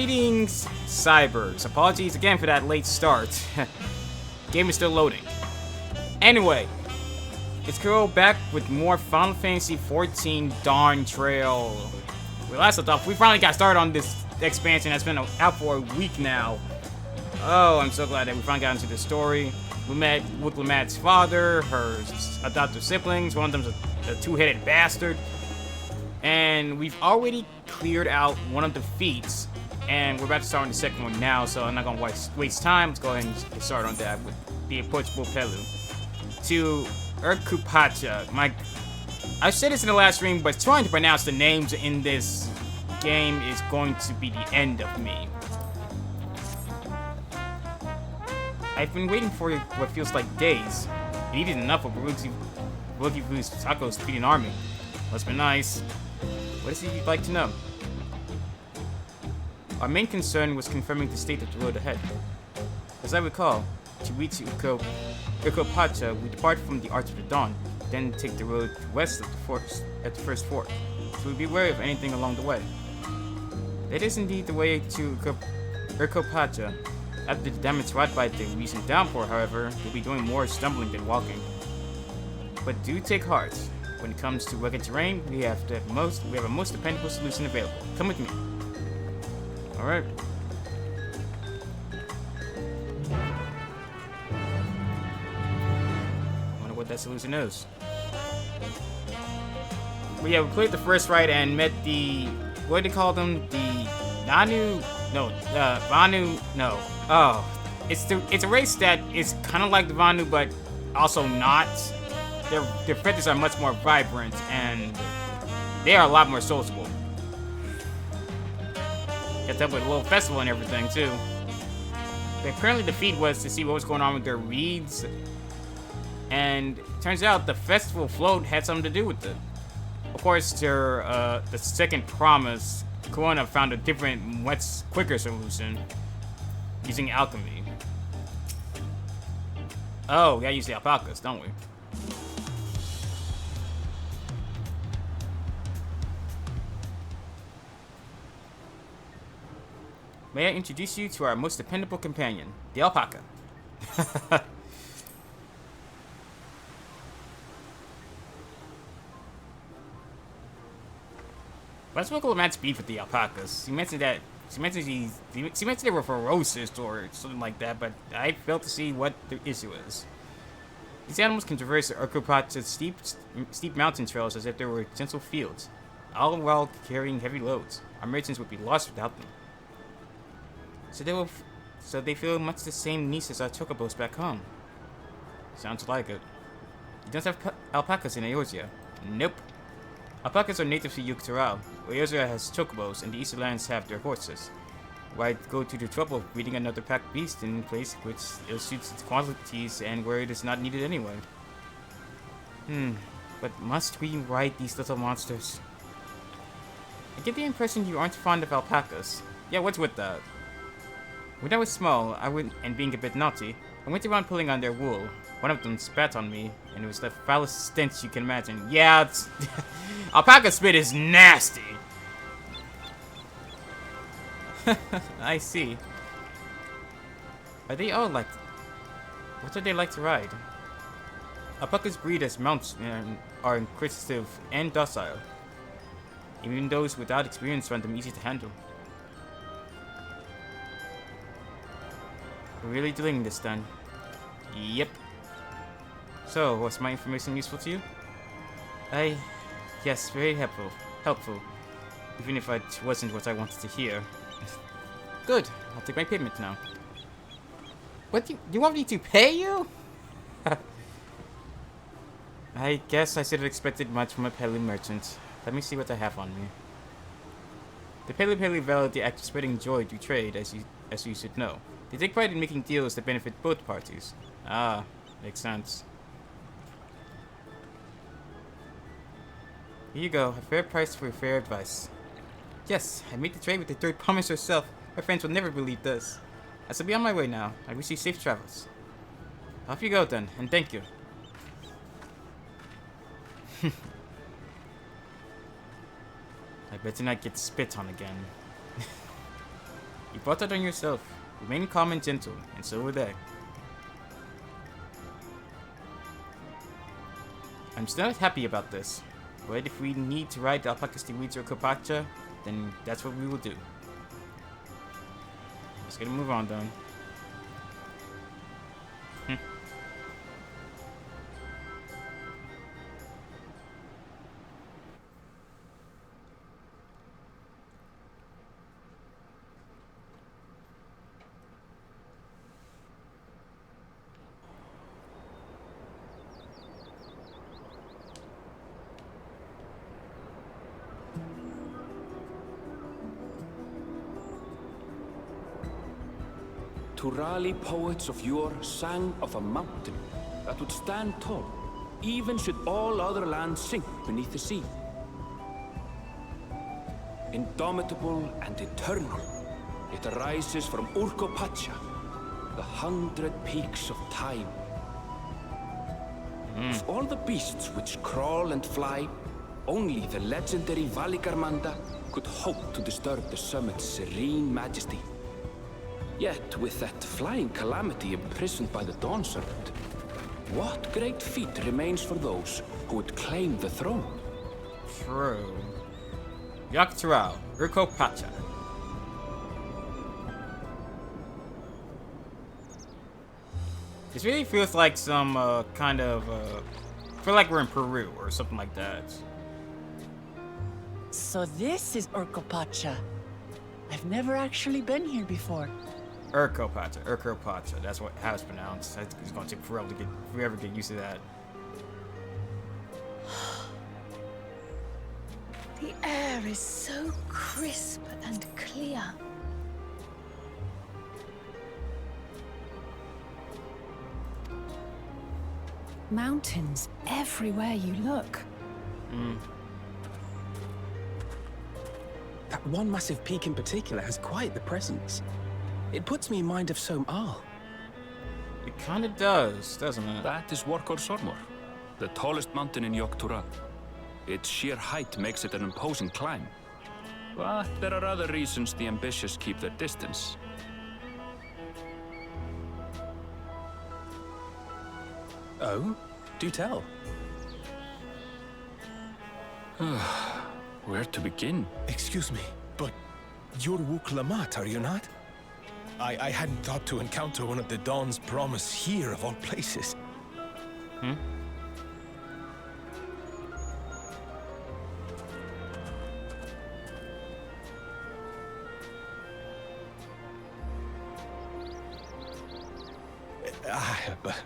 Greetings, Cybergs. Apologies again for that late start. Game is still loading. Anyway, it's Kuro back with more Final Fantasy XIV Dawn Trail. We last left off, we finally got started on this expansion that's been out for a week now. Oh, I'm so glad that we finally got into the story. We met with Lamat's father, her adopted siblings. One of them's a two-headed bastard. And we've already cleared out one of the feats. And we're about to start on the second one now, so I'm not going to waste time. Let's go ahead and get started on that with the approachable Pelu. To Urkupacha. I said this in the last stream, but trying to pronounce the names in this game is going to be the end of me. I've been waiting for what feels like days. It needed enough of Baruki Taco's defeating army. Must be nice. What is it you'd like to know? Our main concern was confirming the state of the road ahead. As I recall, to reach Urkupacha, we depart from the Arch of the Dawn, then take the road west of the first fork, so we'd be wary of anything along the way. That is indeed the way to Urkupacha. After the damage wrought by the recent downpour, however, we'll be doing more stumbling than walking. But do take heart. When it comes to rugged terrain, we have a most dependable solution available. Come with me. Alright. Wonder what that solution is. We have played the first rite and met the, what do they call them? The Vanu? No, Vanu, no. Oh, it's a race that is kind of like the Vanu, but also not. Their feathers are much more vibrant, and they are a lot more sociable. Got up with a little festival and everything, too. But apparently the feed was to see what was going on with their reeds. And turns out the festival float had something to do with it. Of course, the second promise, Corona found a different, much quicker solution using alchemy. Oh, we gotta use the alpacas, don't we? May I introduce you to our most dependable companion, the alpaca. Let's look at Matt's beef with the alpacas. She mentioned they were ferocious or something like that, but I failed to see what the issue is. These animals can traverse Urkupacha's steep mountain trails as if they were gentle fields, all while carrying heavy loads. Our merchants would be lost without them. So they feel much the same niche as our chocobos back home. Sounds like it. You don't have alpacas in Eorzea? Nope. Alpacas are native to Yggdrasil. Eorzea has chocobos, and the Eastern lands have their horses. Why go to the trouble of breeding another pack beast in a place which ill-suits its qualities and where it is not needed anyway? But must we ride these little monsters? I get the impression you aren't fond of alpacas. Yeah, what's with that? When I was small, and being a bit naughty, I went around pulling on their wool. One of them spat on me, and it was the foulest stench you can imagine. Yeah, alpaca spit is nasty. I see. Are they all like? What do they like to ride? Alpacas breed as mounts and are inquisitive and docile. Even those without experience find them easy to handle. We're really doing this then? Yep. So, was my information useful to you? Yes, very helpful. Even if it wasn't what I wanted to hear. Good, I'll take my payment now. What, you want me to pay you? I guess I should have expected much from a Pelu merchant. Let me see what I have on me. The Pelu value the act of spreading joy through trade, as you should know. They take pride in making deals that benefit both parties. Ah, makes sense. Here you go, a fair price for fair advice. Yes, I made the trade with the third promise herself. My friends will never believe this. I shall be on my way now. I wish you safe travels. Off you go then, and thank you. I better not get spit on again. You brought that on yourself. Remain calm and gentle, and so will they. I'm still not happy about this, but if we need to ride the alpacas to reach Urkopacha, then that's what we will do. Let's get a move on, then. Turali poets of yore sang of a mountain that would stand tall, even should all other lands sink beneath the sea. Indomitable and eternal, it arises from Urkopacha, the 100 peaks of time. Of all the beasts which crawl and fly, only the legendary Valigarmanda could hope to disturb the summit's serene majesty. Yet, with that flying calamity imprisoned by the Dawn Serpent, what great feat remains for those who would claim the throne? True. Yaktural, Urkopacha. This really feels like some kind of I feel like we're in Peru or something like that. So this is Urkopacha. I've never actually been here before. Urkopacha. That's how it's pronounced. I think it's gonna take forever to get used to that. The air is so crisp and clear. Mountains everywhere you look. That one massive peak in particular has quite the presence. It puts me in mind of Som-Al. It kind of does, doesn't it? That is Workor Sormor, the tallest mountain in Yogg-Tural. Its sheer height makes it an imposing climb. But there are other reasons the ambitious keep their distance. Oh? Do tell. Where to begin? Excuse me, but you're Wuk Lamat, are you not? I hadn't thought to encounter one of the Dawn's promise here, of all places.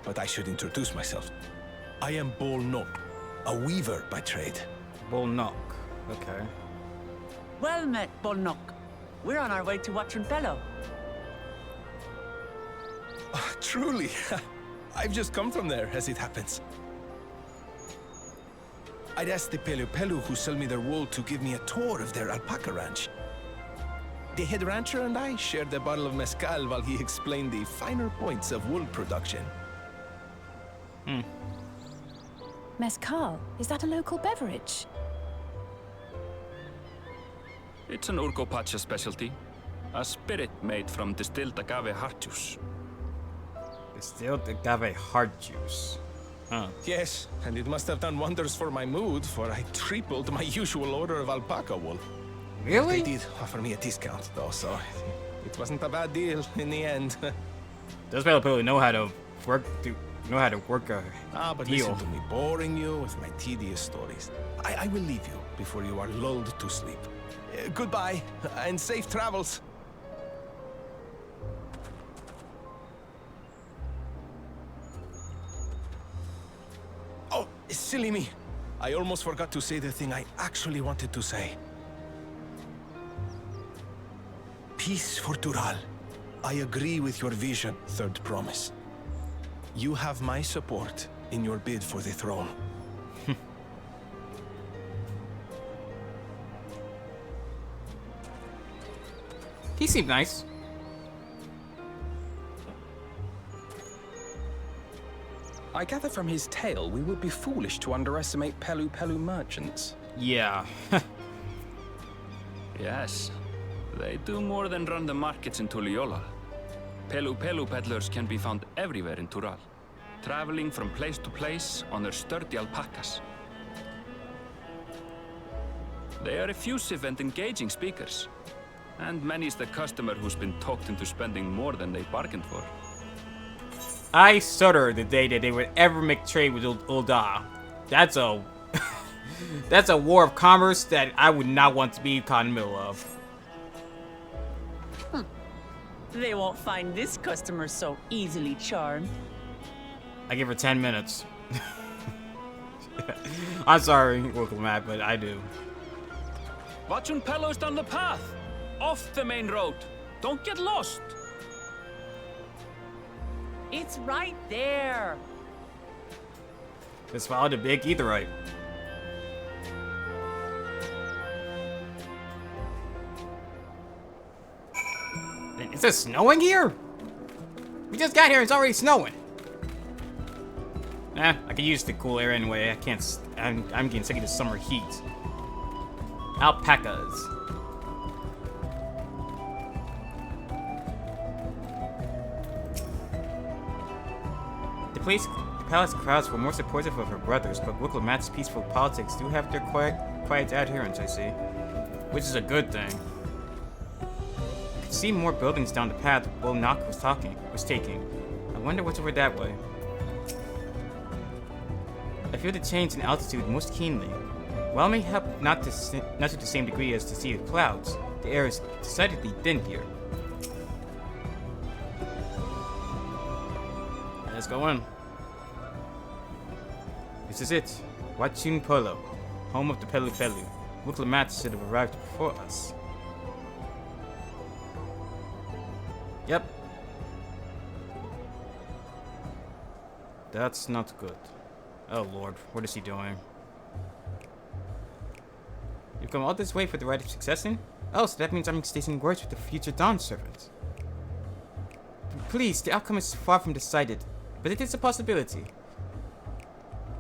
But I should introduce myself. I am Bol Nok, a weaver by trade. Bol Nok. Okay. Well met, Bolnok. We're on our way to Watrin-Pello. Truly, I've just come from there, as it happens. I'd asked the Pelu who sell me their wool to give me a tour of their alpaca ranch. The head rancher and I shared a bottle of mezcal while he explained the finer points of wool production. Mezcal, is that a local beverage? It's an Urkopacha specialty. A spirit made from distilled agave heart juice. Distilled agave heart juice. Huh. Yes, and it must have done wonders for my mood, for I tripled my usual order of alpaca wool. Really? They did offer me a discount, though, so it wasn't a bad deal in the end. Those people know how to work. Know how to work a But deal. listen to me, boring you with my tedious stories. I will leave you before you are lulled to sleep. Goodbye, and safe travels. Oh, silly me. I almost forgot to say the thing I actually wanted to say. Peace for Tural. I agree with your vision, Third Promise. You have my support in your bid for the throne. He seemed nice. I gather from his tale we would be foolish to underestimate Pelu merchants. Yeah. Yes. They do more than run the markets in Tuliyola. Pelu Pelu peddlers can be found everywhere in Tural, traveling from place to place on their sturdy alpacas. They are effusive and engaging speakers, and many's the customer who's been talked into spending more than they bargained for. I shudder the day that they would ever make trade with Ul'dah. That's a that's a war of commerce that I would not want to be caught in the middle of. They won't find this customer so easily charmed. I give her 10 minutes. I'm sorry, Uncle Matt, but I do. Watchun Pelo's down the path, off the main road. Don't get lost. It's right there. Just follow the big etherite. Is it snowing here? We just got here, it's already snowing. I can use the cool air anyway. I can't. I'm getting sick of the summer heat. Alpacas. The palace crowds were more supportive of her brothers, but Wicklemat's peaceful politics do have their quiet adherents, I see. Which is a good thing. I could see more buildings down the path Will Knock was taking. I wonder what's over that way. I feel the change in altitude most keenly. While it may help not to the same degree as to see the clouds, the air is decidedly thin here. Let's go in. This is it. Watchun Polo, home of the Pelu Pelu. Wicklemat should have arrived before us. Yep. That's not good. Oh lord, what is he doing? You've come all this way for the rite of succession? Oh, so that means I'm exchanging words with the future Dawn servant. Please, the outcome is far from decided, but it is a possibility.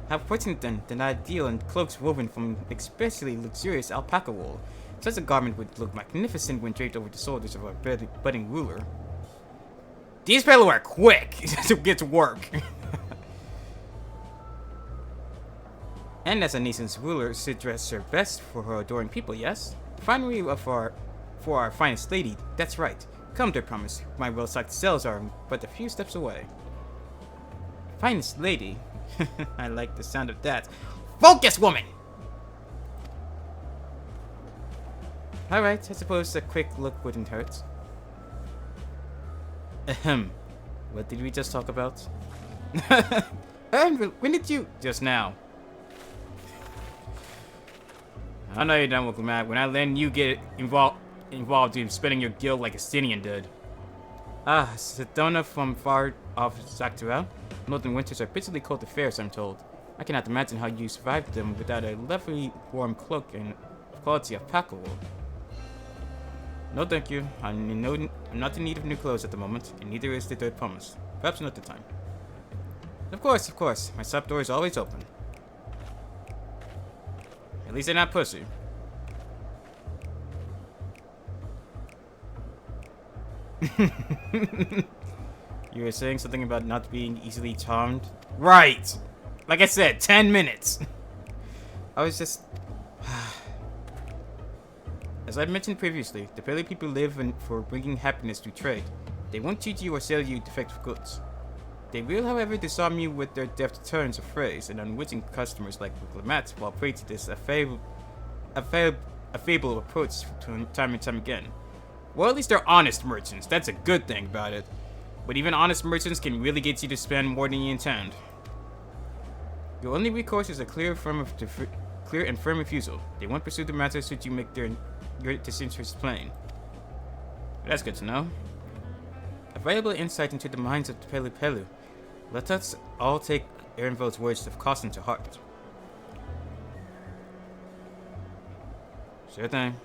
How fortunate then that ideal and cloaks woven from especially luxurious alpaca wool. Such a garment would look magnificent when draped over the shoulders of our budding ruler. These people are quick to get to work. And as a nation's ruler should dress her best for her adoring people, yes? Finery for our finest lady, that's right. Come, dear promise, my well-stocked cells are but a few steps away. Finest lady? I like the sound of that. Focus, woman! Alright, I suppose a quick look wouldn't hurt. Ahem. What did we just talk about? When did you... Just now. I know you're done with Matt. When I let you get involved in spending your guild like a Stinian did. Ah, Sedona from far off Zaktuel. Northern winters are bitterly cold affairs, I'm told. I cannot imagine how you survived them without a lovely warm cloak and quality of pack wool. No thank you. I'm not in need of new clothes at the moment, and neither is the third promise. Perhaps another time. Of course. My shop door is always open. At least they're not pussy. You were saying something about not being easily charmed? Right! Like I said, 10 minutes! I was just... As I mentioned previously, the Pele people live for bringing happiness to trade. They won't cheat you or sell you defective goods. They will, however, disarm you with their deft turns of phrase, and unwitting customers like Wicklemat while prey to this a fable approach time and time again. Well, at least they're honest merchants. That's a good thing about it. But even honest merchants can really get you to spend more than you intend. Your only recourse is a clear and firm refusal. They won't pursue the matter should you make your disinterest plain. That's good to know. A valuable insight into the minds of the Pelu Pelu. Let us all take Erinvo's words of caution to heart. Sure thing.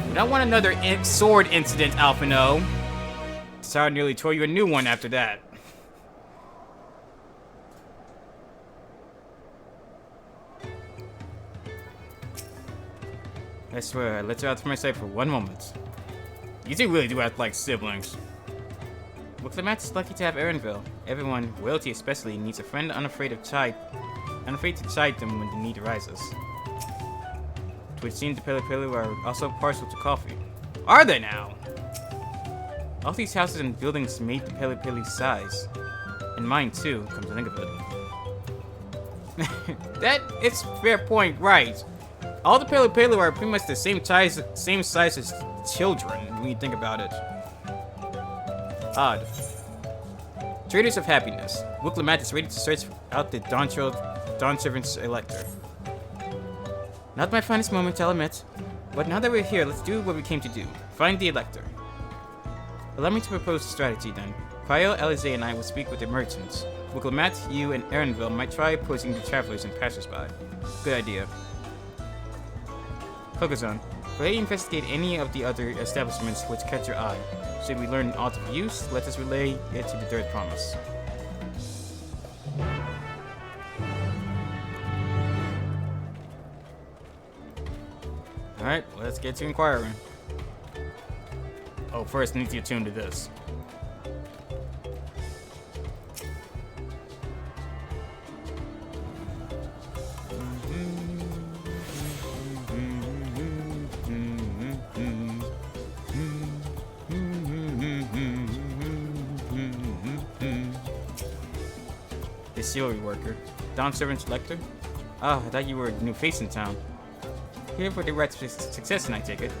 We don't want another sword incident, Alphino. Sorry, nearly tore you a new one after that. I swear, I let you out of my sight for one moment. You two really do act like siblings. Well, Clement's lucky to have Erinville. Everyone, royalty especially, needs a friend unafraid to chide them when the need arises. To which seems the Pelu are also partial to coffee. Are they now? All these houses and buildings made the Pelu size. And mine too, come to think of it. That is fair point, right? All the Pelu are pretty much the same size as children when you think about it. Odd. Traders of Happiness. Wuklemat is ready to search out the Dawn Servant's Elector. Not my finest moment, I'll admit. But now that we're here, let's do what we came to do. Find the Elector. Allow me to propose a strategy then. Cryo, Alize, and I will speak with the merchants. Wuklemat, you, and Erinville might try opposing the travelers and passersby. Good idea. Kogazan, go ahead and investigate any of the other establishments which catch your eye. Should we learn aught of use, let us relay it to the Dirt Promise. Alright, let's get to inquiring. Oh, first I need to attune to this. Distillery worker. Dawn Servant's Elector? Ah, I thought you were a new face in town. Here for the right success, and I take it.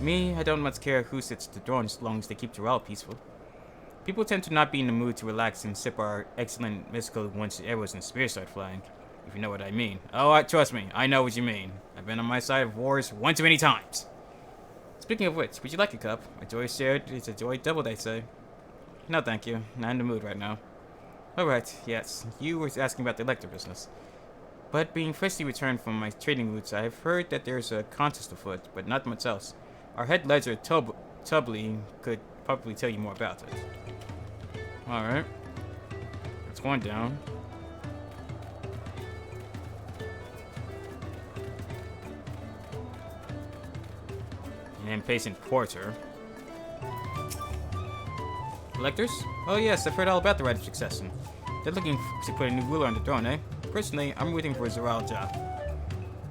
Me, I don't much care who sits at the throne as long as they keep the morale peaceful. People tend to not be in the mood to relax and sip our excellent mystical once the arrows and spears start flying, if you know what I mean. Oh, trust me, I know what you mean. I've been on my side of wars one too many times. Speaking of which, would you like a cup? A joy shared is a joy doubled, I say. No, thank you. Not in the mood right now. Alright, yes, you were asking about the Elector business. But being freshly returned from my trading routes, I have heard that there's a contest afoot, but not much else. Our head ledger, Tubley, could probably tell you more about it. Alright. It's going down. An impatient porter. Electors? Oh yes, I've heard all about the Rite of Succession. They're looking to put a new ruler on the throne, eh? Personally, I'm rooting for Zeralja.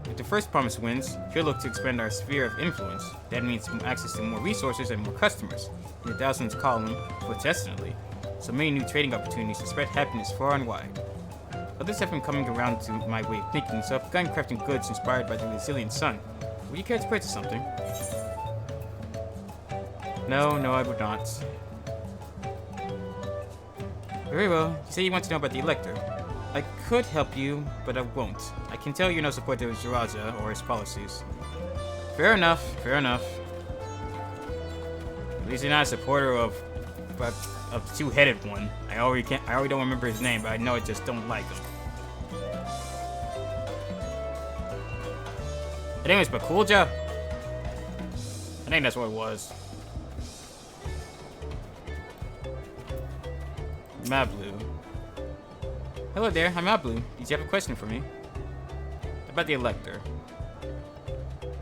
If the first promise wins, he'll look to expand our sphere of influence. That means access to more resources and more customers. In the thousands call him, protestingly. So many new trading opportunities to spread happiness far and wide. Others have been coming around to my way of thinking, so I've begun crafting goods inspired by the resilient sun. Would you care to purchase something? No, I would not. Very well. You say you want to know about the Elector. I could help you, but I won't. I can tell you're no supporter of Zeraja or his policies. Fair enough, fair enough. At least you're not a supporter of the two-headed one. I already don't remember his name, but I know I just don't like him. Her name is Bakulja? I think that's what it was. Mablu. Hello there, I'm Mablu. Did you have a question for me? About the Elector.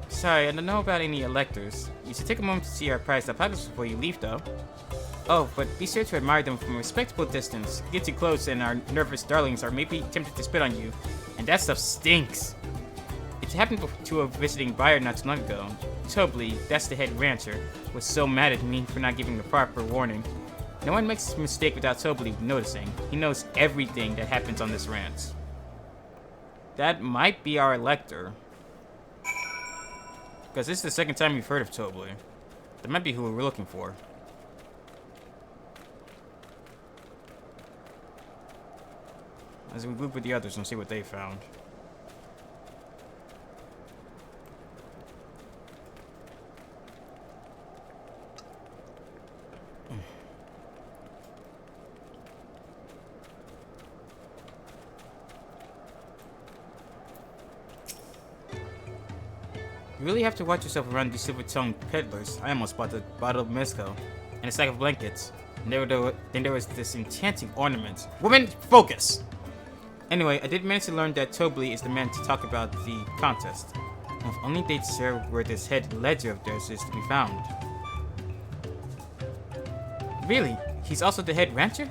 Sorry, I don't know about any Electors. You should take a moment to see our prized alpacas before you leave, though. Oh, but be sure to admire them from a respectable distance. Get too close and our nervous darlings are maybe tempted to spit on you. And that stuff stinks. It happened to a visiting buyer not too long ago. Tobley, that's the head rancher, was so mad at me for not giving the proper warning. No one makes a mistake without Tobley noticing. He knows everything that happens on this ranch. That might be our Elector. Because this is the second time we've heard of Tobley. That might be who we're looking for. As we group with the others and see what they found. You really have to watch yourself around these silver-tongued peddlers. I almost bought a bottle of mezcal and a stack of blankets. And then there was this enchanting ornament. Woman, focus! Anyway, I did manage to learn that Tobley is the man to talk about the contest. If only they'd share where this head ledger of theirs is to be found. Really? He's also the head rancher?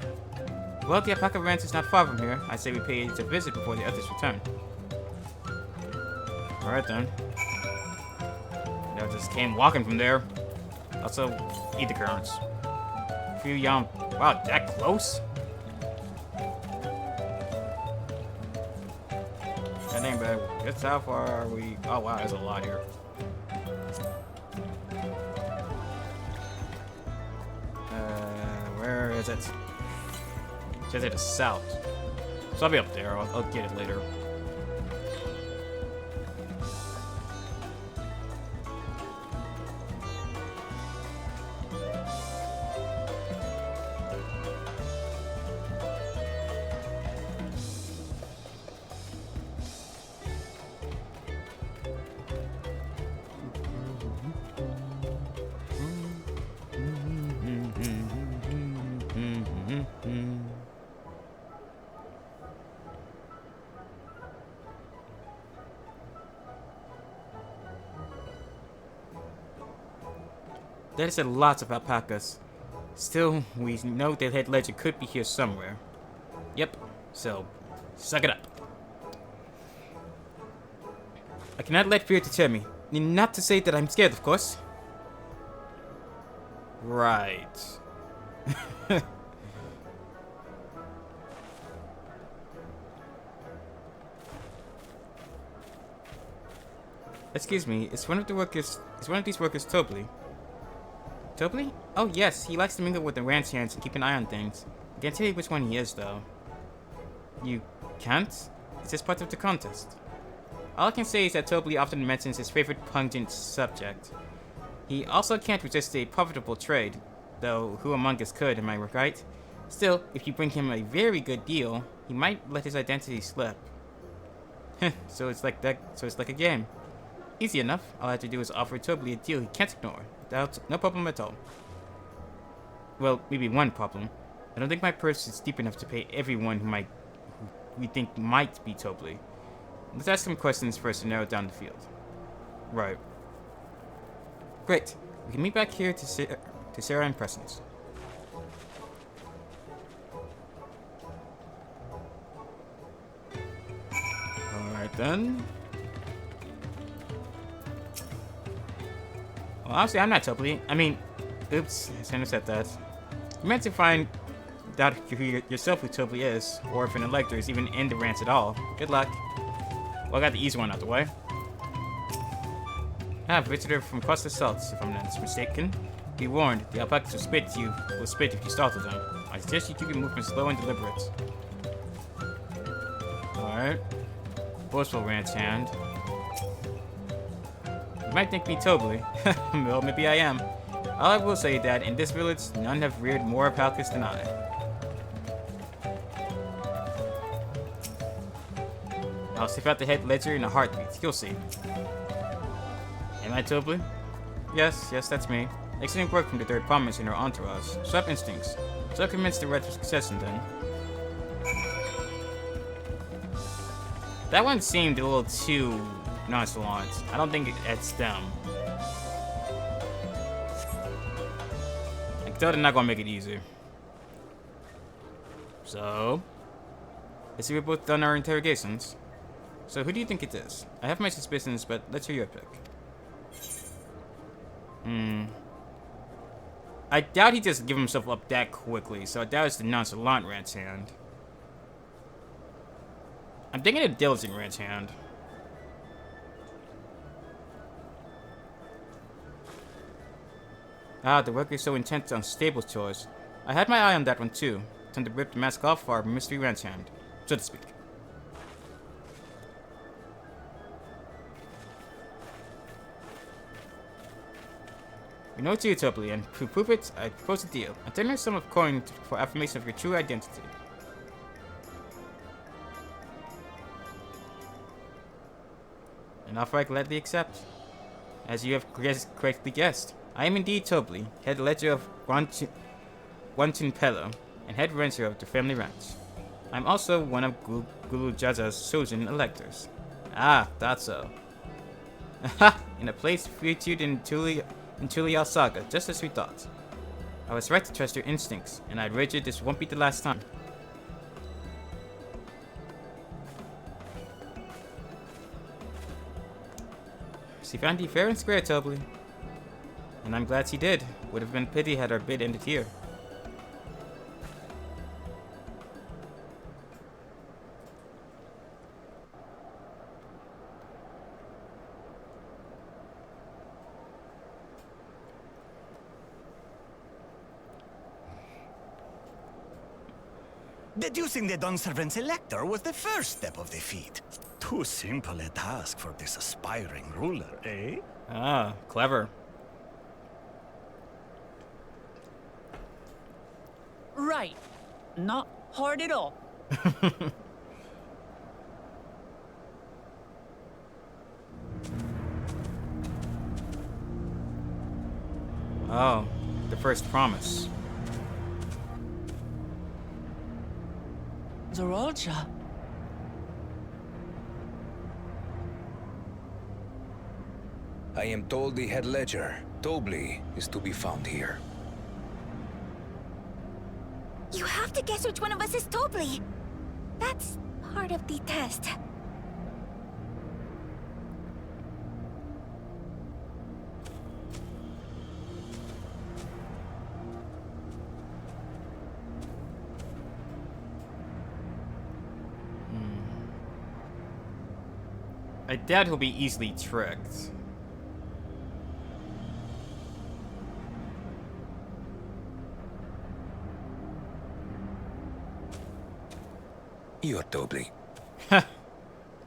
Well, the alpaca ranch is not far from here. I say we pay it a visit before the others return. Alright then. They just came walking from there. Also, eat the currants. Few young. Wow, that close? That ain't bad. Just how far are we? Oh wow, there's a lot here. Where is it? It says it is south. So I'll be up there. I'll get it later. That is lots of alpacas. Still, we know that head ledger could be here somewhere. Yep, so suck it up. I cannot let fear deter me. Not to say that I'm scared, of course. Right. Excuse me, is one of these workers Tobley? Tobley? Oh yes, he likes to mingle with the ranch hands and keep an eye on things. I can't tell you which one he is though. You can't? It's just part of the contest. All I can say is that Tobley often mentions his favorite pungent subject. He also can't resist a profitable trade, though who among us could, am I right? Still, if you bring him a very good deal, he might let his identity slip. So it's like a game. Easy enough. All I have to do is offer Tobley a deal he can't ignore. No problem at all. Well, maybe one problem. I don't think my purse is deep enough to pay everyone who we think might be Tobley. Let's ask some questions first to narrow down the field. Right. Great. We can meet back here to Sarah and Preston's. Alright then. Well, honestly, I'm not Tobley. I mean, oops, I shouldn't have said that. You meant to find out yourself who Tobley is, or if an elector is even in the ranch at all. Good luck. Well, I got the easy one out the way. A visitor from across the salt, if I'm not mistaken. Be warned, the alpacas will spit if you startle them. I suggest you keep your movements slow and deliberate. Alright. Boastful ranch hand. You might think me Tobley. Well, maybe I am. All I will say is that in this village, none have reared more alpacas than I. I'll sniff out the head ledger in a heartbeat. You'll see. Am I Tobley? Yes, that's me. Excellent work from the third promise in our entourage. Sharp instincts. So convinced the right succession then. That one seemed a little too nonchalant. I don't think it's them. I can tell they're not gonna make it easy. So, let's see, we've both done our interrogations. So who do you think it is? I have my suspicions, but let's hear your pick. I doubt he just give himself up that quickly, so I doubt it's the nonchalant ranch hand. I'm thinking a diligent ranch hand. Ah, the worker is so intent on stable chores. I had my eye on that one too. Time to rip the mask off our mystery ranch hand, so to speak. We know it's you, Tobley, and to prove it, I propose a deal. A 10 sum of coin for affirmation of your true identity. An offer I gladly accept. As you have correctly guessed, I am indeed Tobley, head ledger of Wantinpello, and head rancher of the family ranch. I'm also one of Gulu Jaja's chosen electors. Ah, thought so. Aha! In a place featured in Tulia Saga, just as we thought. I was right to trust your instincts, and I'd wager this won't be the last time. She found you fair and square, Tobly. And I'm glad she did. Would have been pity had our bid ended here. Deducing the Dunservant's elector was the first step of the feat. Too simple a task for this aspiring ruler, eh? Ah, clever. Right. Not hard at all. Oh, the first promise. Zorolja. I am told the head ledger, Tobly, is to be found here. You have to guess which one of us is Tobly. That's part of the test. I doubt he'll be easily tricked. You're Tobly.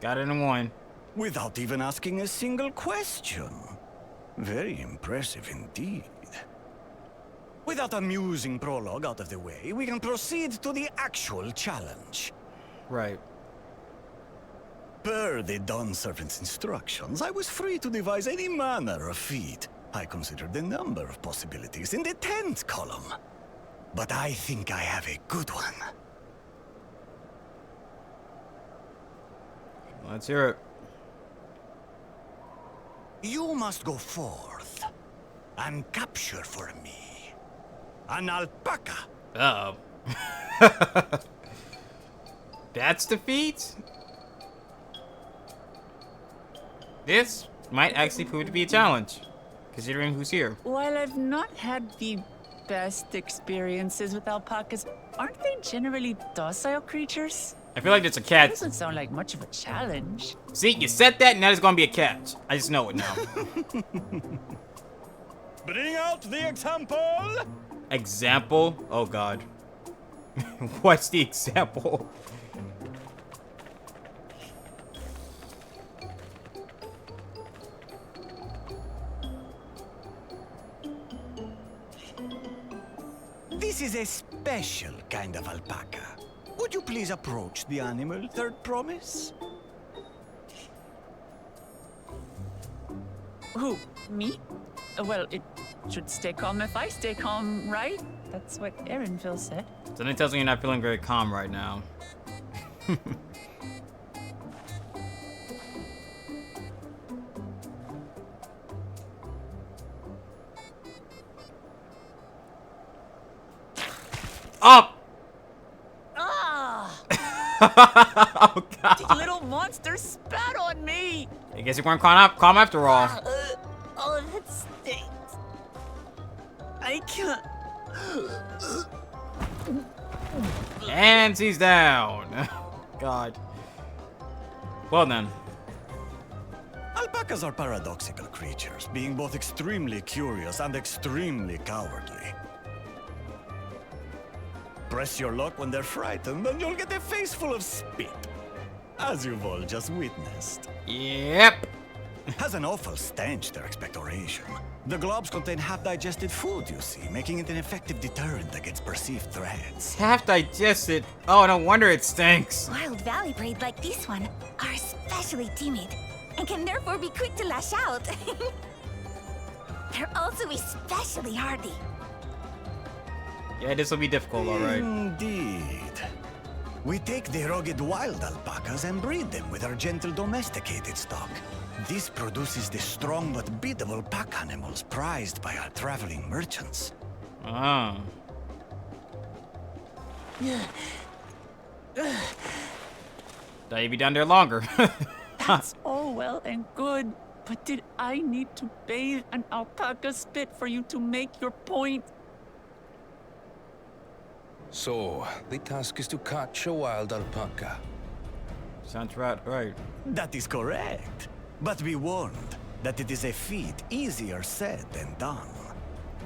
Got it in one. Without even asking a single question. Very impressive indeed. With that amusing prologue out of the way, we can proceed to the actual challenge. Right. Per the Dawn Servant's instructions, I was free to devise any manner of feat. I considered a number of possibilities in the 10th column. But I think I have a good one. Let's hear it. You must go forth and capture for me an alpaca. Uh-oh. That's the feat? This might actually prove to be a challenge, considering who's here. While I've not had the best experiences with alpacas, aren't they generally docile creatures? I feel like it's a That catch. doesn't sound like much of a challenge. See, you said that, and now there's gonna be a catch. I just know it now. Bring out the example! Example? Oh god. What's the example? This is a special kind of alpaca. Would you please approach the animal, third promise? Who? Me? Well, it should stay calm if I stay calm, right? That's what Erinville said. Something tells me you're not feeling very calm right now. Up! Ah! Oh god. The little monster spat on me! I guess you weren't calm after all. Oh, that stinks. I can't. And he's down. God. Well then. Alpacas are paradoxical creatures, being both extremely curious and extremely cowardly. Press your luck when they're frightened, and you'll get a face full of spit. As you've all just witnessed. Yep. Has an awful stench, their expectoration. The globs contain half-digested food, you see, making it an effective deterrent against perceived threats. Half digested. Oh, no wonder it stinks. Wild valley breed like this one are especially timid and can therefore be quick to lash out. They're also especially hardy. Yeah, this will be difficult, alright. Indeed. We take the rugged wild alpacas and breed them with our gentle domesticated stock. This produces the strong but biddable pack animals prized by our traveling merchants. Ah. Thought you'd be down there longer. That's all well and good, but did I need to bathe an alpaca spit for you to make your point? So, the task is to catch a wild alpaca. Sounds right. That is correct. But be warned that it is a feat easier said than done.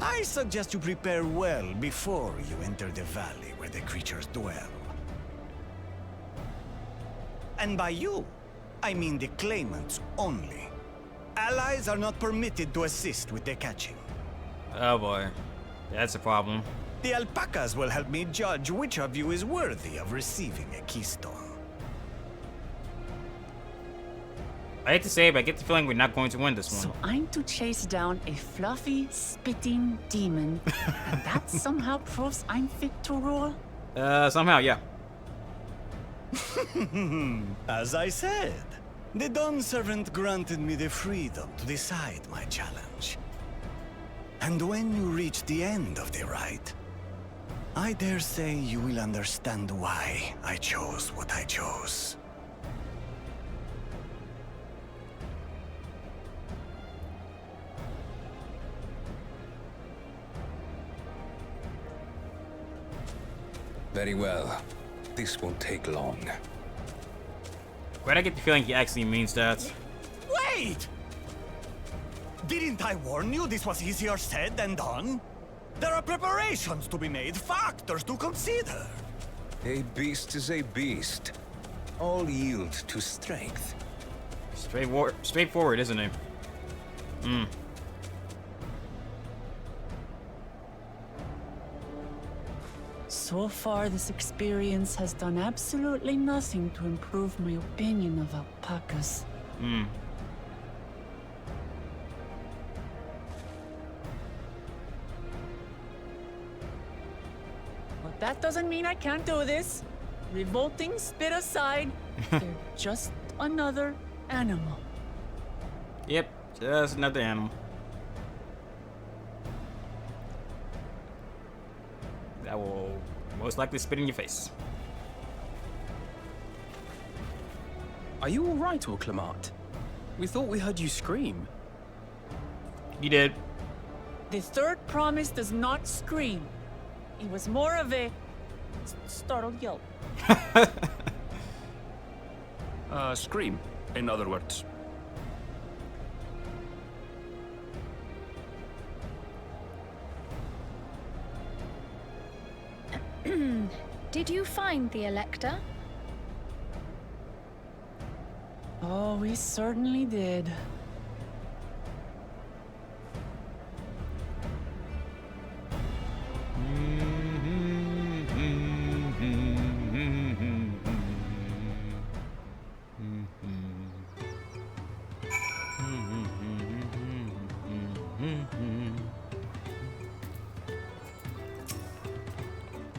I suggest you prepare well before you enter the valley where the creatures dwell. And by you, I mean the claimants only. Allies are not permitted to assist with their catching. Oh boy. That's a problem. The alpacas will help me judge which of you is worthy of receiving a keystone. I hate to say it, but I get the feeling we're not going to win this one. So I'm to chase down a fluffy, spitting demon, and that somehow proves I'm fit to rule? Somehow, yeah. As I said, the Dawn Servant granted me the freedom to decide my challenge. And when you reach the end of the rite, I dare say you will understand why I chose what I chose. Very well. This won't take long. Why'd I get the feeling he actually means that? Wait! Didn't I warn you this was easier said than done? There are preparations to be made, factors to consider. A beast is a beast. All yield to strength. Straightforward, isn't it? So far, this experience has done absolutely nothing to improve my opinion of alpacas. But that doesn't mean I can't do this. Revolting spit aside, they're just another animal. Yep, just another animal. That will most likely spit in your face. Are you all right, Orclamart? We thought we heard you scream. You did. The third promise does not scream. It was more of a startled yelp. Scream, in other words. Did you find the Elector? Oh, we certainly did.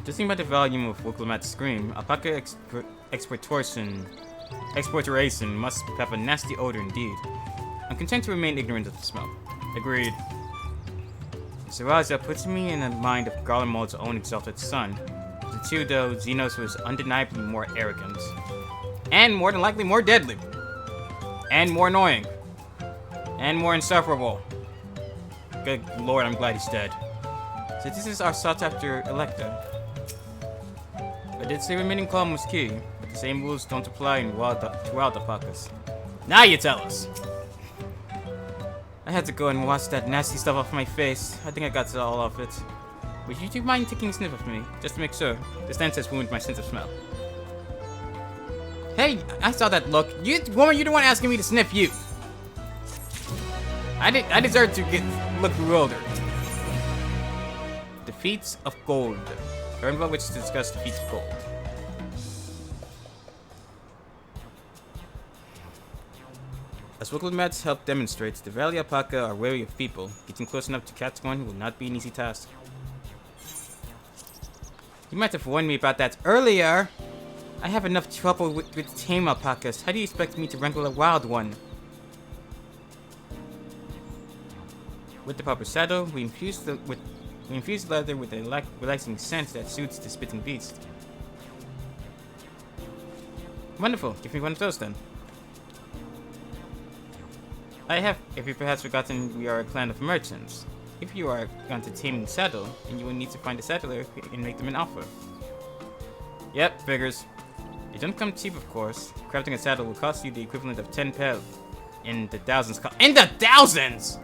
Judging by the volume of Wooklamat's scream, alpaca exportation must have a nasty odor indeed. I'm content to remain ignorant of the smell. Agreed. Saraza puts me in the mind of Garlemald's own exalted son. The two, though, Xenos was undeniably more arrogant. And more than likely more deadly. And more annoying. And more insufferable. Good lord, I'm glad he's dead. So this is our sought-after Elector. I did say remaining calm was key, but the same rules don't apply to wild alpacas. Now you tell us! I had to go and wash that nasty stuff off my face. I think I got it all off it. Would you mind taking a sniff of me, just to make sure? The stench has ruined my sense of smell. Hey, I saw that look. Woman, you're the one asking me to sniff you. I deserve to look bewildered. The Feats of Gold. Learn about which to discuss the Feats of Gold. As Wooklamat's help demonstrates, the Valley Alpaca are wary of people. Getting close enough to catch one will not be an easy task. You might have warned me about that earlier. I have enough trouble with tame alpacas. How do you expect me to wrangle a wild one? With the proper saddle, we infuse the leather with a relaxing scent that suits the spitting beast. Wonderful. Give me one of those then. If you perhaps forgotten, we are a clan of merchants. If you are going to tame the saddle, then you will need to find a saddler and make them an offer. Yep, figures. It don't come cheap, of course. Crafting a saddle will cost you the equivalent of 10 pel. In the thousands. In the thousands!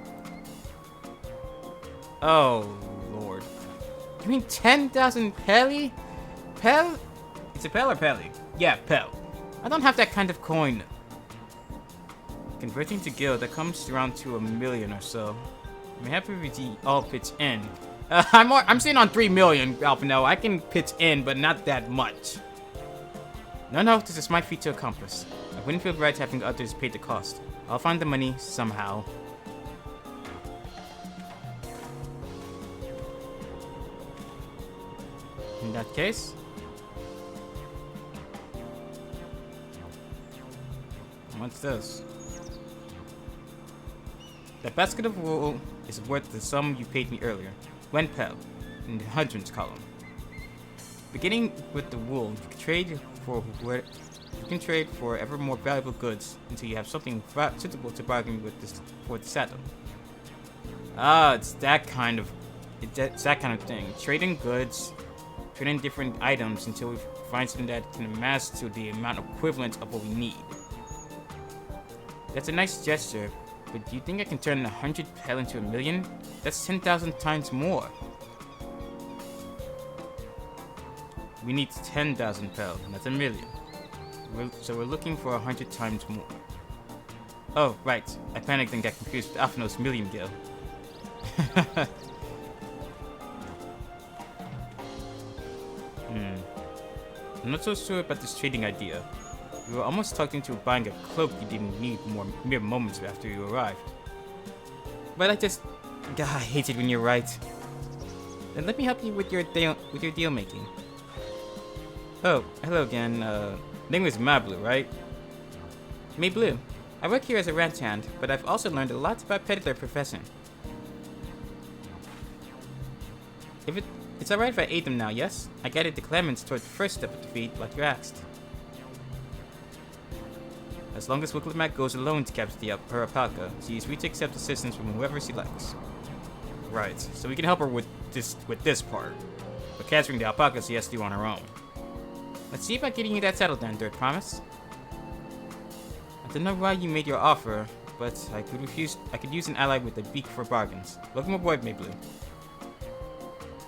Oh, Lord. You mean 10,000 peli? Pel? It's a pel or peli? Yeah, pel. I don't have that kind of coin. Converting to guild, that comes around to 1 million or so. I'm happy if we all pitch in. I'm sitting on 3 million, Alphino. I can pitch in, but not that much. No, this is my feat to accomplish. I wouldn't feel right having others pay the cost. I'll find the money somehow. In that case... What's this? That basket of wool is worth the sum you paid me earlier. 1 pel, in the hundreds column. Beginning with the wool, you can trade for ever more valuable goods until you have something suitable to bargain with for the saddle. Ah, it's that kind of thing. Trading goods, trading different items until we find something that can amass to the amount equivalent of what we need. That's a nice gesture, but do you think I can turn 100 pel into 1 million? That's 10,000 times more. We need 10,000 pel, and that's 1 million. So we're looking for 100 times more. Oh, right. I panicked and got confused with Alphino's million gil. I'm not so sure about this trading idea. We were almost talked into buying a cloak you didn't need mere moments after you arrived. But I hate it when you're right. Then let me help you with your deal making. Oh, hello again. Name is Mablu, right? Mablu. I work here as a ranch hand, but I've also learned a lot about peddler profession. It's alright if I aid them now, yes? I guided the claimants toward the first step of the feat, like you asked. As long as Wicklamac goes alone to capture her alpaca, she is free to accept assistance from whoever she likes. Right, so we can help her with this part. But capturing the alpaca she has to do on her own. Let's see about getting you that saddle then, Dirt Promise. I don't know why you made your offer, but I could use an ally with a beak for bargains. Welcome aboard, Mablu.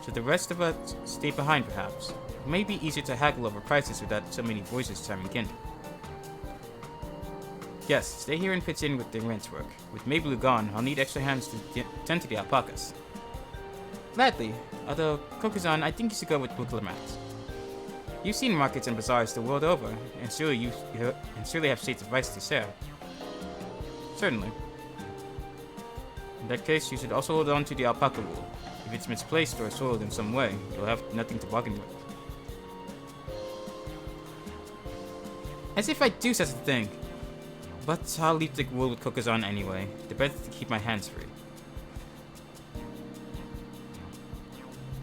Should the rest of us stay behind, perhaps? It may be easier to haggle over prices without so many voices chiming in. Yes, stay here and pitch in with the rent work. With Mablu gone, I'll need extra hands to tend to the alpacas. Gladly, although, Kokuzan, I think you should go with Wicklamac. You've seen markets and bazaars the world over, and surely have states of rice to share. Certainly. In that case, you should also hold on to the alpaca wool. If it's misplaced or soiled in some way, you'll have nothing to bargain with. As if I'd do such a thing. But I'll leave the wool with Kokuzan anyway. The better to keep my hands free.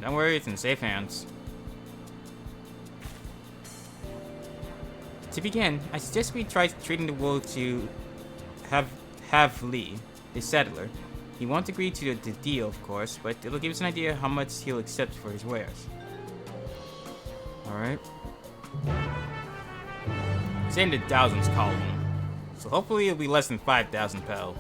Don't worry, it's in safe hands. To begin, I suggest we try trading the wool to Have Lee, the settler. He won't agree to the deal, of course, but it'll give us an idea how much he'll accept for his wares. Alright. It's in the thousands column, so hopefully it'll be less than 5,000 pel.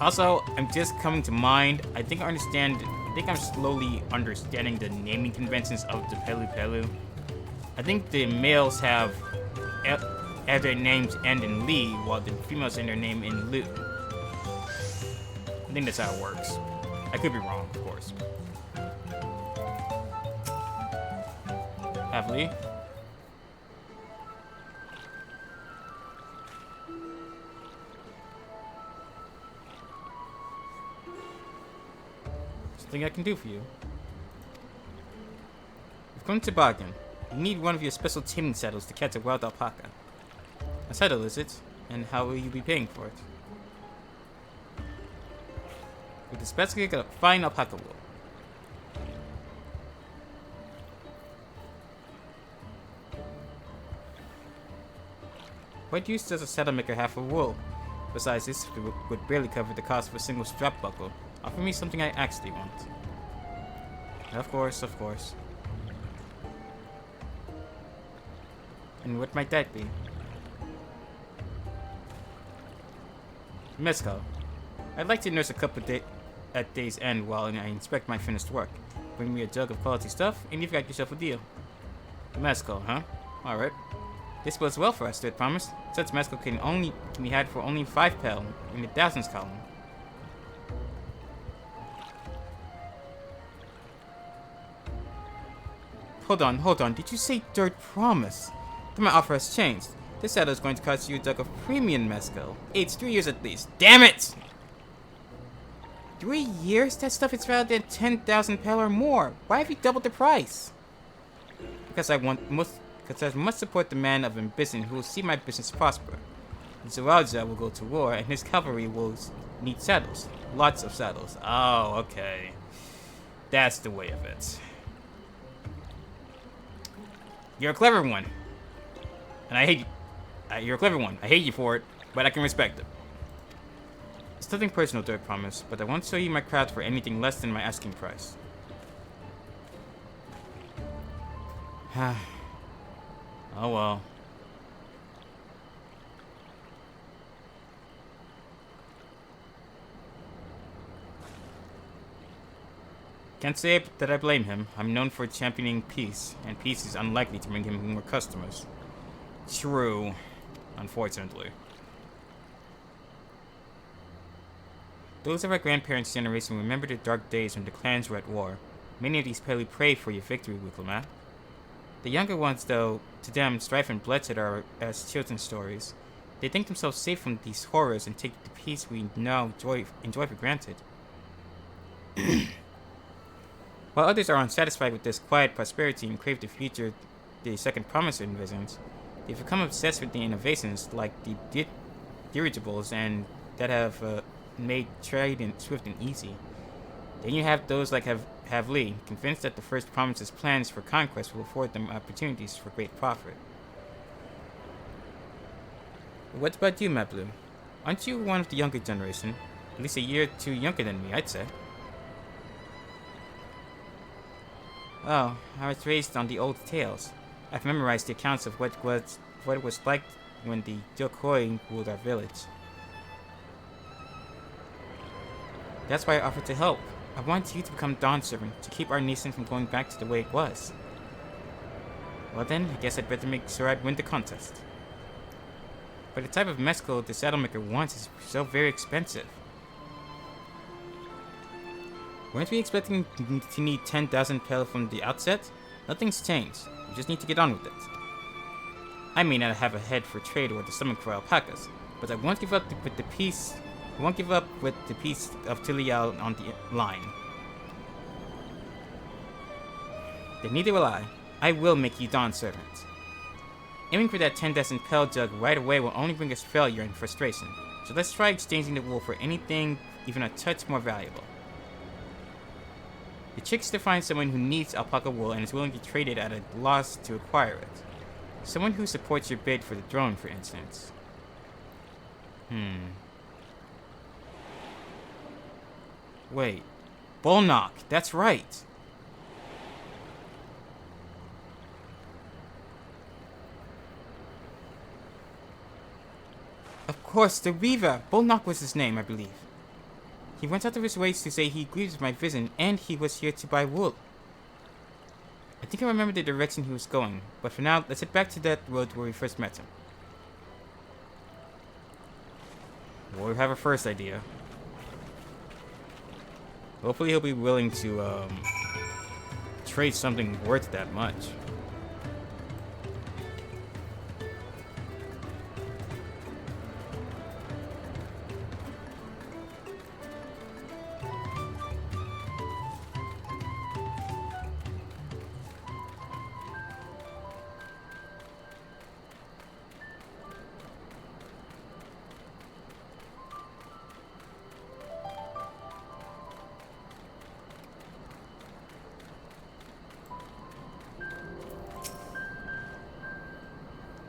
Also, I'm just coming to mind, I think I'm slowly understanding the naming conventions of the Pelu Pelu. I think the males have their names end in Lee, while the females end their name in Lu. I think that's how it works. I could be wrong, of course. Have Lee? Something I can do for you. We've come to bargain. You need one of your special taming saddles to catch a wild alpaca. A saddle, is it? And how will you be paying for it? With the specially got a fine alpaca wool. What use does a saddle maker have for wool? Besides, this would barely cover the cost of a single strap buckle. Offer me something I actually want. Of course, of course. And what might that be? Mezcal. I'd like to nurse a cup at day's end while I inspect my finished work. Bring me a jug of quality stuff, and you've got yourself a deal. Mezcal, huh? Alright. This bodes well for us, do it promise. Such mezcal can be had for only 5 pel in the thousands column. Hold on. Did you say dirt promise? Then my offer has changed. This saddle is going to cost you a jug of premium mezcal. Aged 3 years at least. Damn it! 3 years? That stuff is valued at 10,000 pel or more. Why have you doubled the price? Because I must support the man of ambition who will see my business prosper. Zaraja will go to war, and his cavalry will need saddles. Lots of saddles. Oh, okay. That's the way of it. You're a clever one. And I hate you. You're a clever one. I hate you for it, but I can respect it. It's nothing personal, I promise, but I won't show you my craft for anything less than my asking price. Oh well. Can't say that I blame him. I'm known for championing peace, and peace is unlikely to bring him more customers. True. Unfortunately. Those of our grandparents' generation remember the dark days when the clans were at war. Many of these barely pray for your victory, Wickelmat. The younger ones, though, to them, strife and bloodshed are as children's stories. They think themselves safe from these horrors and take the peace we now enjoy for granted. While others are unsatisfied with this quiet prosperity and crave the future the second promise envisions, they've become obsessed with the innovations like the dirigibles and that have made trade swift and easy. Then you have those like have Lee, convinced that the first promise's plans for conquest will afford them opportunities for great profit. What about you, Mablu? Aren't you one of the younger generation? At least a year or two younger than me, I'd say. Oh, I was raised on the old tales. I've memorized the accounts of what it was like when the Yokoi ruled our village. That's why I offered to help. I want you to become Dawn Servant, to keep our nation from going back to the way it was. Well then, I guess I'd better make sure I'd win the contest. But the type of mezcal the saddle maker wants is so very expensive. Weren't we expecting to need 10,000 pel from the outset? Nothing's changed. We just need to get on with it. I may not have a head for trade or the stomach for alpacas, but I won't give up with the piece of Tilial on the line. Then neither will I. I will make you Dawn Servant. Aiming for that 10,000 pel jug right away will only bring us failure and frustration, so let's try exchanging the wool for anything even a touch more valuable. The trick is to find someone who needs alpaca wool and is willing to trade it at a loss to acquire it. Someone who supports your bid for the throne, for instance. Wait. Bolnock, that's right. Of course, the Weaver. Bolnock was his name, I believe. He went out of his way to say he agrees with my vision, and he was here to buy wool. I think I remember the direction he was going, but for now, let's head back to that road where we first met him. We'll have a first idea. Hopefully he'll be willing to, trade something worth that much.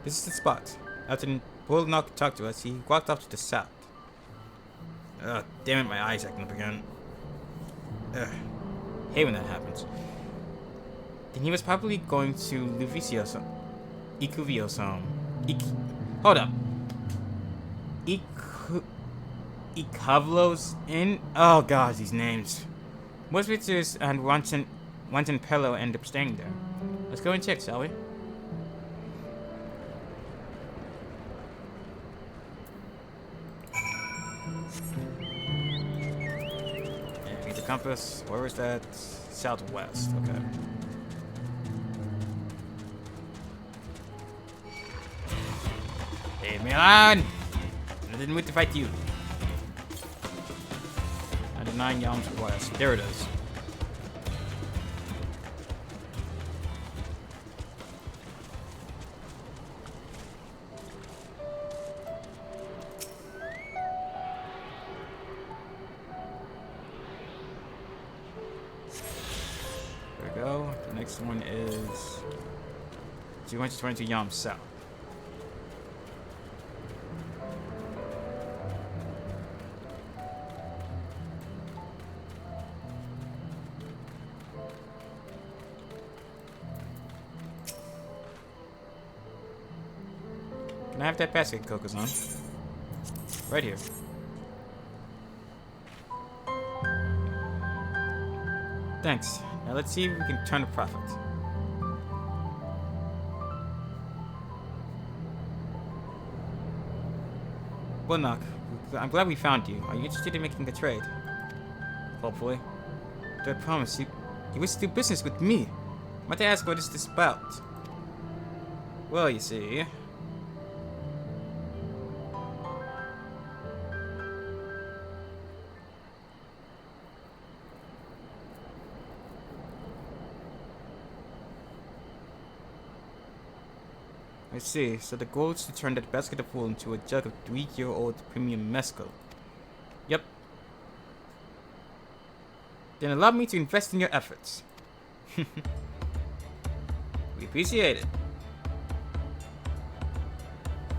This is the spot. After Bullock talked to us, he walked off to the south. Ugh, damn it, my eyes acting up again. Ugh, hate when that happens. Then he was probably going to Luvicio's home. Ikuvio's home. Hold up. Ikavlo's Inn? Oh god, these names. Most visitors and Wanton Pello end up staying there. Let's go and check, shall we? And read the compass. Where is that? Southwest. Okay. Hey, Milan! I didn't wait to fight you. 99 yams west. There it is. There we go. The next one is 222 yams south. Can I have that basket, Kokuzan? Right here. Thanks. Now let's see if we can turn a profit. Bullock, I'm glad we found you. Are you interested in making a trade? Hopefully. Do I promise you wish to do business with me? Might I ask what is this about? Well, you see... I see. So the goal is to turn that basket of wool into a jug of 3-year-old premium mezcal. Yep. Then allow me to invest in your efforts. We appreciate it.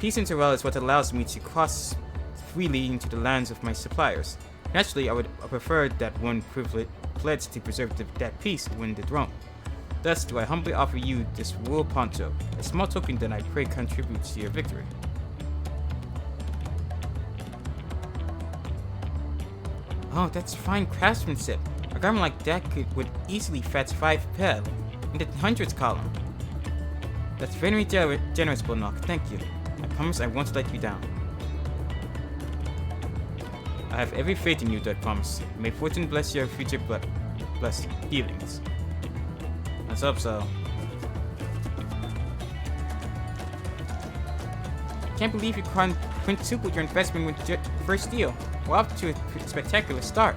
Peace and Terrell is what allows me to cross freely into the lands of my suppliers. Naturally, I would prefer that one pledge to preserve that peace win the throne. Thus do I humbly offer you this wool poncho, a small token that I pray contributes to your victory. Oh, that's fine craftsmanship. A garment like that would easily fetch 5 pel in the hundreds column. That's very generous, Bullock. Thank you. I promise I won't let you down. I have every faith in you, that promise. May fortune bless your future bless dealings. Let's hope so. Can't believe you quintupled your investment with your first deal. We're off to a spectacular start.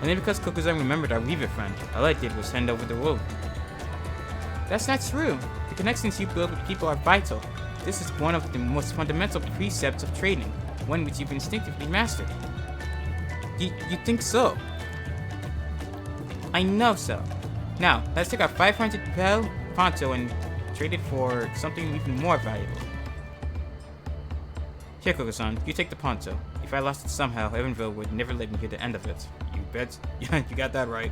And then because Kokuzan remembered our Weaver friend, all I did was hand over the wool. That's not true. The connections you build with people are vital. This is one of the most fundamental precepts of trading, one which you've instinctively mastered. You think so? I know so. Now, let's take our 500 pel poncho and trade it for something even more valuable. Here, Kokuzan, you take the poncho. If I lost it somehow, Evanville would never let me hear the end of it. You bet. Yeah, you got that right.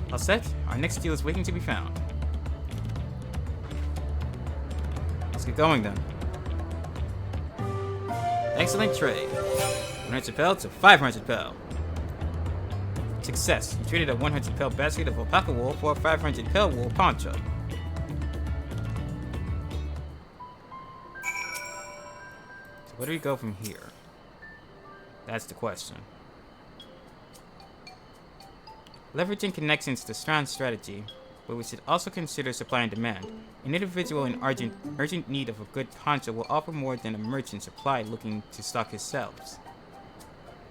All set? Our next deal is waiting to be found. Let's get going then. Excellent trade. 100 pel to 500 pel. Success. You traded a 100 pel basket of alpaca wool for a 500 pel wool poncho. So where do we go from here? That's the question. Leveraging connections to strong strategy, but we should also consider supply and demand. An individual in urgent need of a good poncho will offer more than a merchant supply looking to stock his shelves.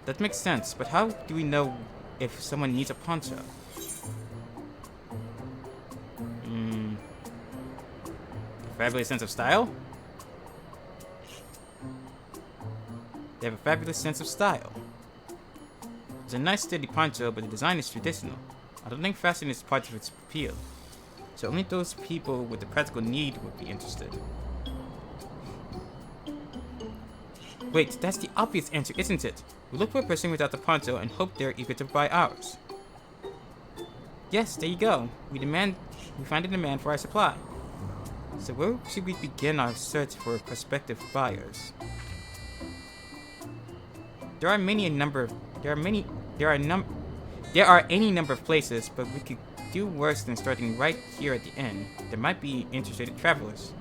That makes sense, but how do we know if someone needs a poncho? A fabulous sense of style? They have a fabulous sense of style. It's a nice steady poncho, but the design is traditional. I don't think fashion is part of its appeal. So only those people with the practical need would be interested. Wait, that's the obvious answer, isn't it? We look for a person without the poncho and hope they're eager to buy ours. Yes, there you go. We find a demand for our supply. So where should we begin our search for prospective buyers? There are any number of places, but we could do worse than starting right here at the inn. There might be interested travelers.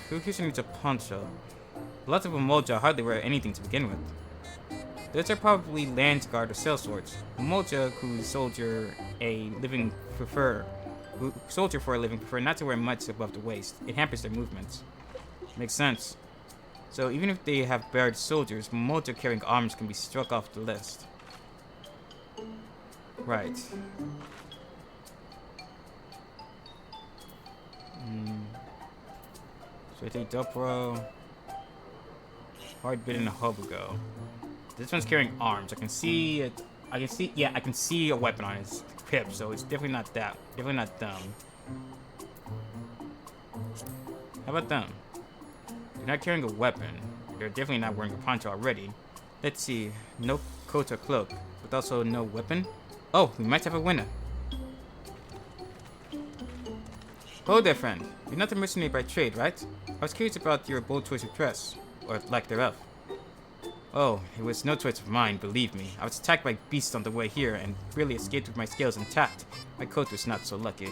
Who here needs a poncho? Lots of Umoja hardly wear anything to begin with. Those are probably Lance Guard or sellswords. Umoja, who soldier for a living prefer not to wear much above the waist. It hampers their movements. Makes sense. So even if they have bared soldiers, Umoja carrying arms can be struck off the list. Right. So I take Dobro. Hard bit in a Hobogo. This one's carrying arms. I can see it. I can see a weapon on his hip, so it's definitely not that. Definitely not them. How about them? They're not carrying a weapon. They're definitely not wearing a poncho already. Let's see. No coat or cloak, but also no weapon. Oh, we might have a winner. Hello there, friend. You're not a mercenary by trade, right? I was curious about your bold choice of dress, or lack thereof. Oh, it was no choice of mine, believe me. I was attacked by beasts on the way here, and really escaped with my scales intact. My coat was not so lucky.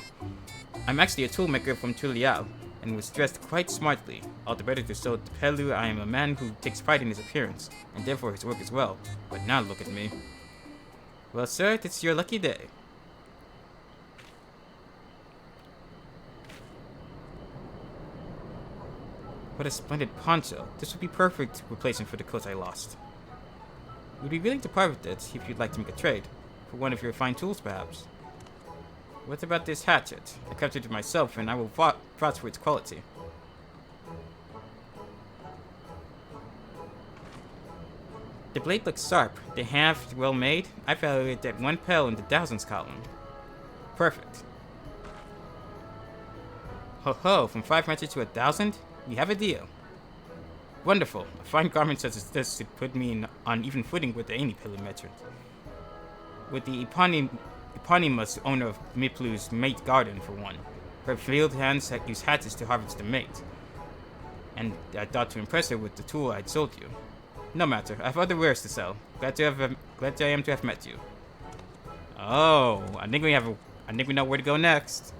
I'm actually a toolmaker from Tuliao, and was dressed quite smartly. All the better to show Pelu I am a man who takes pride in his appearance, and therefore his work as well. But now look at me. Well, sir, it's your lucky day. What a splendid poncho. This would be perfect replacement for the coat I lost. We'd be willing to part with it if you'd like to make a trade. For one of your fine tools, perhaps. What about this hatchet? I kept it to myself, and I will vouch for its quality. The blade looks sharp. The haft well made. I value it at 1 pel in the thousands column. Perfect. Ho ho, from 500 to 1,000? We have a deal. Wonderful. A fine garment such as this should put me on even footing with any Pilu merchant. With the eponymous owner of Miplu's mate garden, for one. Her field hands use hatchets to harvest the mate. And I thought to impress her with the tool I'd sold you. No matter, I have other wares to sell. Glad I am to have met you. Oh, I think we know where to go next.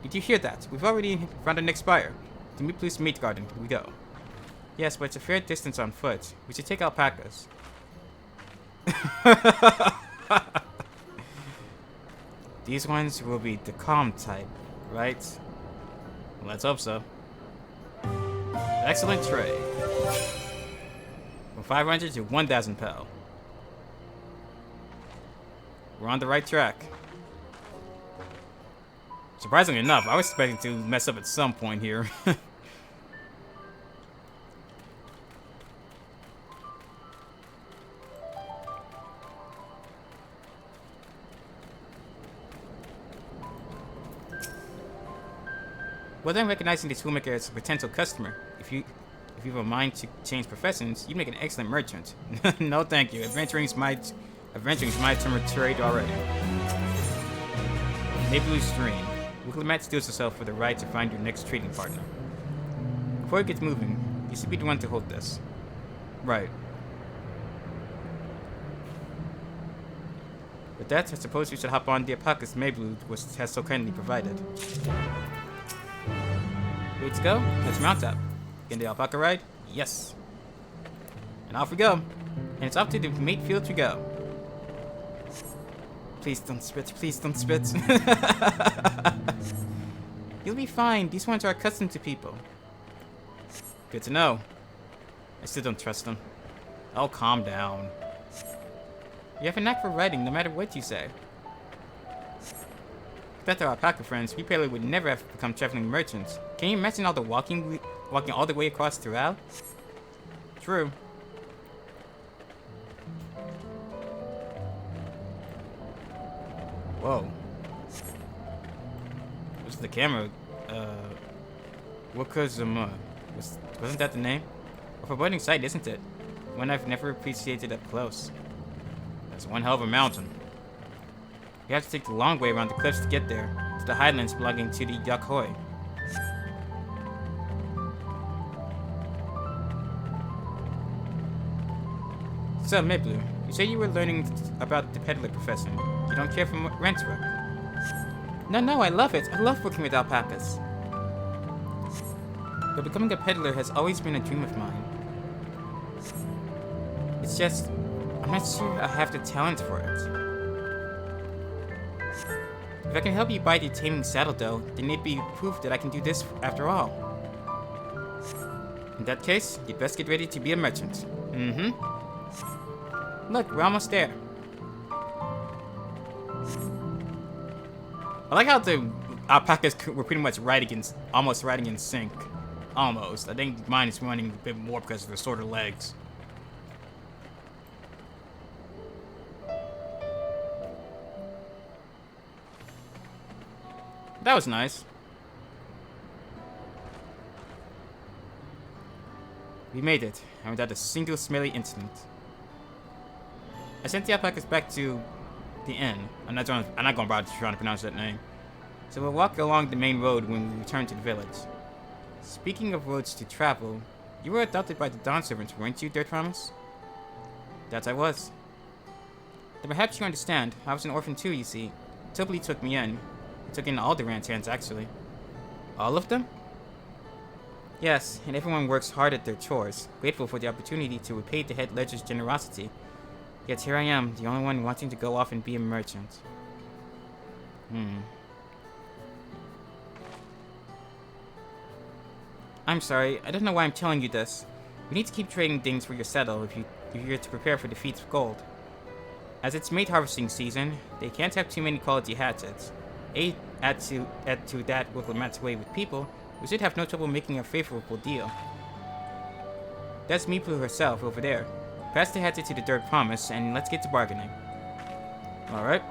Did you hear that? We've already found our next buyer. To Miplu's meat garden, we go. Yes, but it's a fair distance on foot. We should take alpacas. These ones will be the calm type, right? Let's hope so. Excellent trade. From 500 to 1,000 pel. We're on the right track. Surprisingly enough, I was expecting to mess up at some point here. Well then, recognizing the toolmaker as a potential customer, if you have a mind to change professions, you'd make an excellent merchant. No thank you, adventuring's my term of trade already. Maple Stream. Wicklamat steals herself for the right to find your next trading partner. Before it gets moving, you should be the one to hold this. Right. With that, I suppose we should hop on the alpacas Mayblood has so kindly provided. Ready to go? Let's mount up. Get the alpaca ride? Yes. And off we go. And it's off to the mate field we go. Please don't spit. Please don't spit. You'll be fine. These ones are accustomed to people. Good to know. I still don't trust them. Oh, calm down. You have a knack for writing, no matter what you say. death of our alpaca friends, we probably would never have become traveling merchants. Can you imagine all the walking all the way across throughout? True. Whoa. What's the camera? Wakazuma. Wasn't that the name? A foreboding sight, isn't it? One I've never appreciated up close. That's one hell of a mountain. You have to take the long way around the cliffs to get there, to the highlands belonging to the Yakhoi. So, Miplu, you say you were learning about the peddler profession. You don't care for rent work? No, I love it. I love working with alpacas. But becoming a peddler has always been a dream of mine. It's just, I'm not sure I have the talent for it. If I can help you buy the taming saddle though, then it'd be proof that I can do this after all. In that case, you'd best get ready to be a merchant. Mm-hmm. Look, we're almost there. I like how the alpacas were pretty much almost riding in sync. Almost. I think mine is running a bit more because of the shorter legs. That was nice. We made it, and without a single smelly incident. I sent the alpacas back to the inn. I'm not gonna bother trying to pronounce that name. So we'll walk along the main road when we return to the village. Speaking of roads to travel, you were adopted by the Dawn servants, weren't you, Dirt Promise? That I was. Then perhaps you understand. I was an orphan too, you see. Tobli took me in. He took in all the Rantans, actually. All of them? Yes, and everyone works hard at their chores, grateful for the opportunity to repay the head ledger's generosity. Yet here I am, the only one wanting to go off and be a merchant. I'm sorry, I don't know why I'm telling you this. We need to keep trading things for your saddle if you're to prepare for the feats of gold. As it's mate harvesting season, they can't have too many quality hatchets. Add to that Wiklamat's way with people, we should have no trouble making a favorable deal. That's Miplu herself over there. Pass the hatchet to the Dirt Promise, and let's get to bargaining. Alright.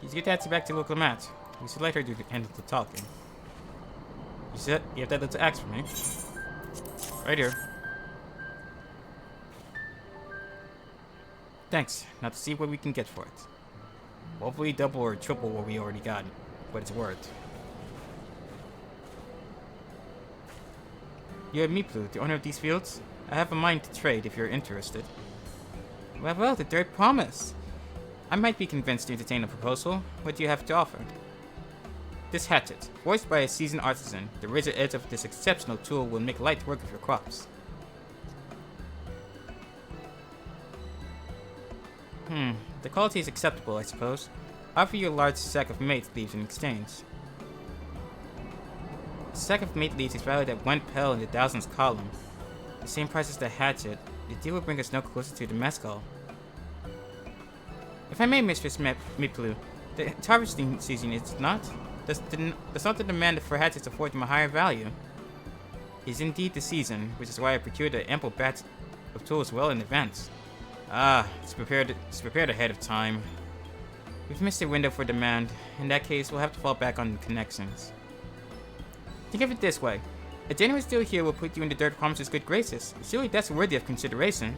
Please get that back to local Matt. We should let her do the end of the talking. You have that little axe for me? Right here. Thanks. Now to see what we can get for it. Hopefully double or triple what we already got, but it's worth. You are Miplu, the owner of these fields? I have a mind to trade if you're interested. Well, the Dirt Promise. I might be convinced to entertain a proposal. What do you have to offer? This hatchet, voiced by a seasoned artisan, the razor edge of this exceptional tool will make light work of your crops. The quality is acceptable, I suppose. I'll offer you a large sack of mate leaves in exchange. A sack of mate leaves is valued at 1 pel in the thousands column. The same price as the hatchet. The deal will bring us no closer to the mescal. If I may, Mistress Miplu, the harvesting season is not. Does not the demand for hatchets afford them a higher value? It is indeed the season, which is why I procured an ample batch of tools well in advance. It's prepared ahead of time. We've missed a window for demand. In that case, we'll have to fall back on connections. Think of it this way. A generous deal here will put you in the Dirt Promise's good graces. Surely that's worthy of consideration.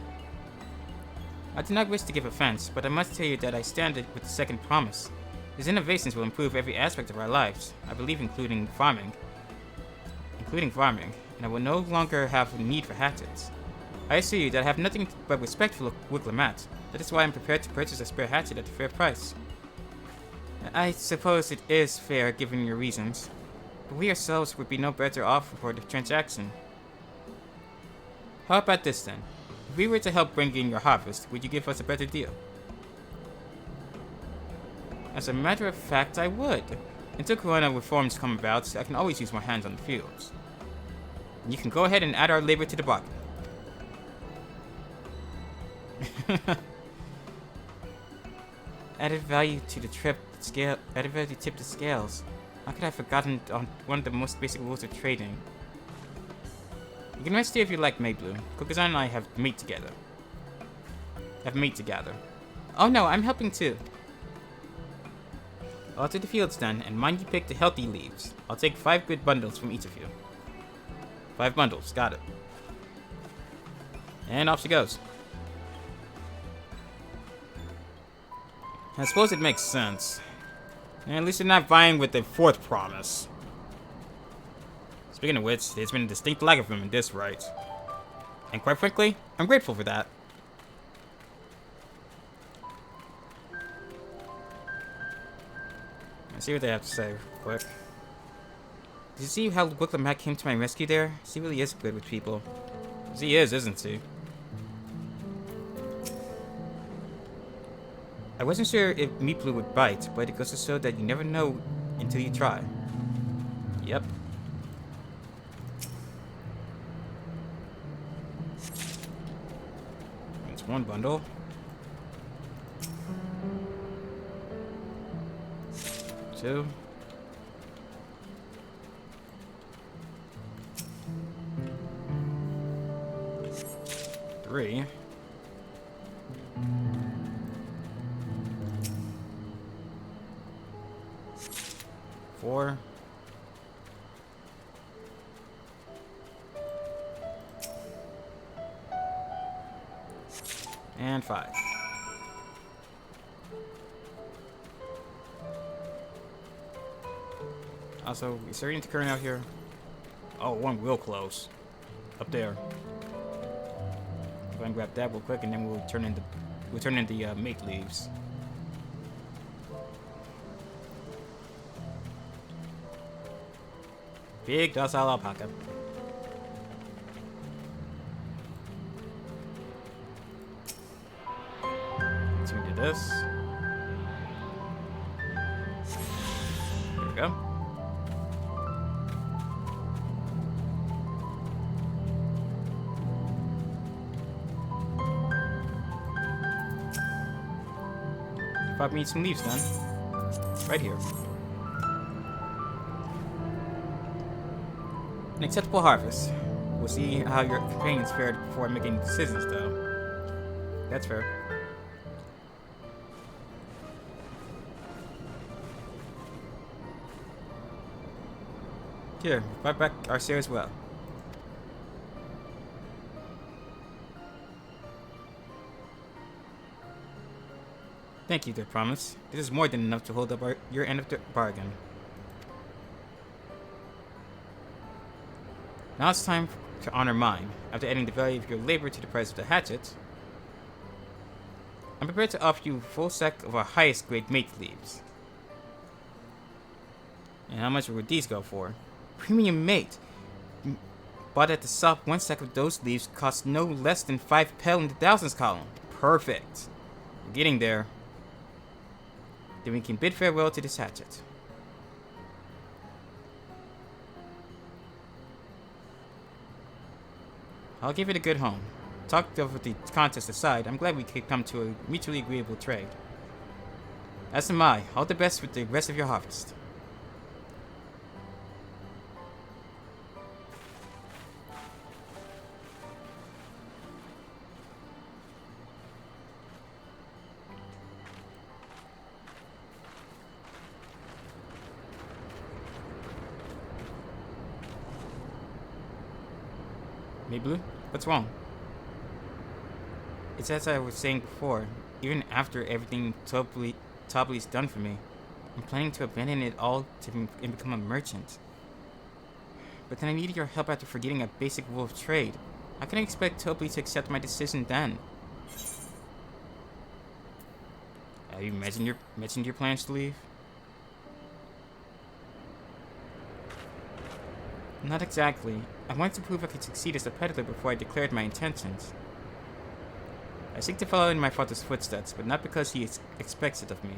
I do not wish to give offense, but I must tell you that I stand with the second promise. These innovations will improve every aspect of our lives, I believe including farming, and I will no longer have a need for hatchets. I assure you that I have nothing but respect for Wiklamat. That is why I'm prepared to purchase a spare hatchet at a fair price. I suppose it is fair given your reasons, but we ourselves would be no better off for the transaction. How about this then? If we were to help bring in your harvest, would you give us a better deal? As a matter of fact, I would. Until Corona reforms come about, I can always use more hands on the fields. You can go ahead and add our labor to the bargain. Added value to the tip the scales. How could I have forgotten on one of the most basic rules of trading? You can rest here if you like, Mayblue. KuroZera and I have meat together. Oh no, I'm helping too. I'll take the fields then, and mind you pick the healthy leaves. I'll take 5 good bundles from each of you. 5 bundles, got it. And off she goes. I suppose it makes sense. And at least you're not vying with the 4th promise. Speaking of which, there's been a distinct lack of him in this rite. And quite frankly, I'm grateful for that. Let's see what they have to say real quick. Did you see how quickly Matt came to my rescue there? He really is good with people. He is, isn't he? I wasn't sure if Meatblue would bite, but it goes to show that you never know until you try. Yep. That's 1 bundle. 2. 3. 4. And 5. Also, is there anything current out here? Oh, one real close. Up there. Go and grab that real quick, and then we'll turn in the mate leaves. Big docile alpaca. Let's do this. There we go. Pop me some leaves then. Right here. An acceptable harvest. We'll see how your companions fared before making decisions, though. That's fair. Here, buy back our share as well. Thank you, dear Promise. This is more than enough to hold up your end of the bargain. Now it's time to honor mine. After adding the value of your labor to the price of the hatchet, I'm prepared to offer you a full sack of our highest grade mate leaves. And how much would these go for? Premium mate! Bought at the shop, 1 sack of those leaves costs no less than 5 pel in the thousands column. Perfect! We're getting there. Then we can bid farewell to this hatchet. I'll give it a good home. Talked over the contest aside, I'm glad we could come to a mutually agreeable trade. As am I. All the best with the rest of your harvest. Mayblue? What's wrong? It's as I was saying before, even after everything Tobli's done for me, I'm planning to abandon it all and become a merchant. But then I needed your help after forgetting a basic rule of trade. How can I expect Tobli to accept my decision then? Have you mentioned your plans to leave? Not exactly. I wanted to prove I could succeed as a peddler before I declared my intentions. I seek to follow in my father's footsteps, but not because he expects it of me.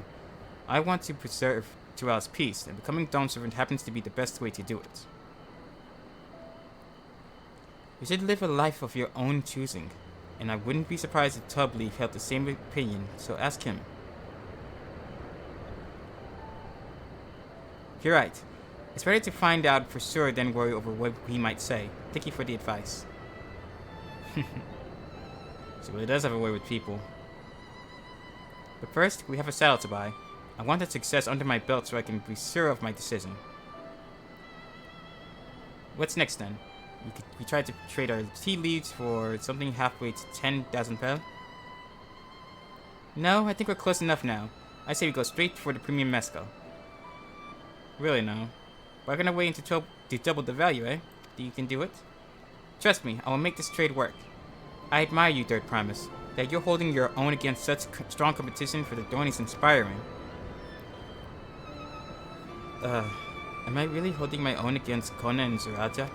I want to preserve Tural's peace, and becoming Dawn Servant happens to be the best way to do it. You should live a life of your own choosing, and I wouldn't be surprised if Tubley held the same opinion, so ask him. You're right. It's better to find out for sure than worry over what he might say. Thank you for the advice. She really does have a way with people. But first, we have a saddle to buy. I want that success under my belt so I can be sure of my decision. What's next then? We try to trade our tea leaves for something halfway to 10,000 pel? No, I think we're close enough now. I say we go straight for the premium mezcal. Really no. We're gonna wait until to double the value, eh? Think you can do it? Trust me, I will make this trade work. I admire you, Third Primus. That you're holding your own against such strong competition for the throne is inspiring. Am I really holding my own against Kona and Zuraja?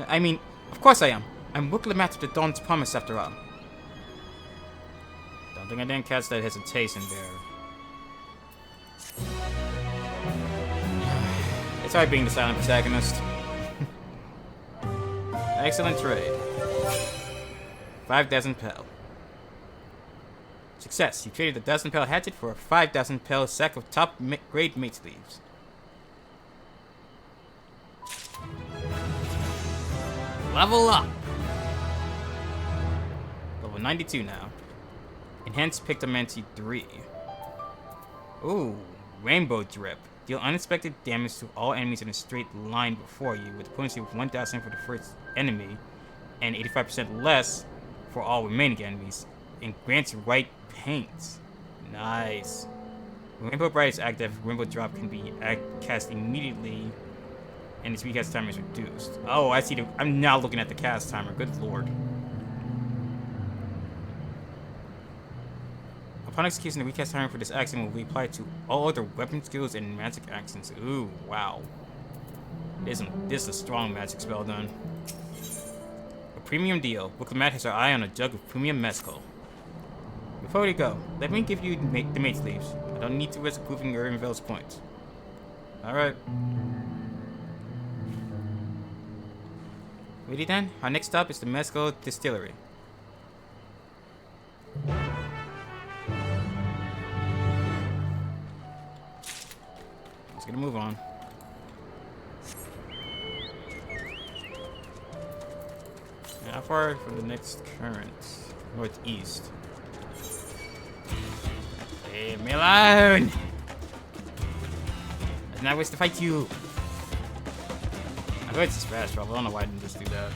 I mean, of course I am. I'm Wuklemat of the Dawn's Promise after all. Don't think I didn't catch that hesitation there. It's alright being the silent protagonist. Excellent trade. 5,000 pel. Success. You traded a 1,000 pel hatchet for a 5,000 pel sack of top grade mate sleeves. Level up! Level 92 now. Enhanced Pictomancy 3. Ooh, Rainbow Drip. Deal unexpected damage to all enemies in a straight line before you, with a potency of 1,000 for the first enemy, and 85% less for all remaining enemies, and grants white paint. Nice. When Rainbow Bright is active, Rainbow Drop can be cast immediately, and its recast timer is reduced. Oh, I see. I'm now looking at the cast timer. Good lord. Upon execution, the recast timer for this action will be applied to all other weapon skills and magic actions. Ooh, wow. This is a strong magic spell done. A premium deal. Wuklemat has her eye on a jug of premium mezcal. Before we go, let me give you the mate sleeves. I don't need to risk proving your Irvinville's points. Alright. Ready then? Our next stop is the Mezcal Distillery. Let's get a move on. How far from the next current? Northeast. Leave me alone! I did not wish to fight you. I know it's just fast travel. I don't know why I didn't just do that.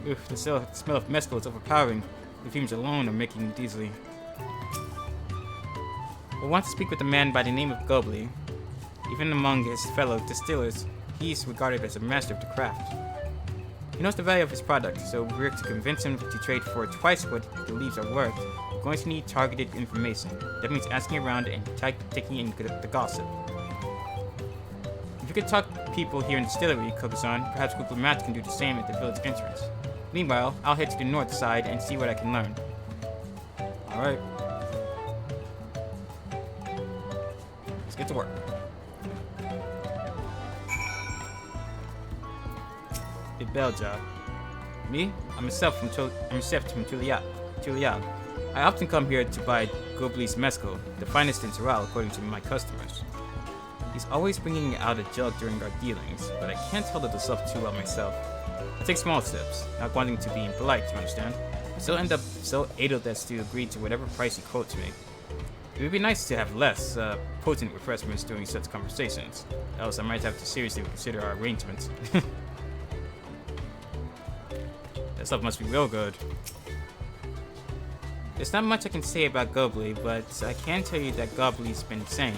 Oof, the smell of mezcal is overpowering. The fumes alone are making me dizzy. I want to speak with a man by the name of Gobley. Even among his fellow distillers, he is regarded as a master of the craft. He knows the value of his product, so we're to convince him to trade for twice what the leaves are worth. We're going to need targeted information. That means asking around and taking in the gossip. If you could talk to people here in the distillery, Kokusan, perhaps Wuklemat can do the same at the village entrance. Meanwhile, I'll head to the north side and see what I can learn. Alright. Let's get to work. The bell job. Me? I'm Seth from Tuliab. I often come here to buy Gobley's mezcal, the finest in Tural according to my customers. He's always bringing out a jug during our dealings, but I can't hold the stuff too well myself. I take small sips, not wanting to be impolite, you understand? I still end up so aided as to agree to whatever price he quotes me. It would be nice to have less potent refreshments during such conversations, else I might have to seriously consider our arrangements. That stuff must be real good. There's not much I can say about Gobley, but I can tell you that Gobley's been saying.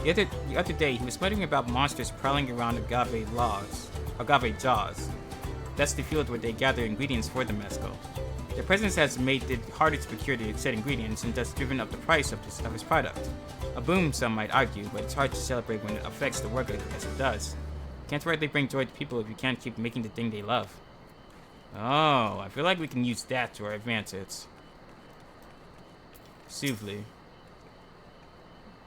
The other day, he was muttering about monsters prowling around agave jaws. That's the field where they gather ingredients for the mezcal. Their presence has made it harder to procure the said ingredients and thus driven up the price of his product. A boom, some might argue, but it's hard to celebrate when it affects the worker as it does. Can't rightly bring joy to people if you can't keep making the thing they love. Oh, I feel like we can use that to our advantage. Soothly.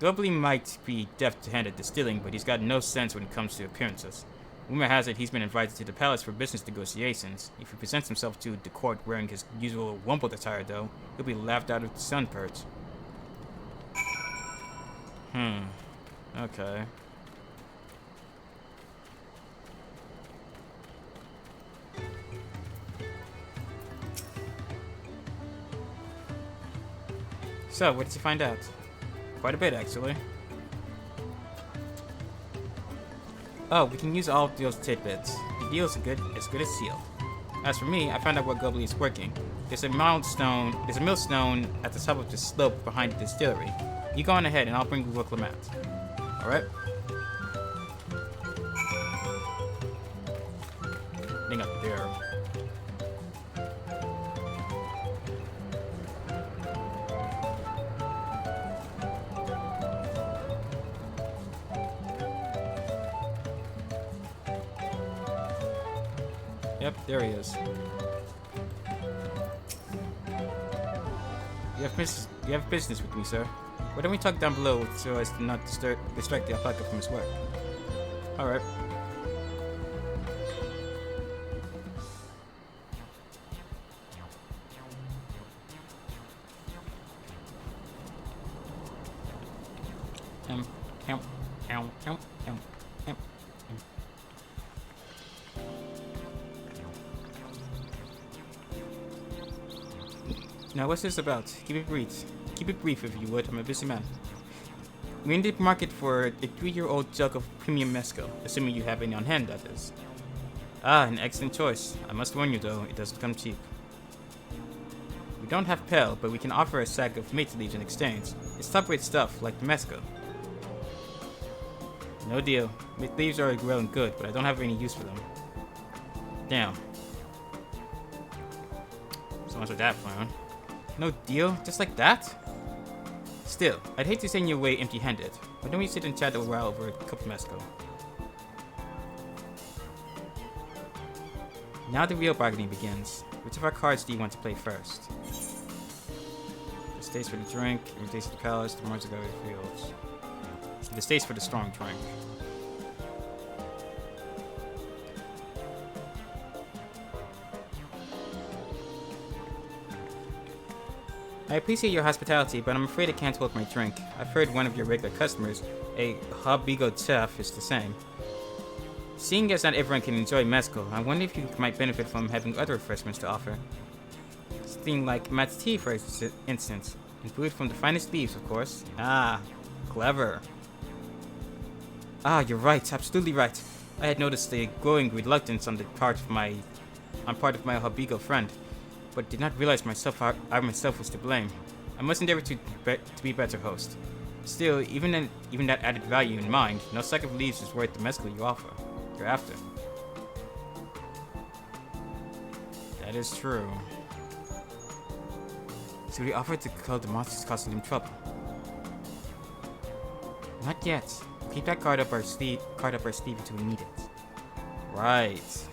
Doubly might be deft-handed at distilling, but he's got no sense when it comes to appearances. Rumor has it he's been invited to the palace for business negotiations. If he presents himself to the court wearing his usual wumpled attire, though, he'll be laughed out of the sun perch. Okay. So, what did you find out? Quite a bit, actually. Oh, we can use all of those tidbits. The deal is as good as sealed. As for me, I found out what Gubbly is working. There's a millstone at the top of the slope behind the distillery. You go on ahead and I'll bring Rue Clement. Alright? Thing up there. Yep, there he is. You have business with me, sir. Why don't we talk down below so as to not distract the alpaca from his work? Alright. Now, what's this about? Keep it brief. Keep it brief, if you would. I'm a busy man. We're in the market for a 3-year-old jug of premium mezcal, assuming you have any on hand, that is. Ah, an excellent choice. I must warn you, though, it doesn't come cheap. We don't have pale, but we can offer a sack of maple leaves in exchange. It's top-rate stuff, like the mezcal. No deal. Maple leaves are well and good, but I don't have any use for them. Damn. So much for that plan. No deal? Just like that? Still, I'd hate to send you away empty-handed. Why don't we sit and chat a while over a cup of mezcal? Now the real bargaining begins. Which of our cards do you want to play first? The stakes for the drink, invitation to the palace, the Mars Agave Fields. The stakes for the strong drink. I appreciate your hospitality, but I'm afraid I can't hold my drink. I've heard one of your regular customers, a Hobigo chef, is the same. Seeing as not everyone can enjoy mezcal, I wonder if you might benefit from having other refreshments to offer. Something like match tea, for instance, and brewed from the finest leaves, of course. Ah, clever. Ah, you're right, absolutely right. I had noticed a growing reluctance on the part of my Hobigo friend, but did not realize I myself was to blame. I must endeavor to be a better host. Still, even that added value in mind, no sack of leaves is worth the mezcal you're after. That is true. So we offered to kill the monsters causing them trouble. Not yet. We'll keep that card up our sleeve until we need it. Right.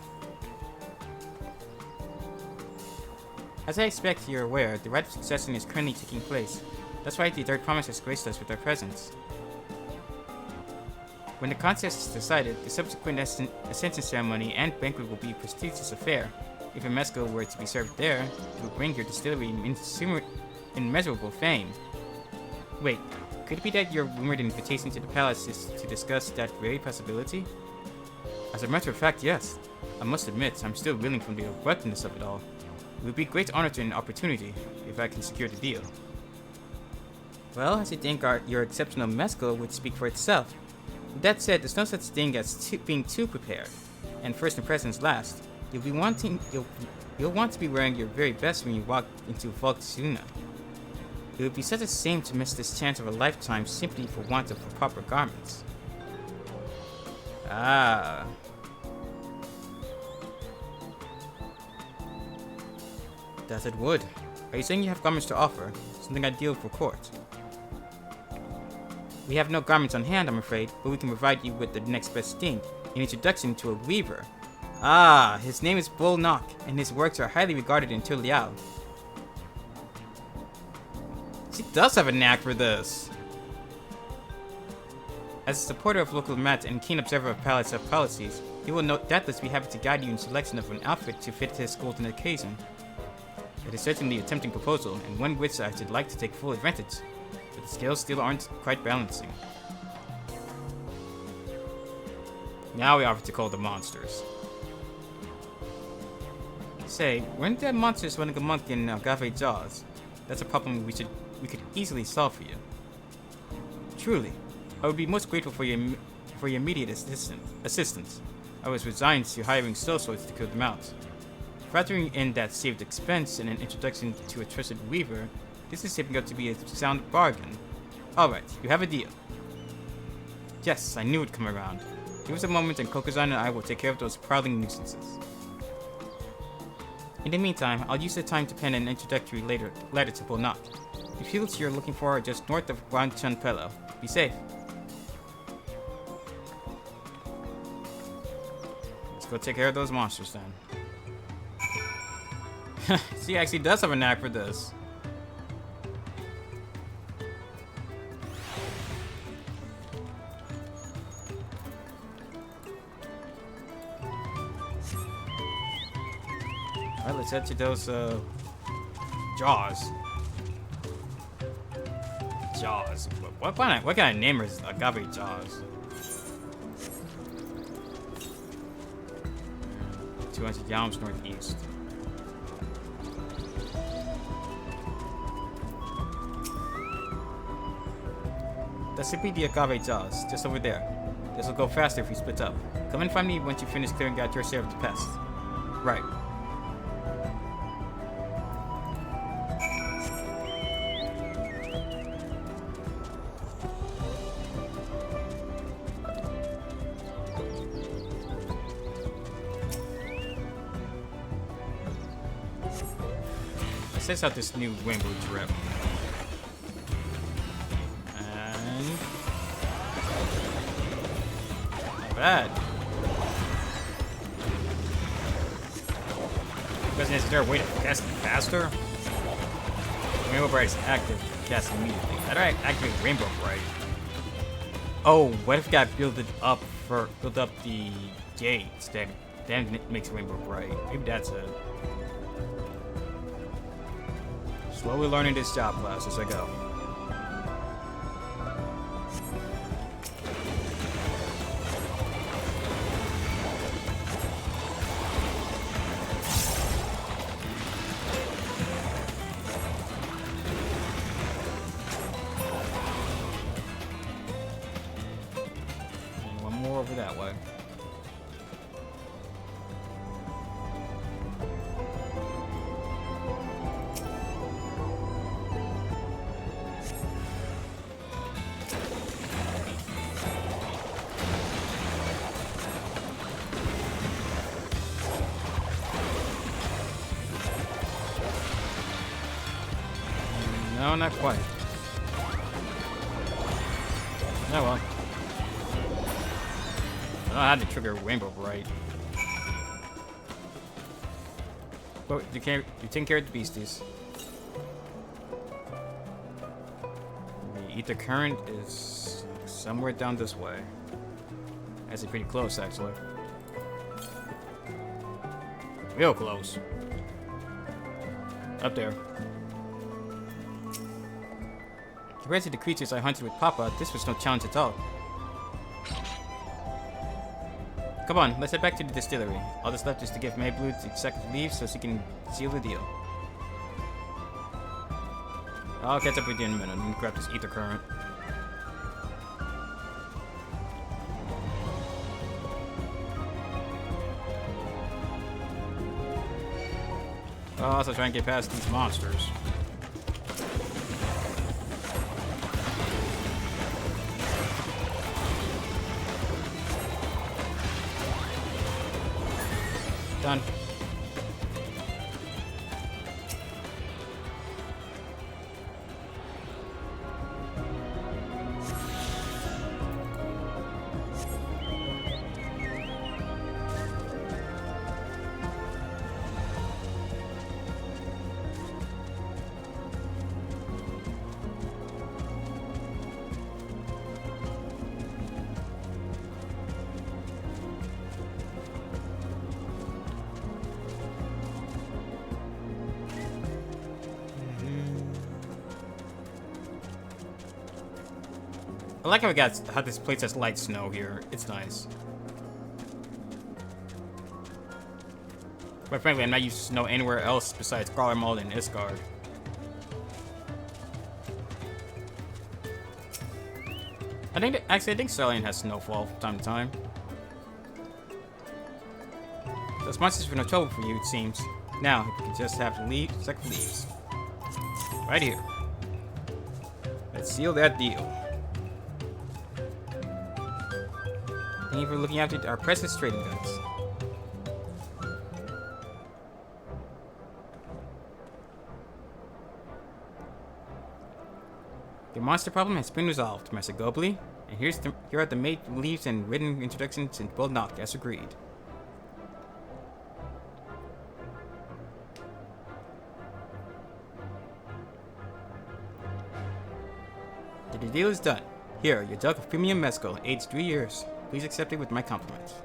As I expect you're aware, the rite of succession is currently taking place. That's why the third promise has graced us with their presence. When the contest is decided, the subsequent ascension ceremony and banquet will be a prestigious affair. If a mezcal were to be served there, it would bring your distillery immeasurable fame. Wait, could it be that your rumored invitation to the palace is to discuss that very possibility? As a matter of fact, yes. I must admit, I'm still reeling from the abruptness of it all. It would be a great honor and opportunity if I can secure the deal. Well, I think your exceptional mezcal would speak for itself. That said, there's no such thing as being too prepared, and first impressions last. You'll want to be wearing your very best when you walk into Volksuna. It would be such a shame to miss this chance of a lifetime simply for want of proper garments. Ah. That it would. Are you saying you have garments to offer? Something ideal for court? We have no garments on hand, I'm afraid, but we can provide you with the next best thing, an introduction to a weaver. Ah, his name is Bull Knock, and his works are highly regarded in Tuliao. She does have a knack for this. As a supporter of local mats and keen observer of palace policies, he will doubtless be happy to guide you in selection of an outfit to fit his golden occasion. It is certainly a tempting proposal, and one which I should like to take full advantage, but the scales still aren't quite balancing. Now we offer to call the monsters. Say, weren't there monsters running amok in Agave Jaws? That's a problem we could easily solve for you. Truly, I would be most grateful for your immediate assistance. I was resigned to hiring sellswords to kill them out. Factoring in that saved expense and an introduction to a trusted weaver, this is shaping up to be a sound bargain. Alright, you have a deal. Yes, I knew it'd come around. Give us a moment and Kokozan and I will take care of those prowling nuisances. In the meantime, I'll use the time to pen an introductory letter to Bull Knock. The fields you're looking for are just north of Guangchun Pello. Be safe. Let's go take care of those monsters then. She actually does have a knack for this. Alright, let's head to those Jaws. Jaws. What kind of name is Agave Jaws? 200 yalms northeast. That should be the Agave Jaws, just over there. This will go faster if we split up. Come and find me once you finish clearing out your share of the pests. Right. Let's test out this new rainbow drip. Bad. Is there a way to cast it faster? Rainbow Bright is active. Cast immediately. How do I activate Rainbow Bright? Oh, what if I build up the gates? Then it makes Rainbow Bright. Maybe that's it. Slowly learning this job class as I go. Over that way. No, not quite. Oh well. I don't know how to trigger Rainbow Bright. But you taking care of the beasties. The ether current is somewhere down this way. That's pretty close, actually. Real close. Up there. Compared to the creatures I hunted with Papa, this was no challenge at all. Come on, let's head back to the distillery. All that's left is to give Mayblood the executive leave so she can seal the deal. I'll catch up with you in a minute. Let me grab this ether current. I'll also try and get past these monsters. done. I like how this place has light snow here. It's nice. But frankly, I'm not used to snow anywhere else besides Garlemald and Isgard. I think Cerulean has snowfall from time to time. Those monsters were no trouble for you, it seems. Now, you can just have to leave, suck the leaves. Right here. Let's seal that deal. Thank you for looking after our precious trading goods. Your monster problem has been resolved, Master Gobley, and here are the made leaves and written introductions in Bull Knock as agreed. The deal is done. Here, your jug of premium mezcal, aged 3 years. Please accept it with my compliments.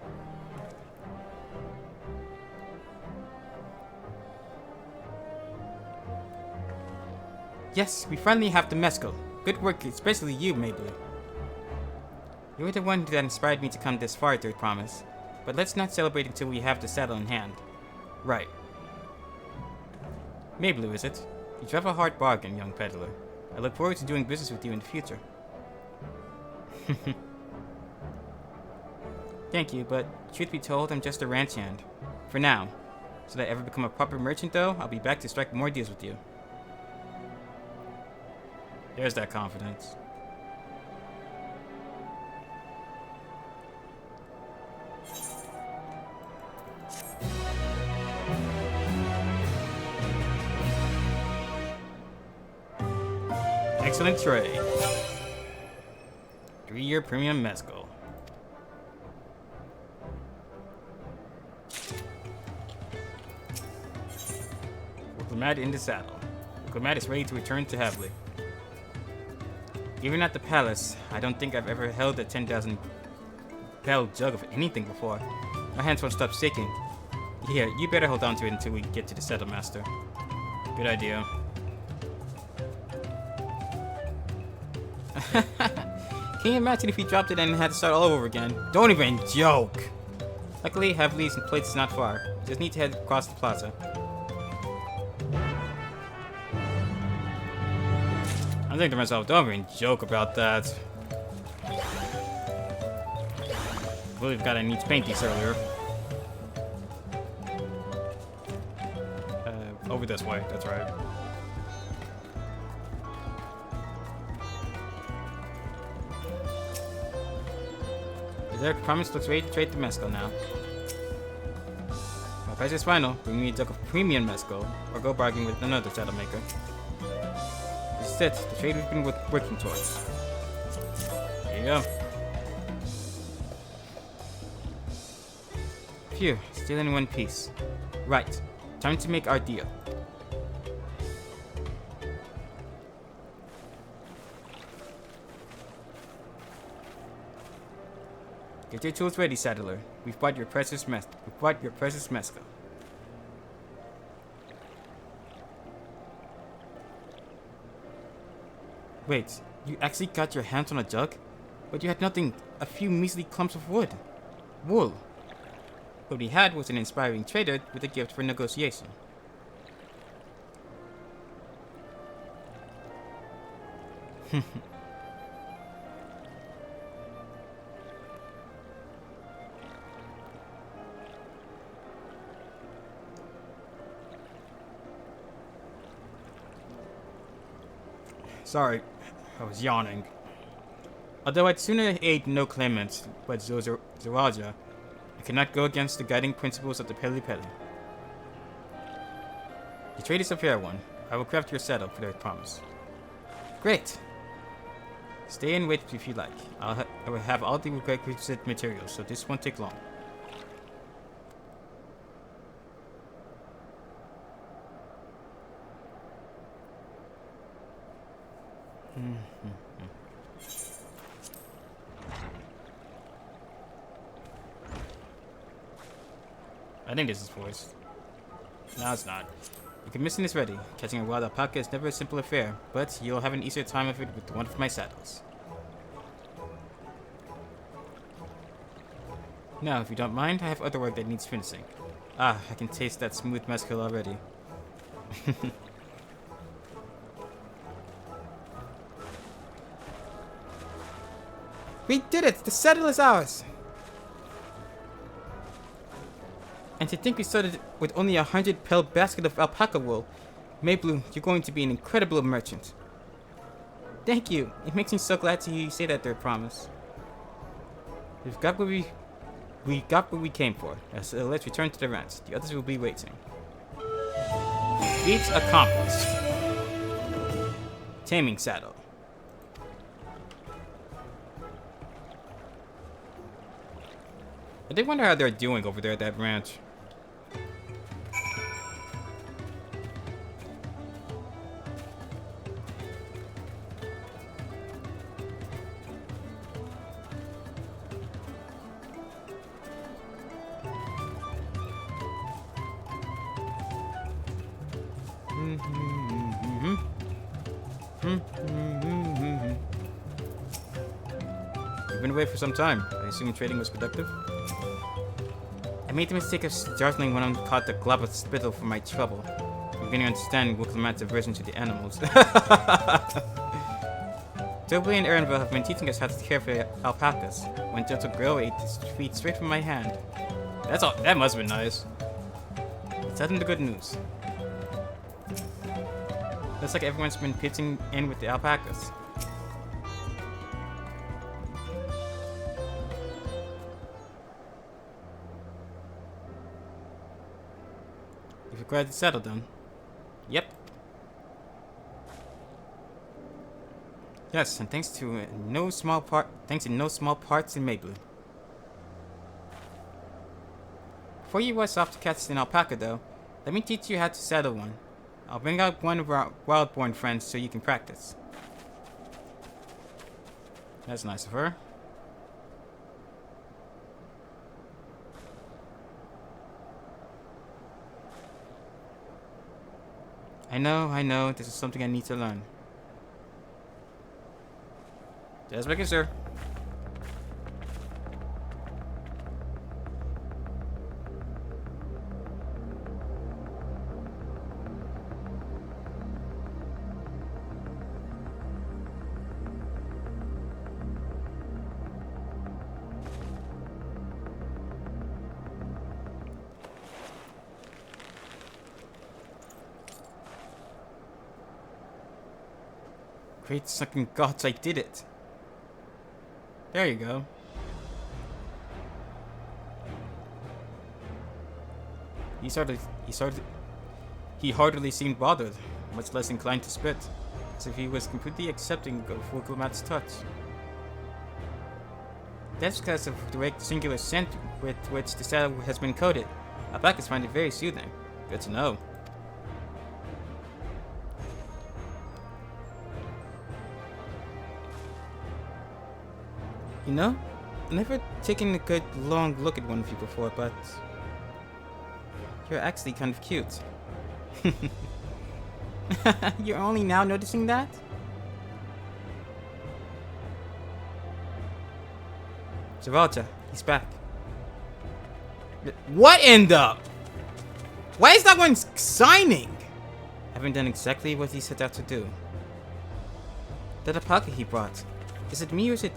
Yes, we finally have the mezcal. Good work, especially you, Mabley. You were the one that inspired me to come this far, Third Promise. But let's not celebrate until we have the saddle in hand. Right. Mabley, is it? You drive a hard bargain, young peddler. I look forward to doing business with you in the future. Thank you, but truth be told, I'm just a ranch hand. For now. Should I ever become a proper merchant, though, I'll be back to strike more deals with you. There's that confidence. Excellent trade. 3-year premium mezcal. Willamette in the saddle. Willamette is ready to return to Heavily. Even at the palace, I don't think I've ever held a 10,000 barrel jug of anything before. My hands won't stop shaking. Here, you better hold on to it until we get to the saddle master. Good idea. Can you imagine if he dropped it and had to start all over again? Don't even joke! Luckily, Heavily's place is not far. Just need to head across the plaza. I'm thinking to myself, don't even joke about that. I believe I need to paint these earlier. Over this way, that's right. Their promise looks ready to trade the mezcal now. My price is final. Bring me a jug of premium mezcal, or go bargain with another saddle maker. This is it, the trade we've been working towards. There you go. Phew, still in one piece. Right, time to make our deal. Get your tools ready, saddler. We've bought your precious mezcal. Wait, you actually got your hands on a jug? But you had nothing, a few measly clumps of wood. Wool. What we had was an inspiring trader with a gift for negotiation. Sorry, I was yawning. Although I'd sooner aid no claimants but Zoraja, I You cannot go against the guiding principles of the Peli Peli. The trade is a fair one. I will craft your saddle for their promise. Great. Stay and wait if you like. I will have all the requisite materials, so this won't take long. I think this is voice. No, it's not. Your commission is ready. Catching a wild alpaca is never a simple affair, but you'll have an easier time of it with one of my saddles. Now, if you don't mind, I have other work that needs finishing. Ah, I can taste that smooth mescal already. We did it! The saddle is ours! And to think we started with only 100 basket of alpaca wool. Maybloom, you're going to be an incredible merchant. Thank you. It makes me so glad to hear you say that, Third Promise. We've got what we got what we came for. So let's return to the ranch. The others will be waiting. Feat accomplished. Taming saddle. I did wonder how they're doing over there at that ranch. You've been away for some time. I assume trading was productive? I made the mistake of startling when I caught the glob of spittle for my trouble. I'm beginning to understand Wilkemat's aversion to the animals. Toby and Erinville have been teaching us how to care for alpacas. One gentle girl ate his feet straight from my hand. That's all. That must have been nice. Let's tell them the good news. Looks like everyone's been pitching in with the alpacas. You've acquired the saddle done. Yep. Yes, and thanks to no small parts in Maybloom. Before you rush off to catch an alpaca, though, let me teach you how to saddle one. I'll bring out one of our Wildborn friends so you can practice. That's nice of her. I know, this is something I need to learn. Just making sure. Great sucking gods, I did it. There you go. He hardly seemed bothered, much less inclined to spit, as if he was completely accepting of Wilkemat's touch. That's because of the singular scent with which the saddle has been coated. Alpacas find it very soothing. Good to know. You know, I've never taken a good long look at one of you before, but you're actually kind of cute. You're only now noticing that? Zavalta, he's back. What in the? Why is that one signing? Haven't done exactly what he set out to do. That alpaca he brought, is it me or is it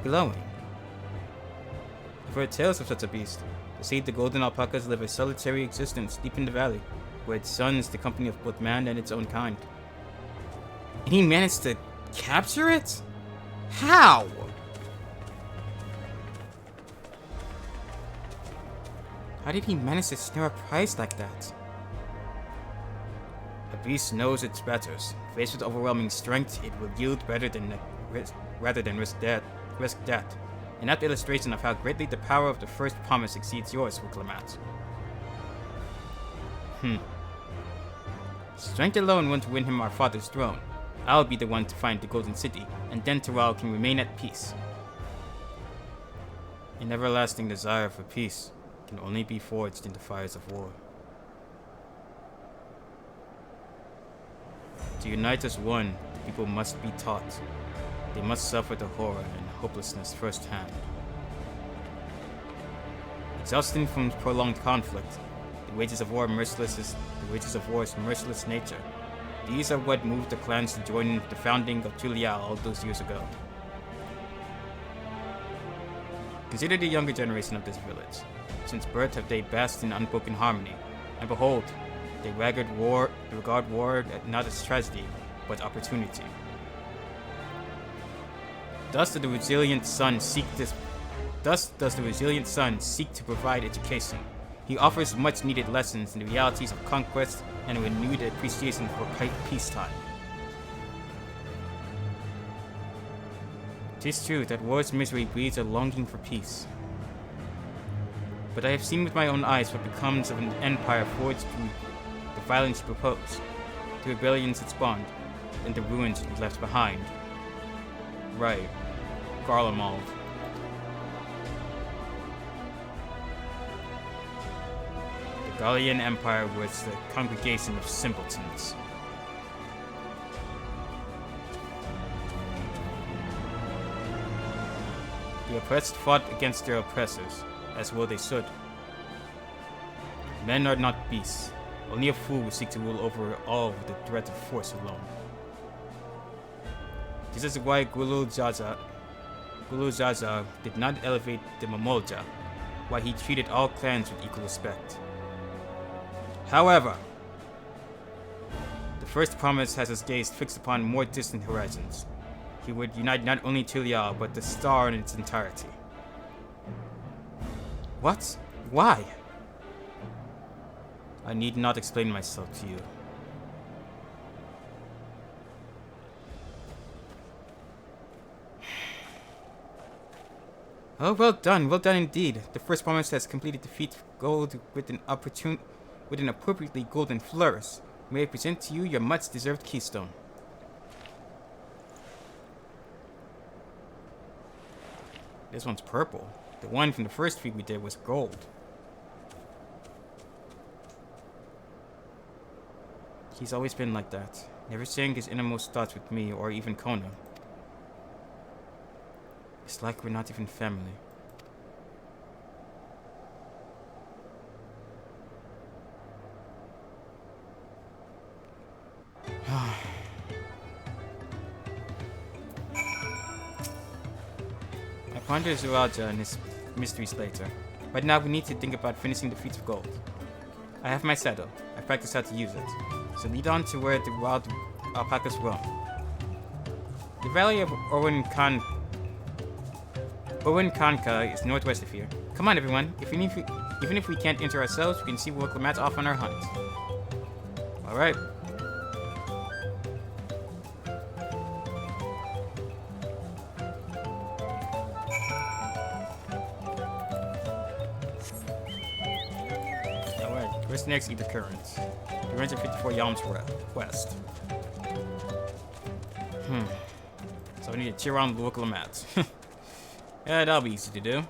glowing? I've heard tales of such a beast. They say the golden alpacas live a solitary existence deep in the valley, where its sun is the company of both man and its own kind. And he managed to capture it? How? How did he manage to snare a prize like that? A beast knows its betters. Faced with overwhelming strength, it will yield rather than risk death. An apt illustration of how greatly the power of the first promise exceeds yours, Wicklamat. Strength alone won't win him our father's throne. I'll be the one to find the Golden City, and then Terral can remain at peace. An everlasting desire for peace can only be forged in the fires of war. To unite as one, the people must be taught. They must suffer the horror and hopelessness firsthand. Exhausting from prolonged conflict, the wages of war's merciless nature. These are what moved the clans to join the founding of Tulial all those years ago. Consider the younger generation of this village. Since birth have they basked in unbroken harmony, and behold, they regard war not as tragedy, but opportunity. Thus does the resilient son seek to provide education. He offers much needed lessons in the realities of conquest and a renewed appreciation for peacetime. It is true that war's misery breeds a longing for peace. But I have seen with my own eyes what becomes of an empire forged through the violence you propose, the rebellions it spawned, and the ruins it left behind. Right. Garlemald. The Gallian Empire was the congregation of simpletons. The oppressed fought against their oppressors, as well they should. Men are not beasts. Only a fool would seek to rule over all with the threat of force alone. This is why Gulu Zaza did not elevate the Mamolja, why he treated all clans with equal respect. However, the first promise has his gaze fixed upon more distant horizons. He would unite not only Tulial, but the star in its entirety. What? Why? I need not explain myself to you. Oh, well done indeed. The first promise has completed the feat of gold with an appropriately golden flourish. May I present to you your much-deserved keystone. This one's purple. The one from the first feat we did was gold. He's always been like that, never sharing his innermost thoughts with me or even Kona. It's like we're not even family. I ponder Zuraja and his mysteries later, but now we need to think about finishing the feats of gold. I have my saddle. I practiced how to use it, so lead on to where the wild alpacas roam. The valley of Orwin Kanka is northwest of here. Come on, everyone. Even if we can't enter ourselves, we can see Wicklamat's off on our hunt. All right. All right. Where's the next Ether Current? 354 Yalms west. So I need to cheer on Wicklamat. Yeah, that'll be easy to do.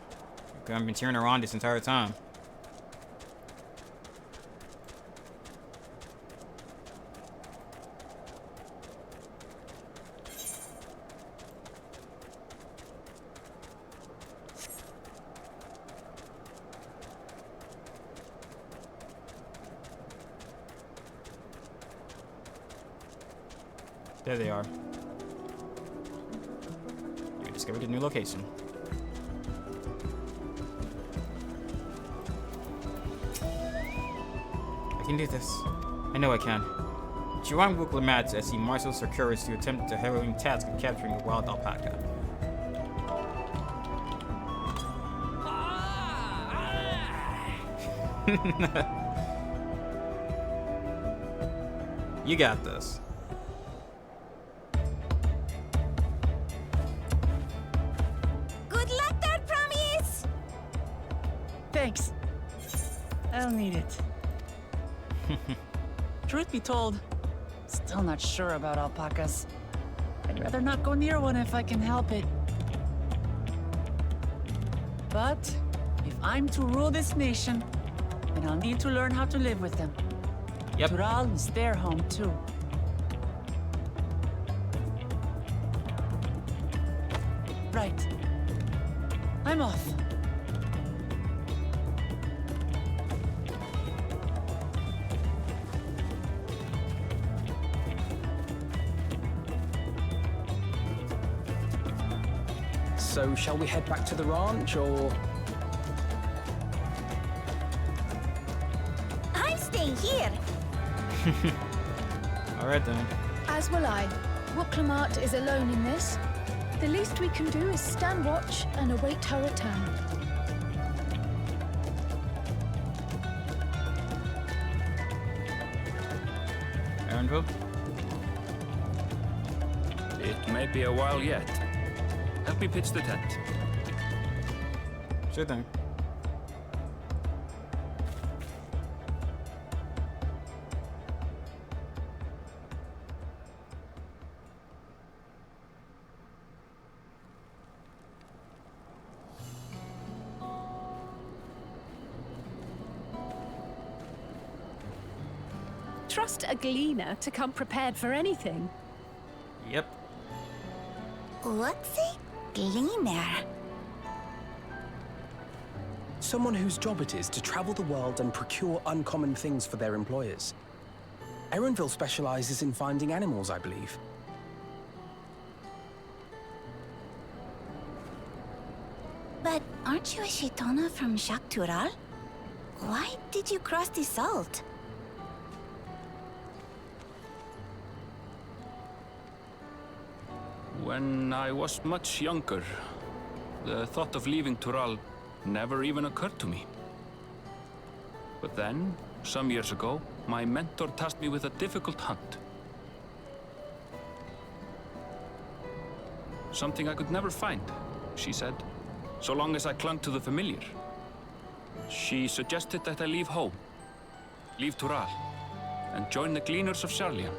I've been cheering her on this entire time. There they are. You discovered a new location. I can do this. I know I can. Chiron Wicklamat as he marshals her courage to attempt the harrowing task of capturing a wild alpaca. You got this. Good luck there, Promise! Thanks. I'll need it. Truth be told, still not sure about alpacas. I'd rather not go near one if I can help it. But if I'm to rule this nation, then I'll need to learn how to live with them. Yep. Tural is their home too. Right. I'm off. So, shall we head back to the ranch, or...? I'm staying here. Alright then. As will I. Wooklamart is alone in this. The least we can do is stand watch and await her return. Aaronville? It may be a while yet. Help me pitch the tent. Sure thing. Trust a gleaner to come prepared for anything. Yep. What's a gleaner? Someone whose job it is to travel the world and procure uncommon things for their employers. Erenville specializes in finding animals, I believe. But aren't you a Shaitana from Jacques Tural? Why did you cross the salt? When I was much younger, the thought of leaving Tural never even occurred to me. But then, some years ago, my mentor tasked me with a difficult hunt. Something I could never find, she said, so long as I clung to the familiar. She suggested that I leave home, leave Tural, and join the Gleaners of Sharlayan.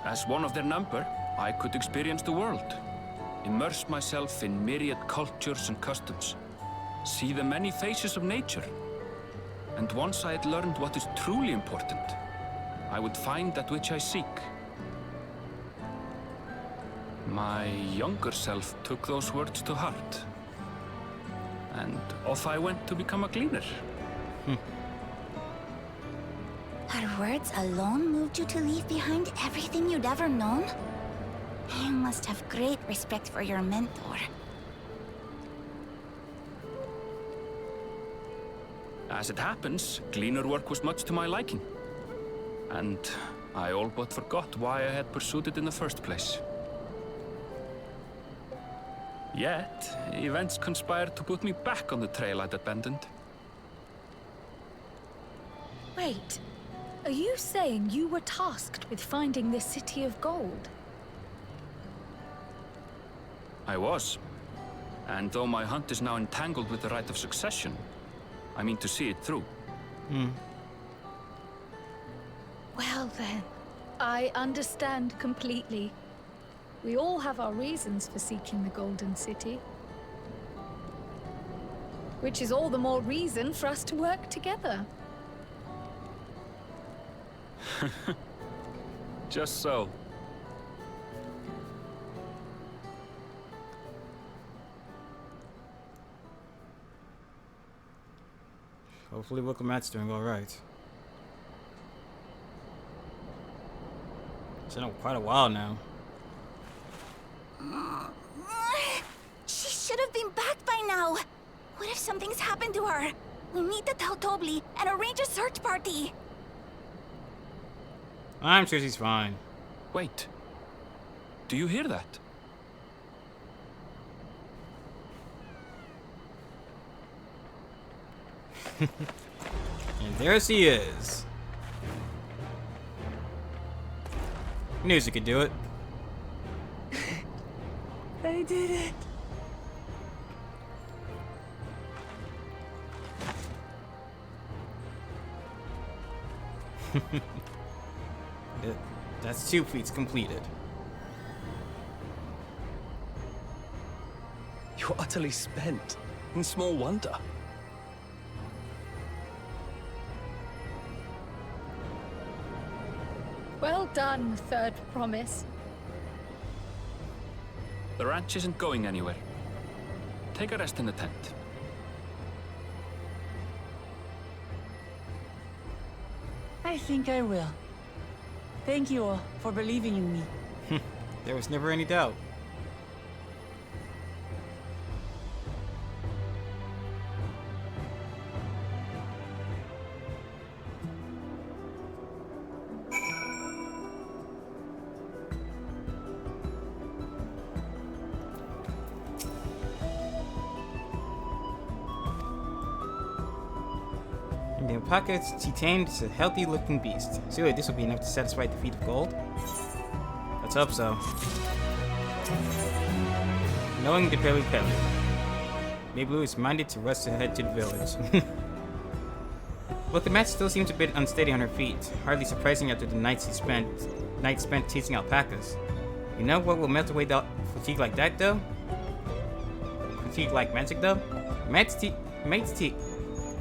As one of their number, I could experience the world, immerse myself in myriad cultures and customs, see the many faces of nature. And once I had learned what is truly important, I would find that which I seek. My younger self took those words to heart, and off I went to become a gleaner. Her words alone moved you to leave behind everything you'd ever known? You must have great respect for your mentor. As it happens, gleaner work was much to my liking. And I all but forgot why I had pursued it in the first place. Yet, events conspired to put me back on the trail I'd abandoned. Wait, are you saying you were tasked with finding this city of gold? I was. And though my hunt is now entangled with the rite of succession, I mean to see it through. Well then, I understand completely. We all have our reasons for seeking the Golden City. Which is all the more reason for us to work together. Just so. Hopefully Wooklamant's doing alright. It's been quite a while now. She should have been back by now. What if something's happened to her? We need to tell Tobli and arrange a search party. I'm sure she's fine. Wait. Do you hear that? And there she is. Knew she could do it. I did it. That's 2 feats completed. You're utterly spent. And small wonder. Well done, third promise. The ranch isn't going anywhere. Take a rest in the tent. I think I will. Thank you all for believing in me. There was never any doubt. In their pockets, she tamed a healthy-looking beast. Surely this will be enough to satisfy the feat of gold? Let's hope so. Knowing the Peli Peli, Maybelline is minded to rush ahead to the village. But the match still seems a bit unsteady on her feet, hardly surprising after the night spent teasing alpacas. You know what will melt away the fatigue like that, though? Fatigue like magic, though? Mate's tea.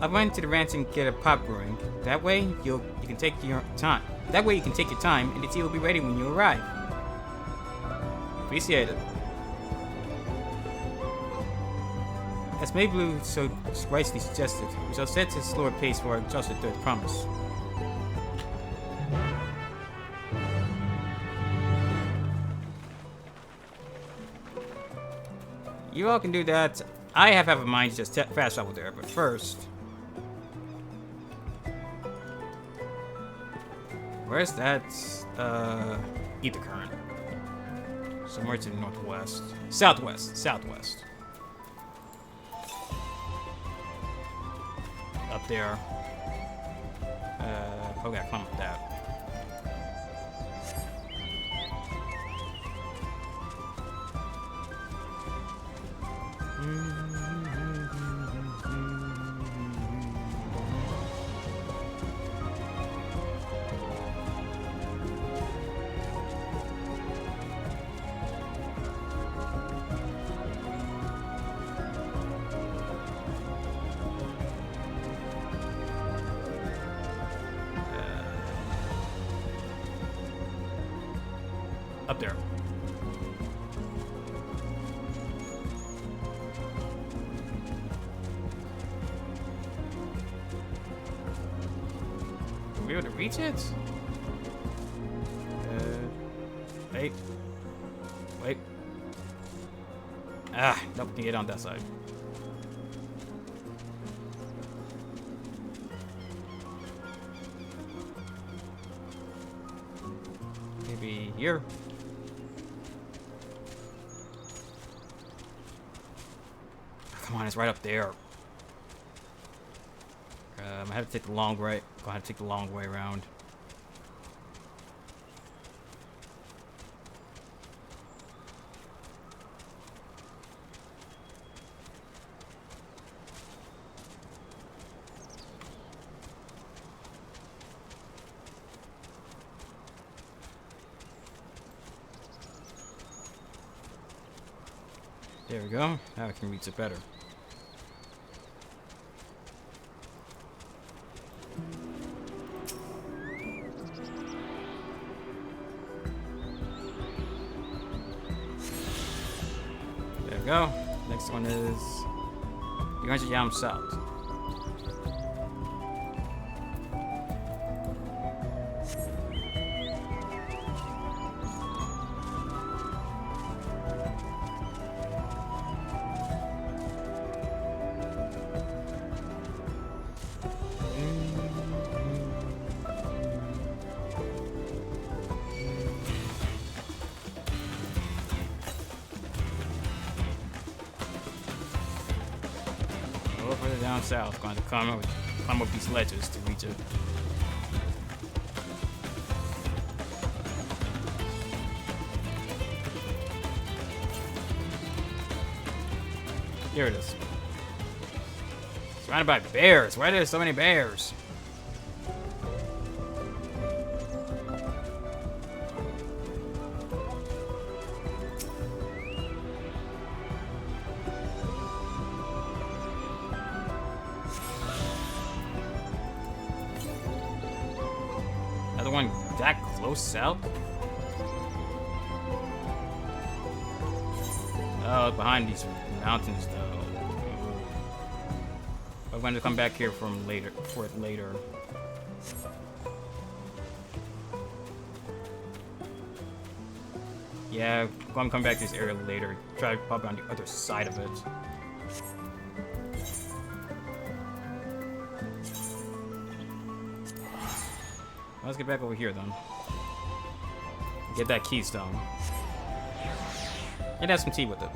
I'll run to the ranch and get a pot brewing. That way, you can take your time. That way, you can take your time, and the tea will be ready when you arrive. Appreciate it. As Maybelline so wisely suggested, we shall set a slower pace for our exhausted third promise. You all can do that. I have a mind to just fast travel there, but first... Where's that, ether current? Somewhere to the northwest. Southwest. Up there. Oh, gotta climb up that. Up there. Are we able to reach it? Wait. Ah, nope, we can get on that side. Maybe here. Come on, it's right up there. I have to take the long way. Gonna have to take the long way around. There we go. Now I can reach it better. There we go. Next one is 300 yams south. Further down south, going to come climb up these ledges to reach it. Here it is. Surrounded by bears. Why are there so many bears? Another one that close out? Oh, behind these mountains, though. I'm going to come back here for it later. Yeah, I'm going to come back to this area later. Try to pop on the other side of it. Let's get back over here then. Get that keystone. And have some tea with it.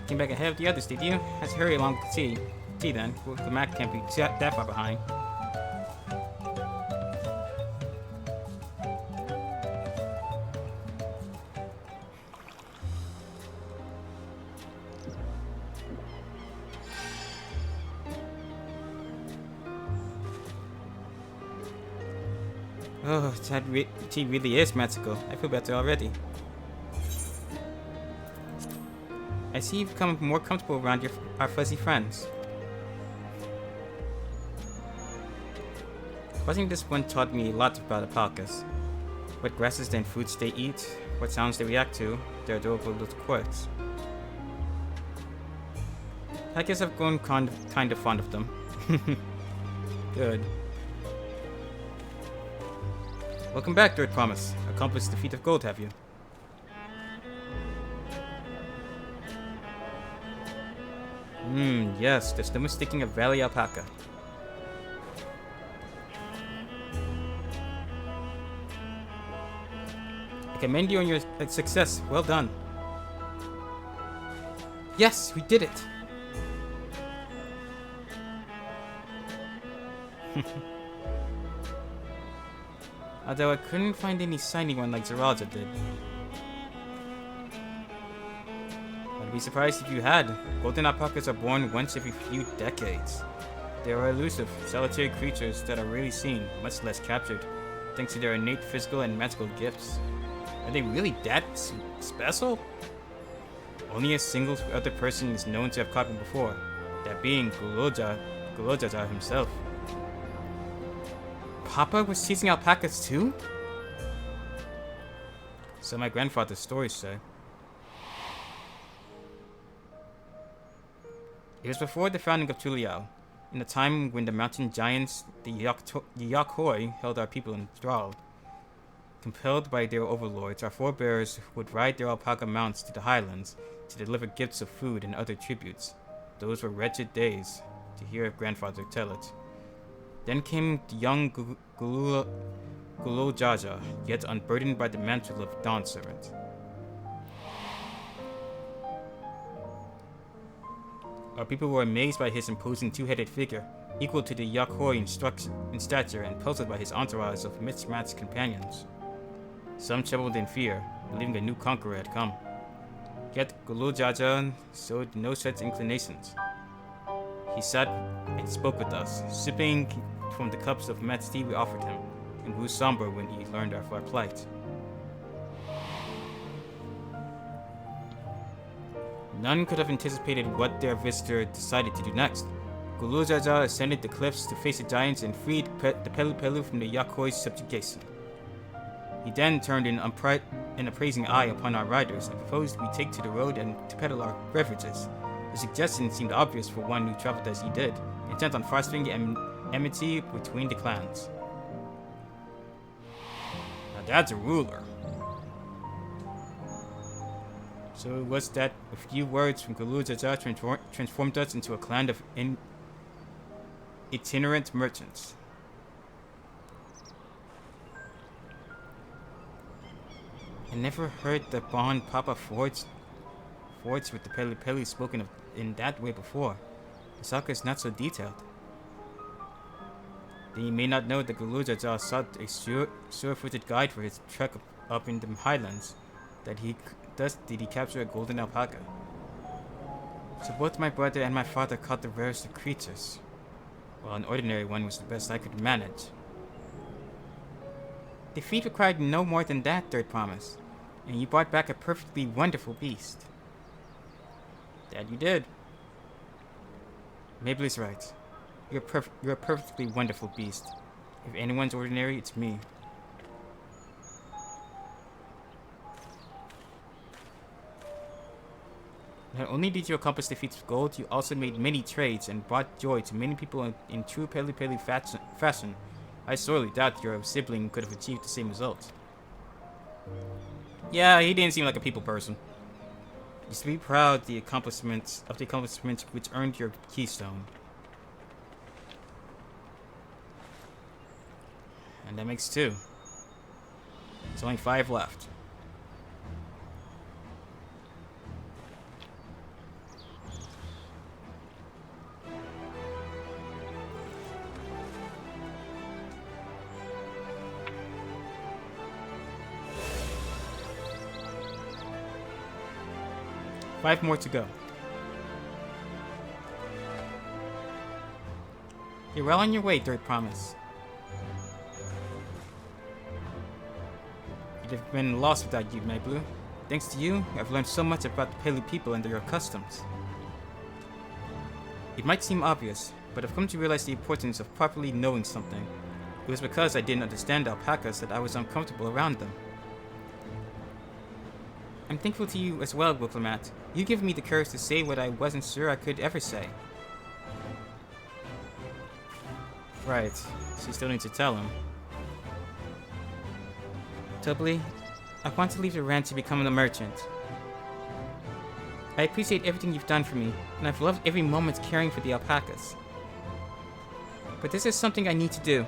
Came back ahead of the others, did you? Let's hurry along with the tea. Tea then. Well, the Mac can't be that far behind. Oh, tea really is magical. I feel better already. I see you've become more comfortable around our fuzzy friends. Watching this one taught me a lot about alpacas. What grasses and fruits they eat, what sounds they react to, their adorable little quirks. I guess I've grown kind of fond of them. Good. Welcome back, Dirt Promise. Accomplished the feat of gold, have you? Yes, there's no mistaking a valley alpaca. I commend you on your success. Well done. Yes, we did it! Although I couldn't find any shiny one like Zeraja did. I'd be surprised if you had. Golden alpacas are born once every few decades. They are elusive, solitary creatures that are rarely seen, much less captured, thanks to their innate physical and magical gifts. Are they really that special? Only a single other person is known to have caught them before, that being KuroZeraphimVT himself. Papa was chasing alpacas too? So my grandfather's stories say. It was before the founding of Tuliao, in a time when the mountain giants, the Yakhoi, held our people in thrall. Compelled by their overlords, our forebears would ride their alpaca mounts to the highlands to deliver gifts of food and other tributes. Those were wretched days, to hear grandfather tell it. Then came the young KuroZeraphimVT, yet unburdened by the mantle of Dawn Servant. Our people were amazed by his imposing two-headed figure, equal to the Yakhoi in stature and puzzled by his entourage of mismatched companions. Some trembled in fear, believing a new conqueror had come. Yet KuroZeraphimVT showed no such inclinations. He sat and spoke with us, sipping from the cups of match tea we offered him, and grew somber when he learned of our plight. None could have anticipated what their visitor decided to do next. KuroZeraphimVT ascended the cliffs to face the giants and freed the Pelu from the Yakhoi's subjugation. He then turned an appraising eye upon our riders and proposed we take to the road and to peddle our beverages. The suggestion seemed obvious for one who traveled as he did, intent on fostering enmity between the clans. Now that's a ruler. So it was that a few words from KuroZeraphim transformed us into a clan of itinerant merchants. I never heard the Bon Papa Forts with the Pele Pele spoken of in that way before. The saga is not so detailed. Then you may not know that KuroZeraphim sought a sure-footed guide for his trek up in the highlands. Did he capture a golden alpaca? So both my brother and my father caught the rarest of creatures, while an ordinary one was the best I could manage. The feat required no more than that, Third Promise, and you brought back a perfectly wonderful beast. That you did. Mabel is right. You're a perfectly wonderful beast. If anyone's ordinary, it's me. Not only did you accomplish the feats of gold, you also made many trades and brought joy to many people in true Pele Pele fashion. I sorely doubt your sibling could have achieved the same results. Yeah, he didn't seem like a people person. You should be proud of the accomplishments which earned your keystone. And that makes 2. There's only 5 left. Five more to go. You're well on your way, Third Promise. You'd have been lost without you, my Blue. Thanks to you, I've learned so much about the Pele people and their customs. It might seem obvious, but I've come to realize the importance of properly knowing something. It was because I didn't understand alpacas that I was uncomfortable around them. I'm thankful to you as well, Diplomat. You give me the courage to say what I wasn't sure I could ever say. Right, so you still need to tell him. Tobly, I want to leave the ranch to become a merchant. I appreciate everything you've done for me, and I've loved every moment caring for the alpacas. But this is something I need to do.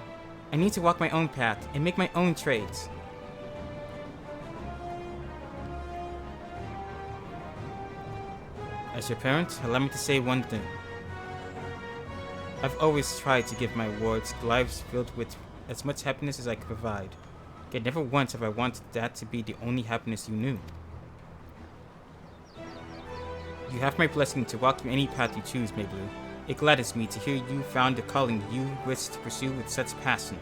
I need to walk my own path and make my own trades. As your parent, allow me to say one thing. I've always tried to give my wards lives filled with as much happiness as I could provide. Yet never once have I wanted that to be the only happiness you knew. You have my blessing to walk through any path you choose, Mayblu. It gladdens me to hear you found the calling you wish to pursue with such passion.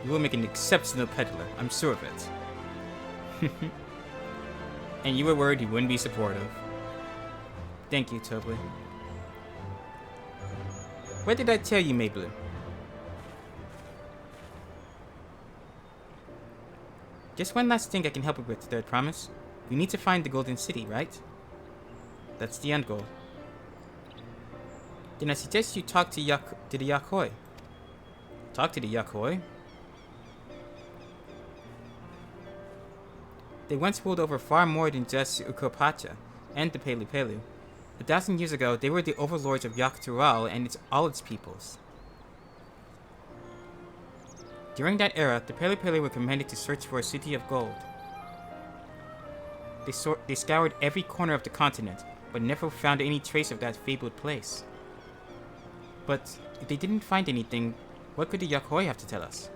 You will make an exceptional peddler, I'm sure of it. And you were worried he wouldn't be supportive. Thank you, Tobly. What did I tell you, Mayblu? Just one last thing I can help you with, Third Promise. We need to find the Golden City, right? That's the end goal. Then I suggest you talk to the Yakoi. Talk to the Yakoi? They once ruled over far more than just Ukopacha and the Pele Pele. 1,000 years ago, they were the overlords of Yaktural and all its peoples. During that era, the Pele Pele were commanded to search for a city of gold. They scoured every corner of the continent, but never found any trace of that fabled place. But if they didn't find anything, what could the Yakoi have to tell us?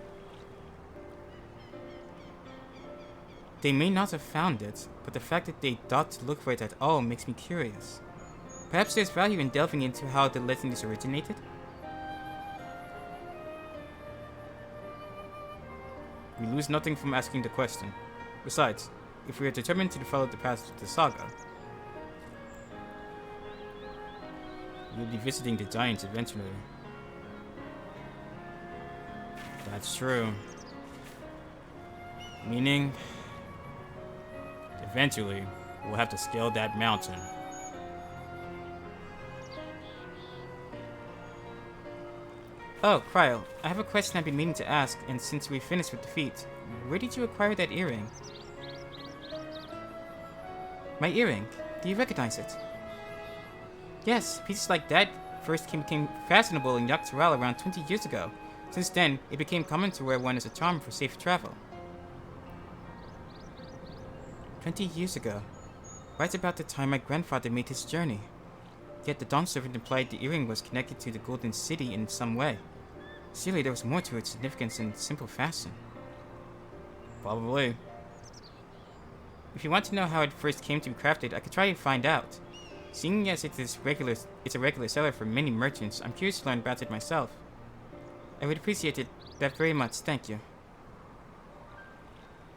They may not have found it, but the fact that they thought to look for it at all makes me curious. Perhaps there's value in delving into how the legend is originated? We lose nothing from asking the question. Besides, if we are determined to follow the path of the saga, you'll be visiting the giants eventually. That's true. Meaning, eventually, we'll have to scale that mountain. Oh, Cryo, I have a question I've been meaning to ask, and since we finished with the feat, where did you acquire that earring? My earring? Do you recognize it? Yes, pieces like that first became fashionable in Yaktaral around 20 years ago. Since then, it became common to wear one as a charm for safe travel. 20 years ago, right about the time my grandfather made his journey. Yet the Dawn Servant implied the earring was connected to the Golden City in some way. Surely there was more to its significance than simple fashion. Probably. If you want to know how it first came to be crafted, I could try and find out. Seeing as it's a regular seller for many merchants, I'm curious to learn about it myself. I would appreciate that very much, thank you.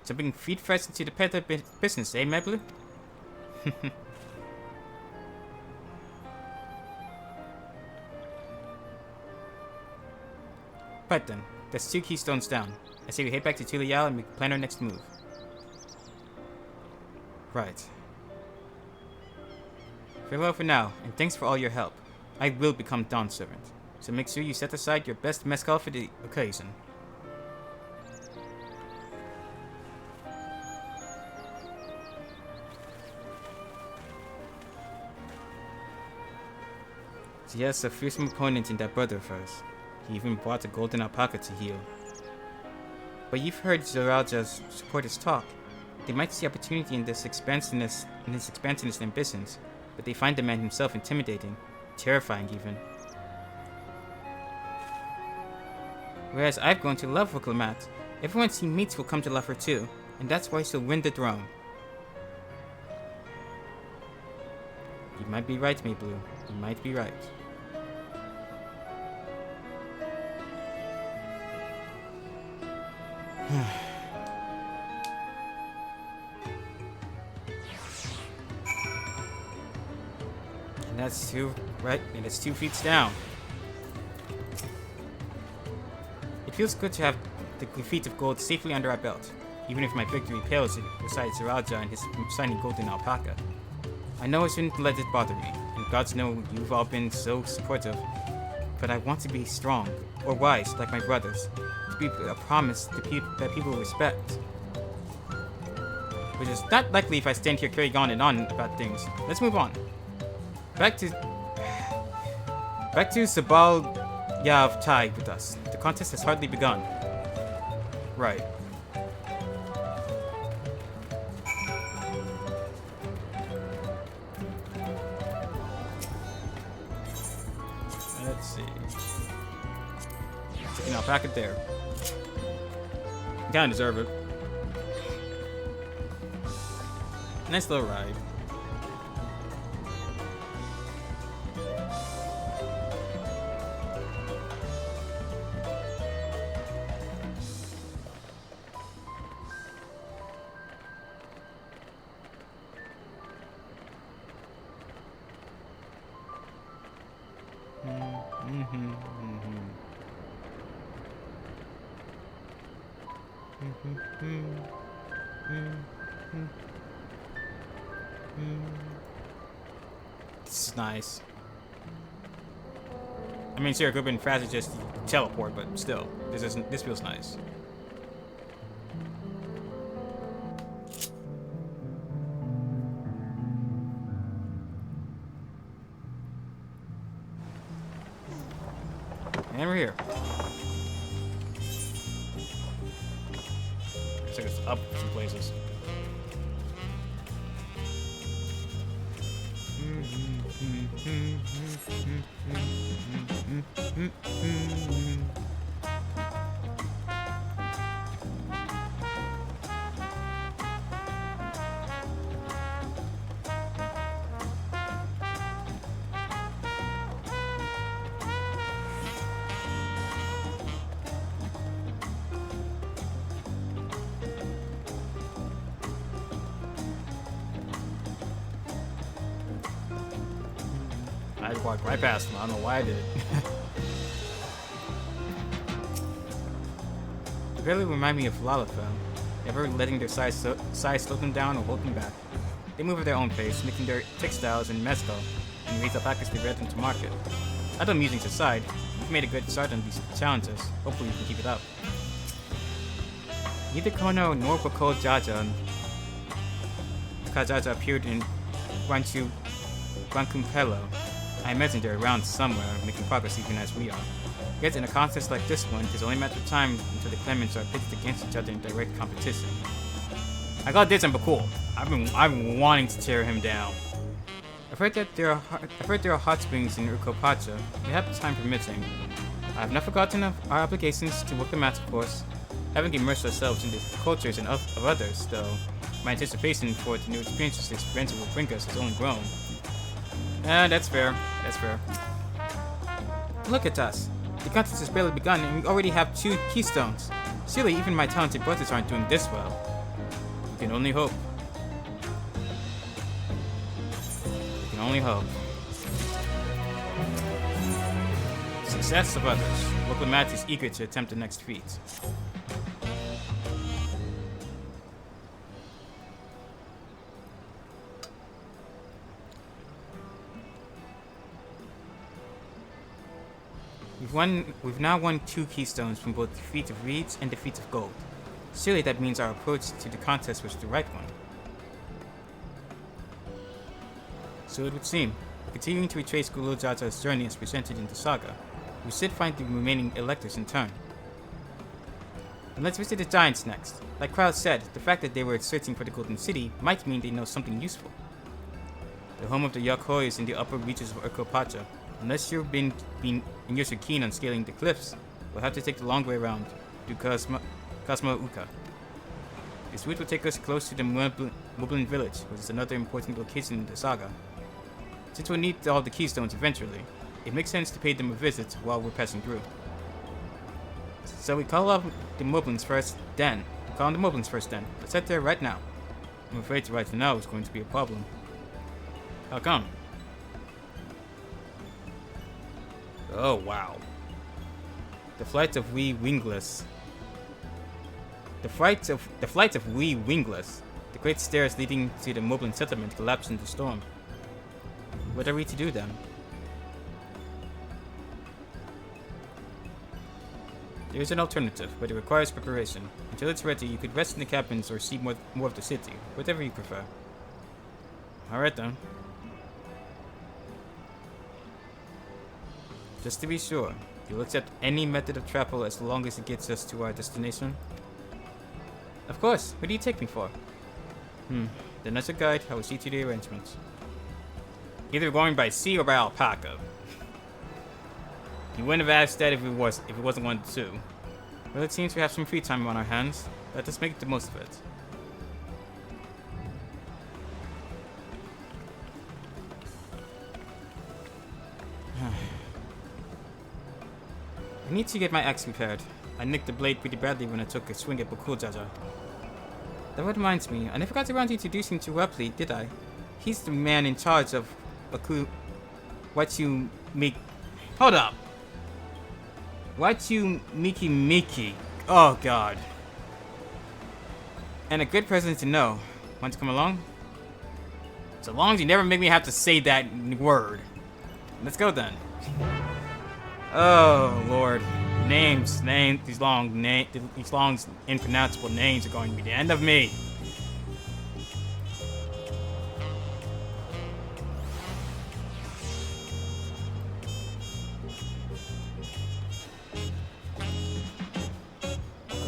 So bring feet first into the peddler business, eh, Meblu? Right then, that's 2 keystones down. I say we head back to Tulial and plan our next move. Right. Farewell for now, and thanks for all your help. I will become Dawn Servant, so make sure you set aside your best mezcal for the occasion. She has a fearsome opponent in that brother of hers. He even brought a golden alpaca to heal. But you've heard Zoraja's supporters talk. They might see opportunity in his expansionist ambitions, but they find the man himself intimidating, terrifying even. Whereas I've grown to love Wukalamat, everyone she meets will come to love her too, and that's why she'll win the throne. You might be right, Mayblu. You might be right. And that's 2, right? And it's 2 feet down. It feels good to have the feet of gold safely under our belt, even if my victory pales beside Zoraja and his shiny golden alpaca. I know I shouldn't let it bother me, and gods know you've all been so supportive, but I want to be strong, or wise, like my brothers, to be a promise that people respect. Which is not likely if I stand here carrying on and on about things. Let's move on. Back to Sabal Yav Tai with us. The contest has hardly begun. Right. Let's see. Taking our packet there. Kinda deserve it. Nice little ride. This is nice. I mean, sure, it could have been faster just teleport, but still, this feels nice. And we're here. Looks like it's up some places. I walked right past him. I don't know why I did. They really remind me of Lalafell, never letting their size slow them down or hold them back. They move at their own pace, making their textiles and mezcal, and raise alpacas to rear them to market. Other musings aside, You've made a good start on these challenges. Hopefully you can keep it up. Neither Kono nor Bako Kajaja appeared in Guancumpelo. I imagine they're around somewhere, making progress even as we are. Yet in a contest like this one, it's only a matter of time until the claimants are pitted against each other in direct competition. I got this and Bakul. I've been wanting to tear him down. I've heard there are hot springs in Urkopacha. We have time permitting. I have not forgotten our obligations to work the mats, of course. Having immersed ourselves in the cultures and of others, though, my anticipation for the new experiences this adventure will bring us has only grown. That's fair. That's fair. Look at us. The contest has barely begun and we already have 2 keystones. Surely even my talented brothers aren't doing this well. We can only hope. We can only hope. Success of others. Local Matt is eager to attempt the next feat. We've now won 2 keystones from both the feat of reeds and the feat of gold. Surely that means our approach to the contest was the right one. So it would seem. Continuing to retrace KuroZeraphimVT's journey as presented in the saga, we should find the remaining electors in turn. And let's visit the giants next. Like Krause said, the fact that they were searching for the Golden City might mean they know something useful. The home of the Yakhoi is in the upper reaches of Urkopacha. Unless you're you're so keen on scaling the cliffs, we'll have to take the long way around to Cosmouka. This route will take us close to the Moblin village, which is another important location in the saga. Since we'll need all the keystones eventually, it makes sense to pay them a visit while we're passing through. So we call up the Moblins first, then. Let's head there right now. I'm afraid right now is going to be a problem. How come? Oh wow. The flight of wee wingless. The flight of wee wingless. The great stairs leading to the Moblin settlement collapsed in the storm. What are we to do then? There is an alternative, but it requires preparation. Until it's ready, you could rest in the cabins or see more of the city, whatever you prefer. Alright then. Just to be sure, you'll accept any method of travel as long as it gets us to our destination? Of course, what do you take me for? Then as a guide, I will see to the arrangements. Either going by sea or by alpaca. You wouldn't have asked that if it wasn't one of the two. Well, it seems we have some free time on our hands. Let us make the most of it. I need to get my axe repaired. I nicked the blade pretty badly when I took a swing at Bakujaja. That reminds me, I never got around to introducing to Repli, did I? He's the man in charge of Hold up! Miki. Oh god. And a good person to know. Want to come along? So long as you never make me have to say that word. Let's go then. Oh lord. These long impronounceable names are going to be the end of me.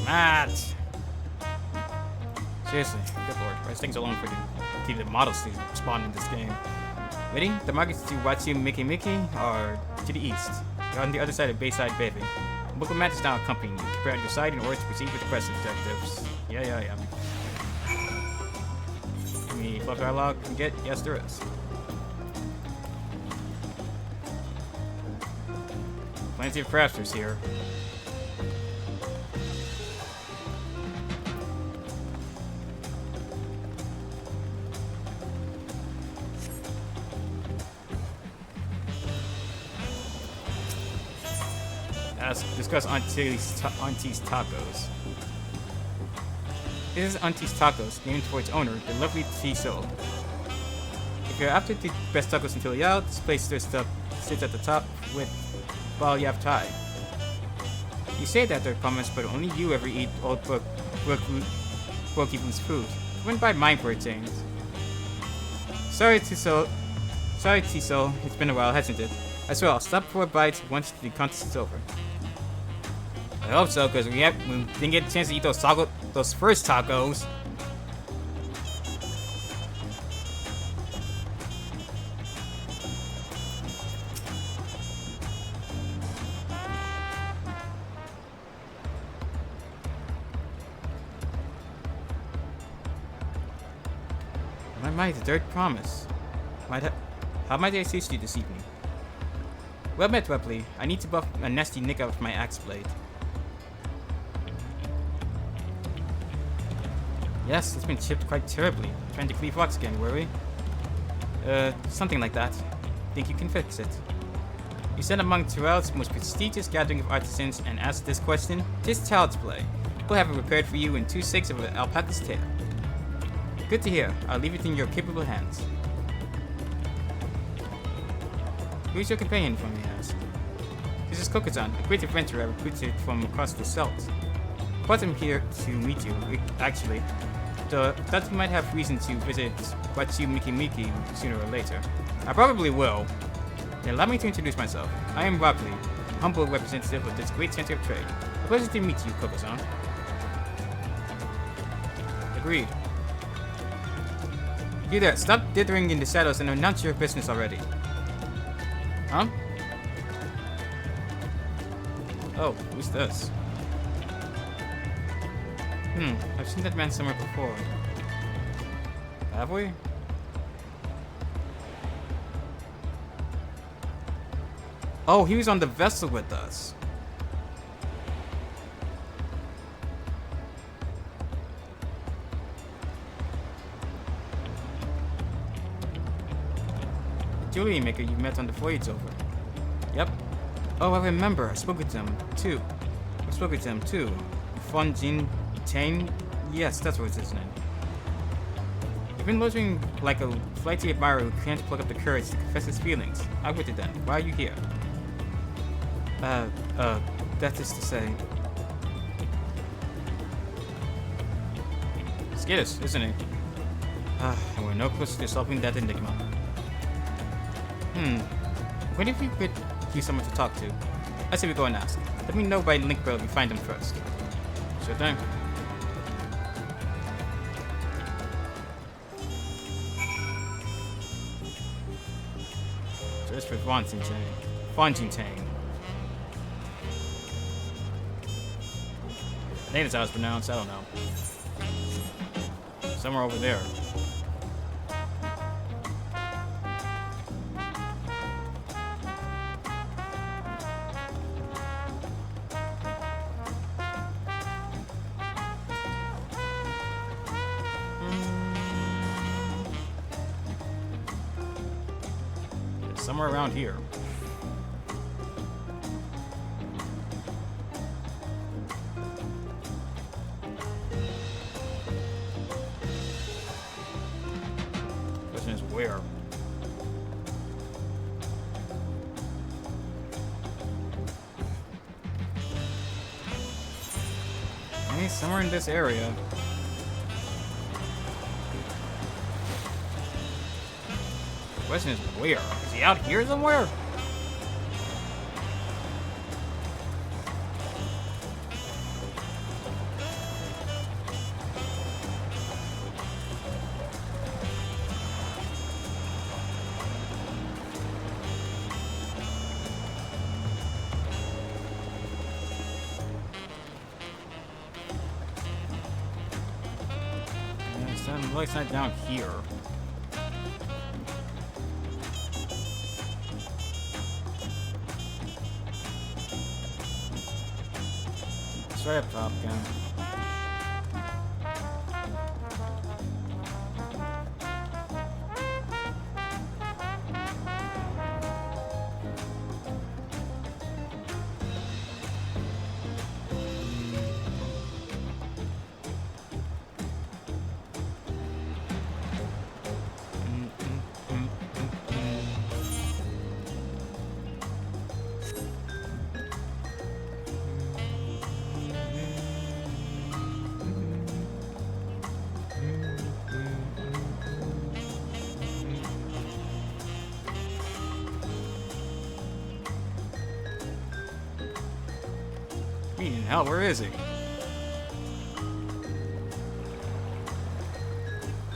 Matt! Seriously, good lord, why is things so long for the models to spawn in this game? Ready? The markets to Watsu Miki are to the east. They're on the other side of Bayside Baby. Local Matt is now accompanying you. Prepare on your side in order to proceed with the quest objectives. Yeah. Any club dialogue we can get? Yes, there is. Plenty of crafters here. Discuss Auntie's Tacos. This is Auntie's Tacos, named for its owner, the lovely T-Soul. If you're after the best tacos in Tilio, this place sits at the top with while you have time. You say that they're promised, but only you ever eat old bookkeeping's food. I wouldn't buy mine for a change. Sorry, Tiso. It's been a while, hasn't it? I swear I'll stop for a bite once the contest is over. I hope so, because we didn't get a chance to eat those first tacos. The third promise. How might I assist you this evening? Well met, Webley. I need to buff a nasty nick out of my axe blade. Yes, it's been chipped quite terribly. Trying to cleave rocks again, were we? Something like that. Think you can fix it? You stand among Terrell's most prestigious gathering of artisans and ask this question? Tis child's play. We'll have it repaired for you in 2 6 of an alpaca's tail. Good to hear. I'll leave it in your capable hands. Who's your companion, if I may ask? This is KuroZan, a great adventurer recruited from across the Salt. Brought him here to meet you, actually. Though that you might have reason to visit Wachu Miki sooner or later. I probably will. Then allow me to introduce myself. I am Robley, humble representative of this great center of trade. A pleasure to meet you, KuroZan. Agreed. You there, stop dithering in the shadows and announce your business already. Huh? Oh, who's this? I've seen that man somewhere before. Have we? Oh, he was on the vessel with us. Jewelry maker you met on the voyage over. Yep. Oh, I remember. I spoke with them too. Fonjin Tane? Yes, that's what his name. You've been loitering like a flighty admirer who can't pluck up the courage to confess his feelings. I with it then. Why are you here? That is to say... Skittish, isn't he? And we're no closer to solving that enigma. What if we could use someone to talk to? I say we go and ask. Let me know by link below if you find them first. Sure thing. Search for Fonjin. I think that's how it's pronounced, I don't know. Somewhere over there. Somewhere around here. Question is where? Maybe somewhere in this area. Question is where? Is he out here somewhere? It's not down here. It's right up top again. hell, where is he?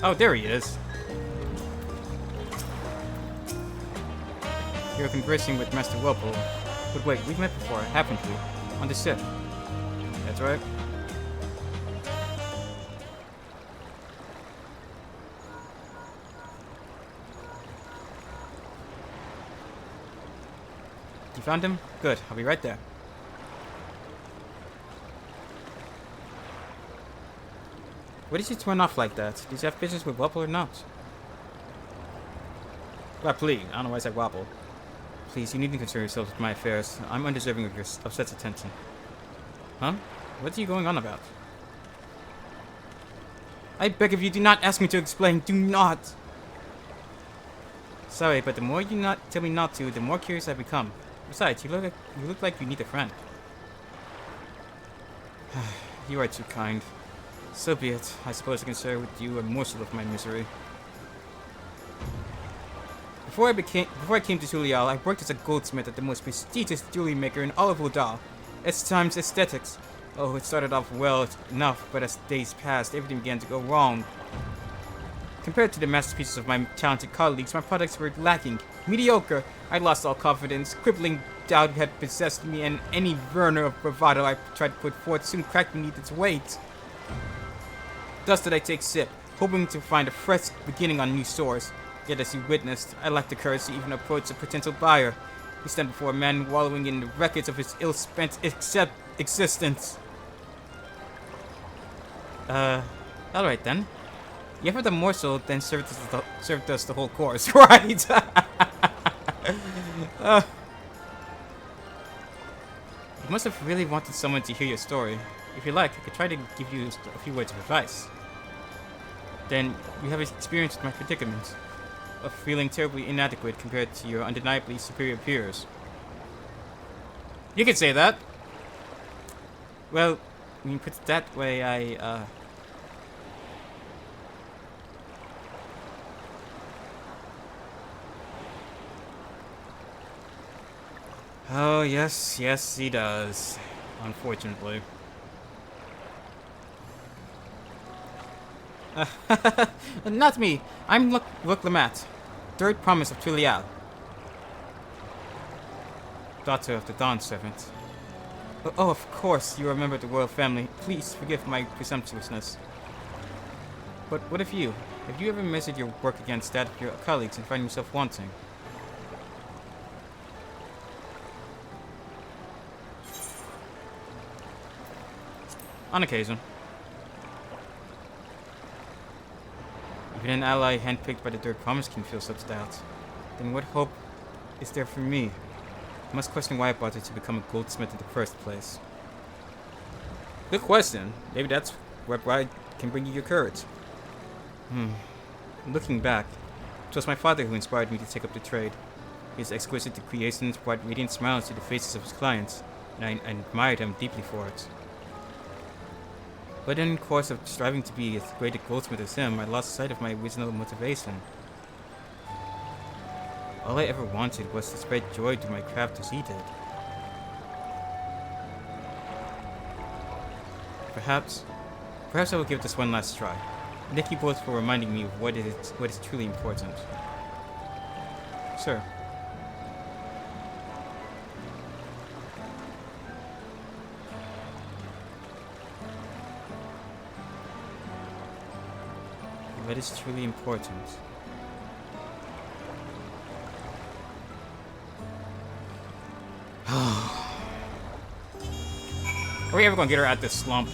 Oh, there he is. You're conversing with Master Whirlpool. But wait, we've met before, haven't we? On the ship. That's right. You found him? Good, I'll be right there. What did you turn off like that? Did you have business with Wobble or not? Well, please, I don't know why I said Wobble. Please, you needn't concern yourself with my affairs. I'm undeserving of such attention. Huh? What are you going on about? I beg of you, do not ask me to explain. Do not! Sorry, but the more you not tell me not to, the more curious I become. Besides, you look like you need a friend. You are too kind. So be it. I suppose I can share with you a morsel of my misery. Before I came to Julial, I worked as a goldsmith at the most prestigious jewelry maker in all of Udal. S times aesthetics. Oh, it started off well enough, but as days passed, everything began to go wrong. Compared to the masterpieces of my talented colleagues, my products were lacking. Mediocre. I lost all confidence. Crippling doubt had possessed me, and any verner of bravado I tried to put forth soon cracked beneath its weight. Thus did I take sip, hoping to find a fresh beginning on new stores. Yet as you witnessed, I lacked the courage to even approach a potential buyer. We stand before a man wallowing in the wreckage of his ill-spent existence. Alright then. You have the morsel, then served us the whole course, right? You must have really wanted someone to hear your story. If you like, I could try to give you a few words of advice. Then, you have experienced my predicament of feeling terribly inadequate compared to your undeniably superior peers. You could say that. Well, when you put it that way, Oh, yes, he does. Unfortunately. Not me. I'm Luc Lamat, third promise of Tulial. Daughter of the Dawn Servant. Oh, of course, you are a member of the royal family. Please forgive my presumptuousness. But what of you? Have you ever measured your work against that of your colleagues and find yourself wanting? On occasion. Even an ally handpicked by the Third Promise can feel such doubts. Then what hope is there for me? I must question why I bothered to become a goldsmith in the first place. Good question. Maybe that's where pride can bring you your courage. Looking back, it was my father who inspired me to take up the trade. His exquisite creations brought radiant smiles to the faces of his clients, and I admired him deeply for it. But in the course of striving to be as great a goldsmith as him, I lost sight of my original motivation. All I ever wanted was to spread joy to my craft as he did. Perhaps I will give this one last try. Thank you both for reminding me of what is truly important. Sir. What is truly important? Are we ever gonna get her out this slump?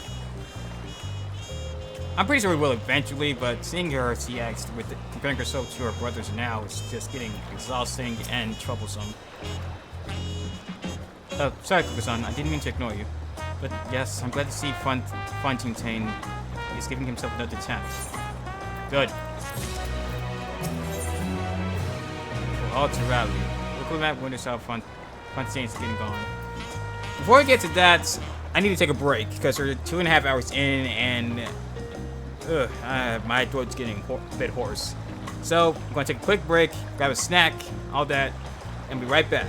I'm pretty sure we will eventually, but seeing her as she acts with comparing herself to her brothers now is just getting exhausting and troublesome. Sorry, Kuko-san, I didn't mean to ignore you. But yes, I'm glad to see Fontaine is giving himself another chance. Good. For all to rally. Look at that winter saw Fontaine's getting gone. Before I get to that, I need to take a break because we're 2.5 hours in and my throat's getting a bit hoarse. So I'm gonna take a quick break, grab a snack, all that, and be right back.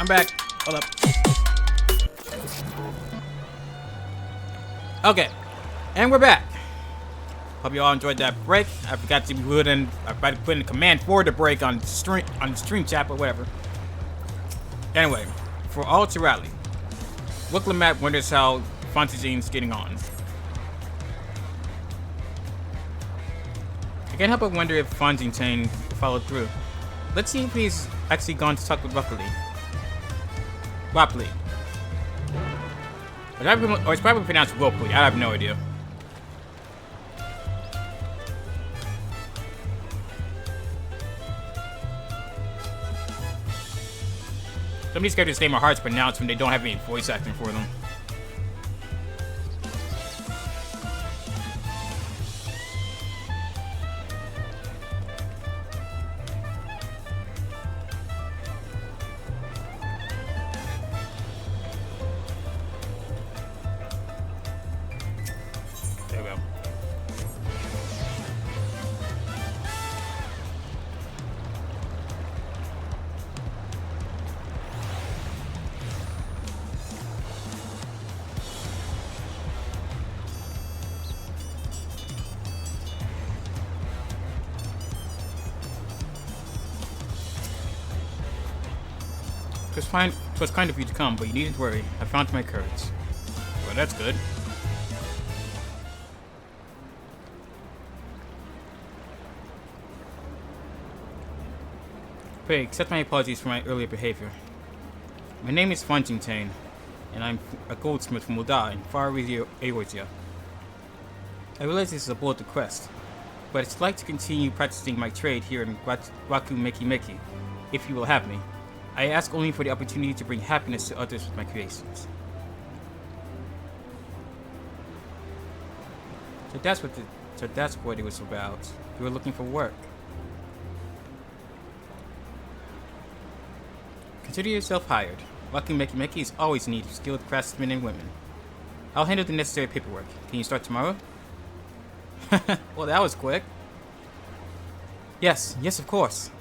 I'm back. Hold up. Okay. And we're back. Hope you all enjoyed that break. I forgot to put in a command for the break on the stream chat, but whatever. Anyway, for all to rally. Wicklamat wonders how Fontagine's getting on. I can't help but wonder if Fontaine followed through. Let's see if he's actually gone to talk with Wapley. Or it's probably pronounced Wopley. I have no idea. Some of these characters' names are hard to pronounce when they don't have any voice acting for them. There we go. It was kind of you to come, but you needn't worry. I found my courage. Well, that's good. Pray, accept my apologies for my earlier behavior. My name is Fontaine, and I'm a goldsmith from Ulda in faraway Eorzea. I realize this is a bold request, but I'd like to continue practicing my trade here in Waku Meki Meki, if you will have me. I ask only for the opportunity to bring happiness to others with my creations. So that's what it was about. You were looking for work. Consider yourself hired. Waku Meki Meki is always in need of skilled craftsmen and women. I'll handle the necessary paperwork. Can you start tomorrow? Well, that was quick. Yes, of course.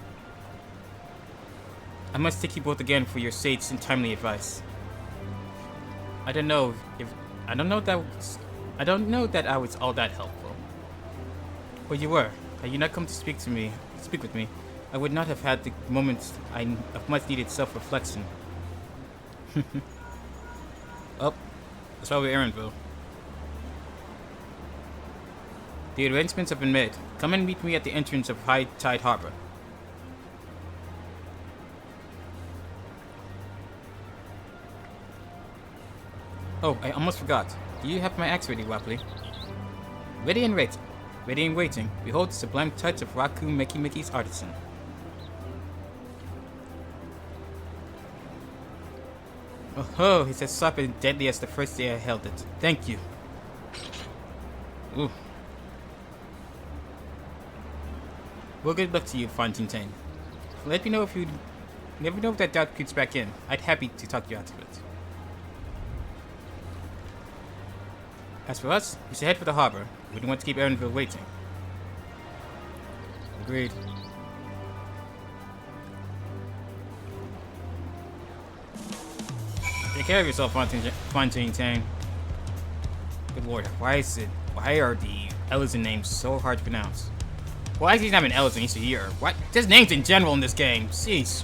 I must thank you both again for your sage and timely advice. I don't know that I was all that helpful. But you were. Had you not come to speak with me, I would not have had the moments of much needed self-reflection. Oh, that's probably Aaronville. The arrangements have been made. Come and meet me at the entrance of High Tide Harbor. Oh, I almost forgot. Do you have my axe ready, Wapley? Ready and waiting. Ready and waiting. Behold the sublime touch of Waku Meki Meki's artisan. Oh, it's as sharp and deadly as the first day I held it. Thank you. Ooh. Well, good luck to you, Fontaine. Let me know if you never know if that doubt creeps back in. I'd happy to talk you out of it. As for us, we should head for the harbor. We don't want to keep Aaronville waiting. Agreed. Take care of yourself, Fontaine. Good lord, why are the Ellison names so hard to pronounce? Why is he not an Ellison? He's a year. What? Just names in general in this game. Jeez.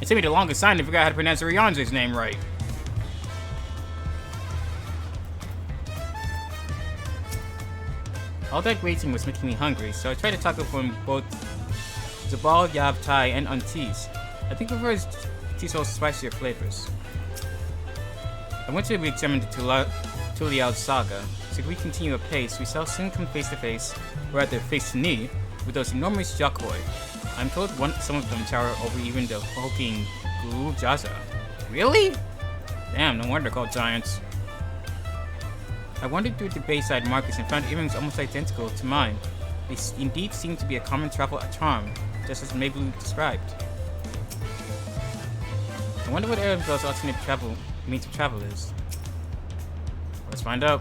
It took me the longest time to figure out how to pronounce Rihanna's name right. All that waiting was making me hungry, so I tried to tackle from both Zabal, Yab, Thai, and Untees. I think it prefers Tiso's spicier flavors. I want to re-examine the Tuliao saga, so if we continue apace, we shall soon come face to face, or rather face to knee, with those enormous Yakoi. I'm told some of them tower over even the hulking Gujaza. Really? Damn, no wonder they're called giants. I wandered through the Bayside markets and found earrings almost identical to mine. They indeed seem to be a common travel charm, just as Mablue described. I wonder what Aaronville's alternate means of travel is. Let's find out.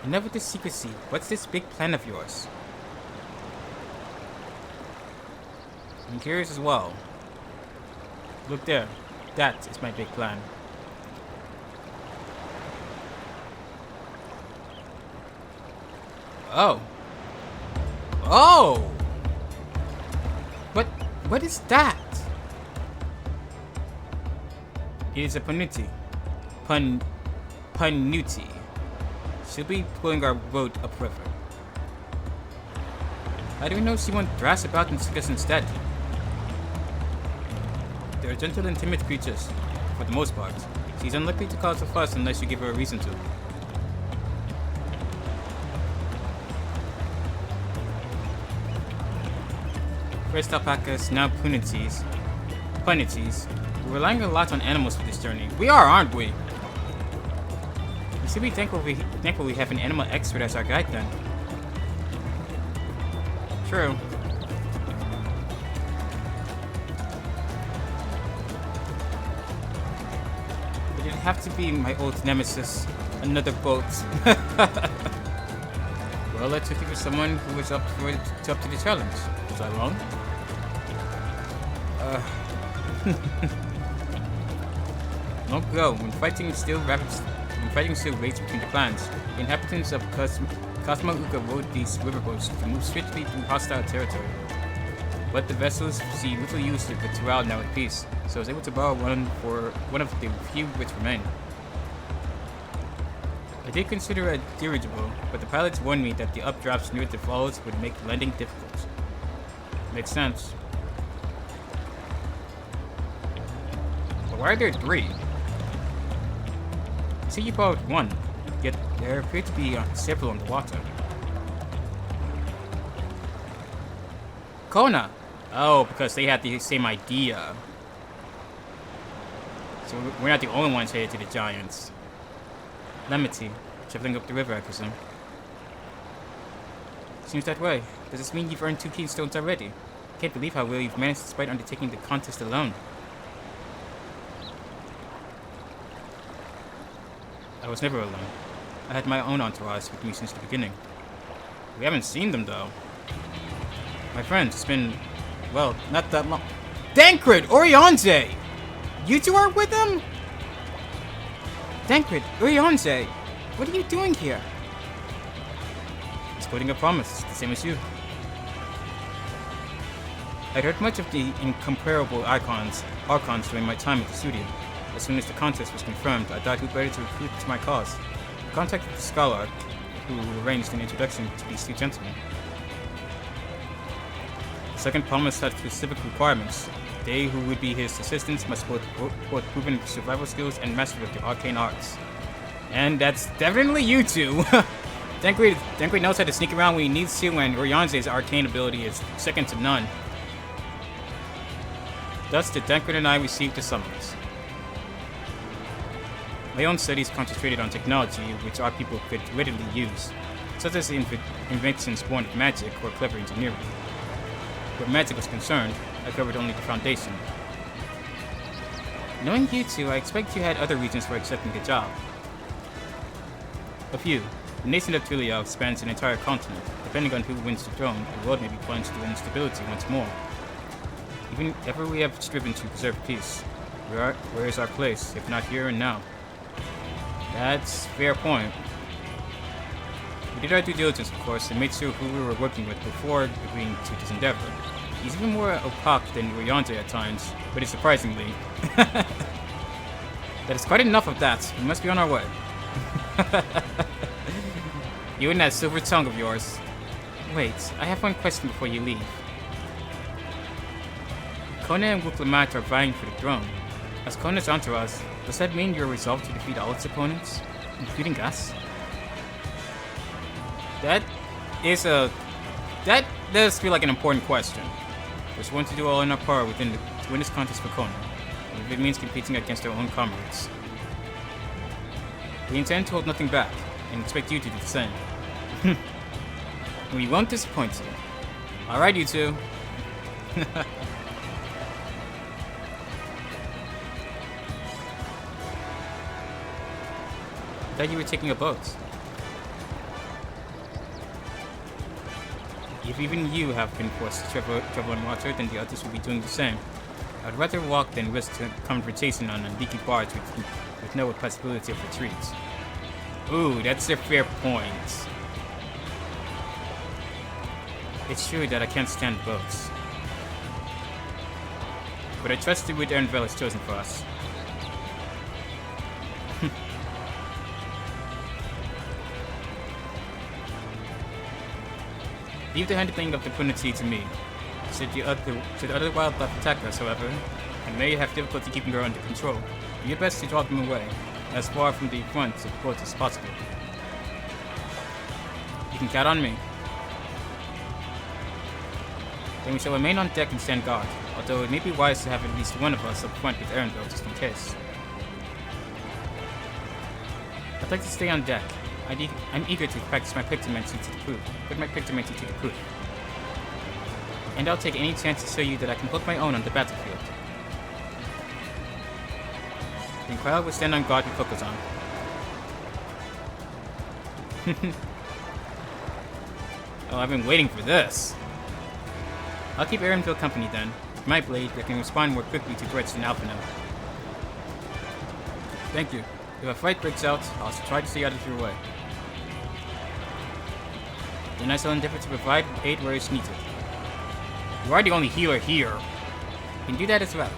Enough with the secrecy. What's this big plan of yours? I'm curious as well. Look there. That is my big plan. Oh. Oh! What is that? It is a panuti. Panuti. She'll be pulling our boat upriver. How do we know she won't thrash about and seek us instead? They are gentle and timid creatures, for the most part. She's unlikely to cause a fuss unless you give her a reason to. First alpacas, now punities. We're relying a lot on animals for this journey. We are, aren't we? We should be thankful we have an animal expert as our guide then. True. But it'd have to be my old nemesis, another boat. Well, I took it for someone who was up to the challenge. Was I wrong? Long ago, when fighting still raged between the clans, the inhabitants of Cosmo Uka rode these riverboats to move swiftly through hostile territory. But the vessels see little use with Tural now at peace, so I was able to borrow one for one of the few which remain. I did consider a dirigible, but the pilots warned me that the updrafts near the falls would make landing difficult. Makes sense. But why are there three? I see you borrowed one, yet there appear to be several on the water. Kona! Oh, because they had the same idea. So we're not the only ones headed to the giants. Lemity, traveling up the river, I presume. Seems that way. Does this mean you've earned 2 keystones already? Can't believe how well you've managed despite undertaking the contest alone. I was never alone. I had my own entourage with me since the beginning. We haven't seen them, though. My friends, it's been, well, not that long. Dankrid! Orionze! You two are with them? Dankrid, Orionze! What are you doing here? It's quoting a promise, the same as you. I'd heard much of the incomparable archons during my time at the studio. As soon as the contest was confirmed, I thought who'd better to recruit to my cause. I contacted the scholar, who arranged an introduction to these two gentlemen. The second promise had specific requirements. They who would be his assistants must both proven survival skills and mastery of the arcane arts. And that's definitely you two! Dankrid knows how to sneak around when he needs to, and Orionze's arcane ability is second to none. Thus did Dankrid and I receive the summons. My own studies concentrated on technology which our people could readily use, such as inventions born of magic or clever engineering. Where magic was concerned, I covered only the foundation. Knowing you two, I expect you had other reasons for accepting the job. A few. The nation of Tulia spans an entire continent. Depending on who wins the throne, the world may be plunged into instability once more. Even ever we have striven to preserve peace. Where is our place, if not here and now? That's a fair point. We did our due diligence, of course, and made sure who we were working with before agreeing to this endeavor. He's even more opaque than Ryonte at times, but it's surprisingly. That is quite enough of that. We must be on our way. You and that silver tongue of yours. Wait, I have one question before you leave. Kona and Wuklamat are vying for the throne. As Kona's entourage, does that mean you're resolved to defeat all its opponents, including us? That does feel like an important question. We're sworn to do all in our power to win this contest for Kona, even if it means competing against our own comrades. We intend to hold nothing back, and expect you to do the same. We won't disappoint you. Alright, you two. I thought you were taking a boat. If even you have been forced to travel on water, then the others will be doing the same. I'd rather walk than risk confrontation on a leaky barge with no possibility of retreat. Ooh, that's a fair point. It's true that I can't stand boats. But I trust the route Erenville has chosen for us. Leave the handling of the punity to me. Should the other wildlife attack us, however, and may have difficulty keeping her under control, do your best to draw them away, as far from the front of the boat as possible. You can count on me. Then we shall remain on deck and stand guard, although it may be wise to have at least one of us up front with Erenville just in case. I'd like to stay on deck. I'm eager to practice my pictomancy to the proof. Put my pictomancy to the proof. And I'll take any chance to show you that I can hold my own on the battlefield. Then Kyle will stand on guard with focus on. Oh, I've been waiting for this. I'll keep Erenville company then. With my blade, I can respond more quickly to threats than Alphino. Thank you. If a fight breaks out, I'll try to stay out of your way. Then I shall endeavor to provide aid where it's needed. You are the only healer here. You can do that as well.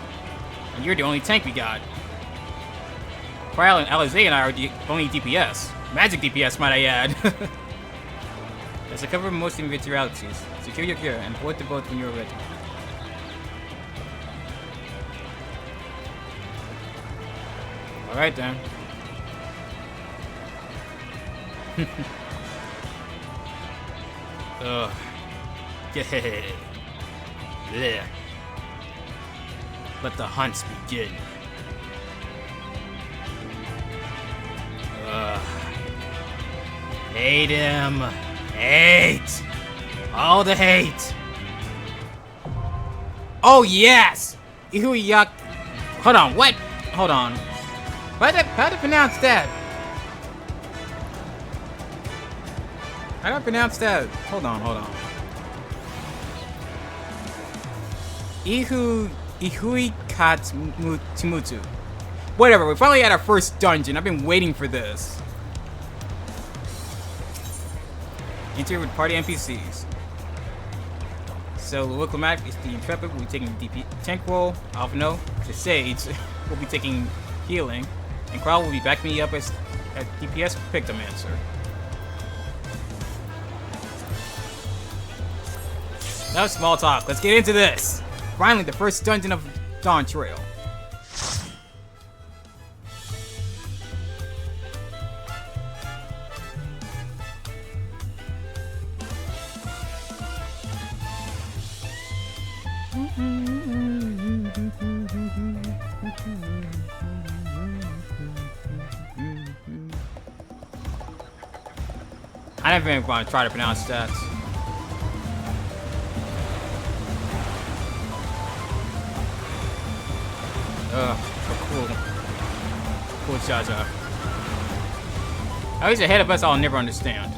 And you're the only tank we got. Kyle and Alizé and I are the only DPS. Magic DPS, might I add. As I cover most eventualities, secure your gear and board the boat when you're ready. Alright then. Ugh. Blech. Let the hunts begin. Ugh. Hate him. Hate. All the hate. Oh yes! Ihuyak. Hold on, what? Hold on. How do I pronounce that? How do I pronounce that? Hold on. Ihuikatmutu. Whatever, we're finally at our first dungeon. I've been waiting for this. Enter with party NPCs. So the local map is the Intrepid. We'll be taking DP tank role. Alphino, the Sage, will be taking healing. And Kral will be backing me up as a DPS Pictomancer. That was small talk. Let's get into this. Finally, the first dungeon of Dawn Trail. I never even want to try to pronounce that. So cool. Cool Jaja. How he's ahead of us, I'll never understand.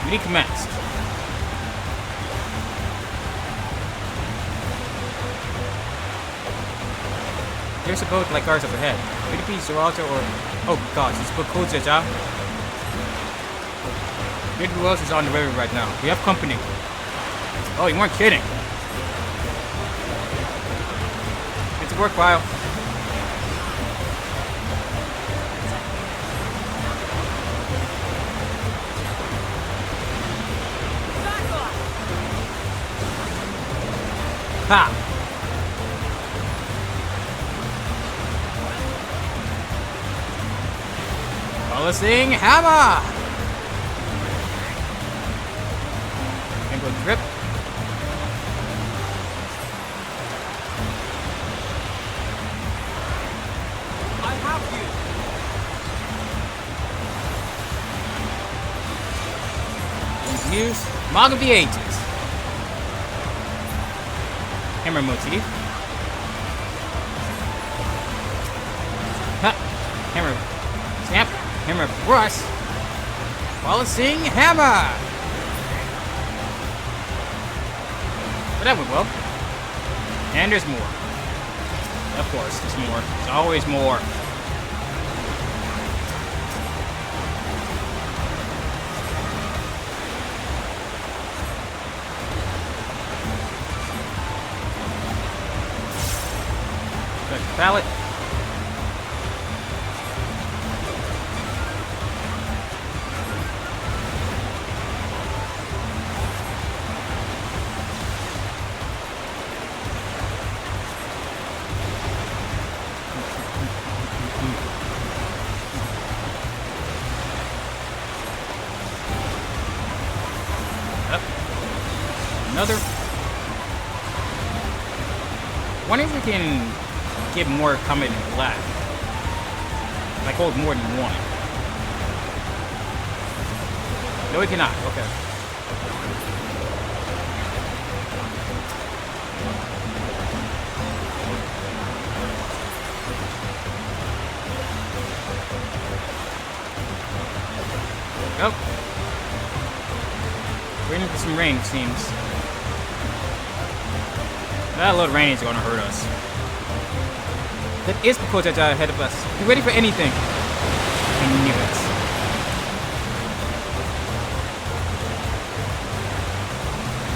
Meeting commenced. There's a boat like ours up ahead. Could it be Zeralta or... Oh gosh, it's KuroZeraphimVT. Good, who else is on the river right now? We have company. Oh, you weren't kidding. Good to work, Kyle. Ha! Balancing hammer! Angle grip. I have you. use Mog of the Ages. Hammer motif. Ha! Hammer. Snap. Hammer brush. Balancing hammer! But that went well. And there's more. Of course, there's more. There's always more. Pallet. Up. Another. Wonder if we can get more coming in black. Like hold more than one. No, we cannot. Okay. Nope. Waiting for some rain, it seems. That little rain is going to hurt us. That is because it's ahead of us. Be ready for anything. I knew it.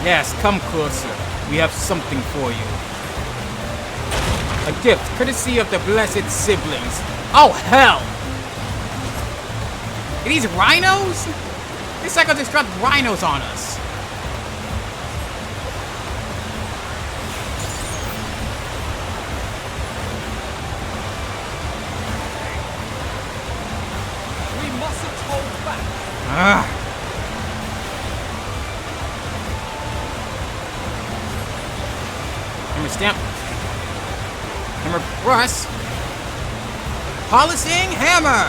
Yes, come closer. We have something for you. A gift, courtesy of the blessed siblings. Oh, hell! Are these rhinos? This cycle just dropped rhinos on us. Hammer stamp. Hammer brush. Polishing hammer.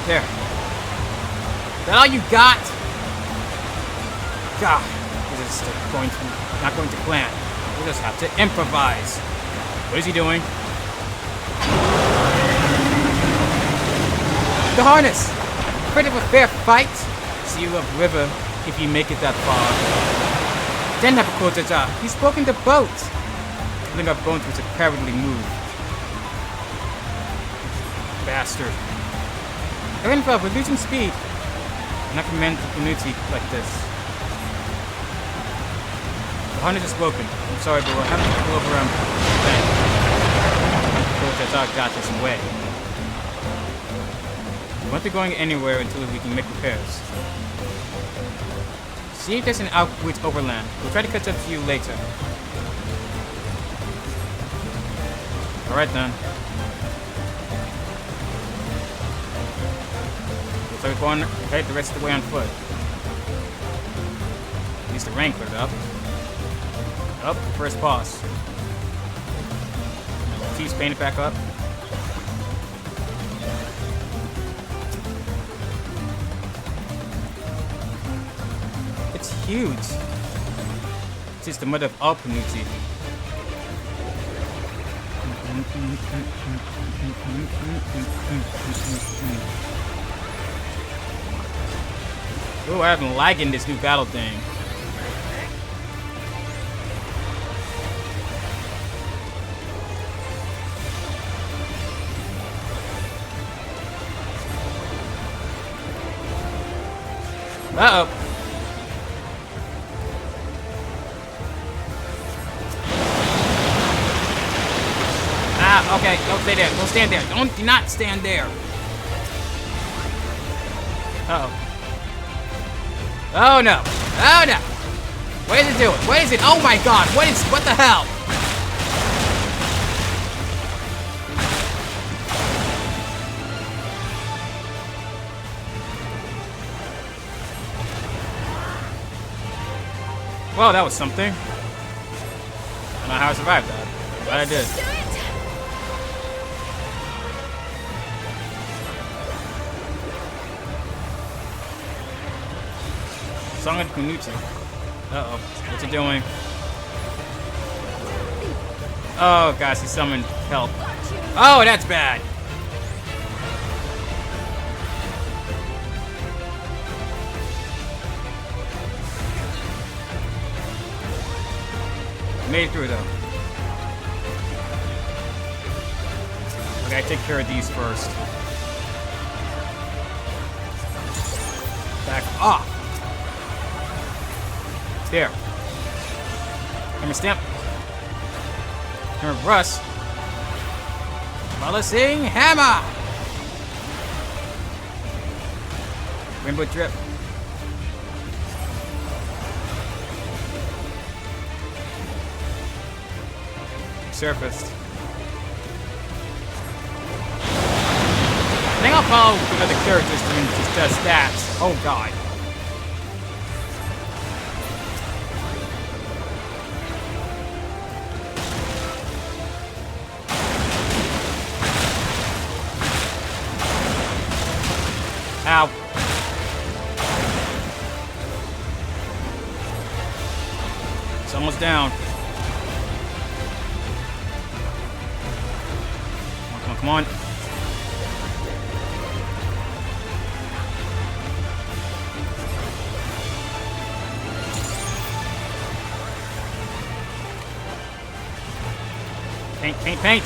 There. Is that all you got? God, this is not going to plan. We'll just have to improvise. What is he doing? The harness! Afraid of a fair fight? See you upriver if you make it that far. Then have a KuroZeraphim. He's broken the boat. Pulling our bones was a cowardly move. Bastard. Erenfell, we're losing speed. I'm not command the community like this. The harness is broken. I'm sorry, but we'll have to pull over then. KuroZeraphim got this way. We won't be going anywhere until we can make repairs. See if there's an outwit overland. We'll try to catch up to you later. Alright then. So we're going right the rest of the way on foot. At least the rain cleared up. Up, first pause. T's painted back up. It's huge. This is the mother of all community. Oh, I've been lagging this new battle thing. Uh-oh. Ah, okay. Don't stay there. Don't stand there. Do not stand there. Uh-oh. Oh no! Oh no! What is it doing? What is it? Oh my god! What the hell? Well, that was something. I don't know how I survived that. But I did. Song of Kunuchi. Uh-oh. What's it doing? Oh, gosh, he summoned help. Oh, that's bad. Made it through, though. Okay, I take care of these first. Back off. There. Hammer stamp. Hammer Russ. Balancing hammer. Rainbow drip. Surfaced. I think I'll follow the other characters doing just stats. Oh god. Ow. It's almost down. Come on. Paint, paint, paint.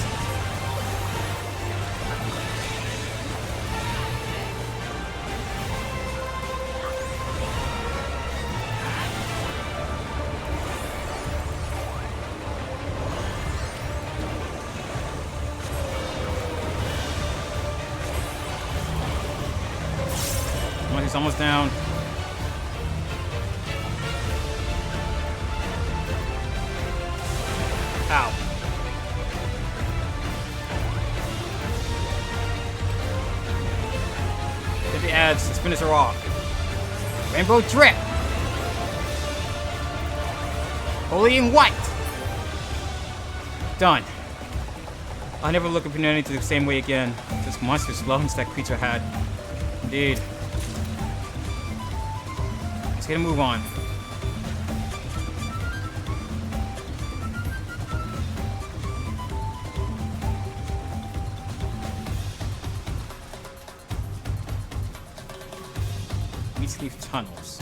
He's almost down. Ow. Get the ads. Let's finish her off. Rainbow drip. Holy in white. Done. I'll never look at anything the same way again. This monstrous lungs that creature had. Indeed. Let's get a move on. Meat Leaf Tunnels.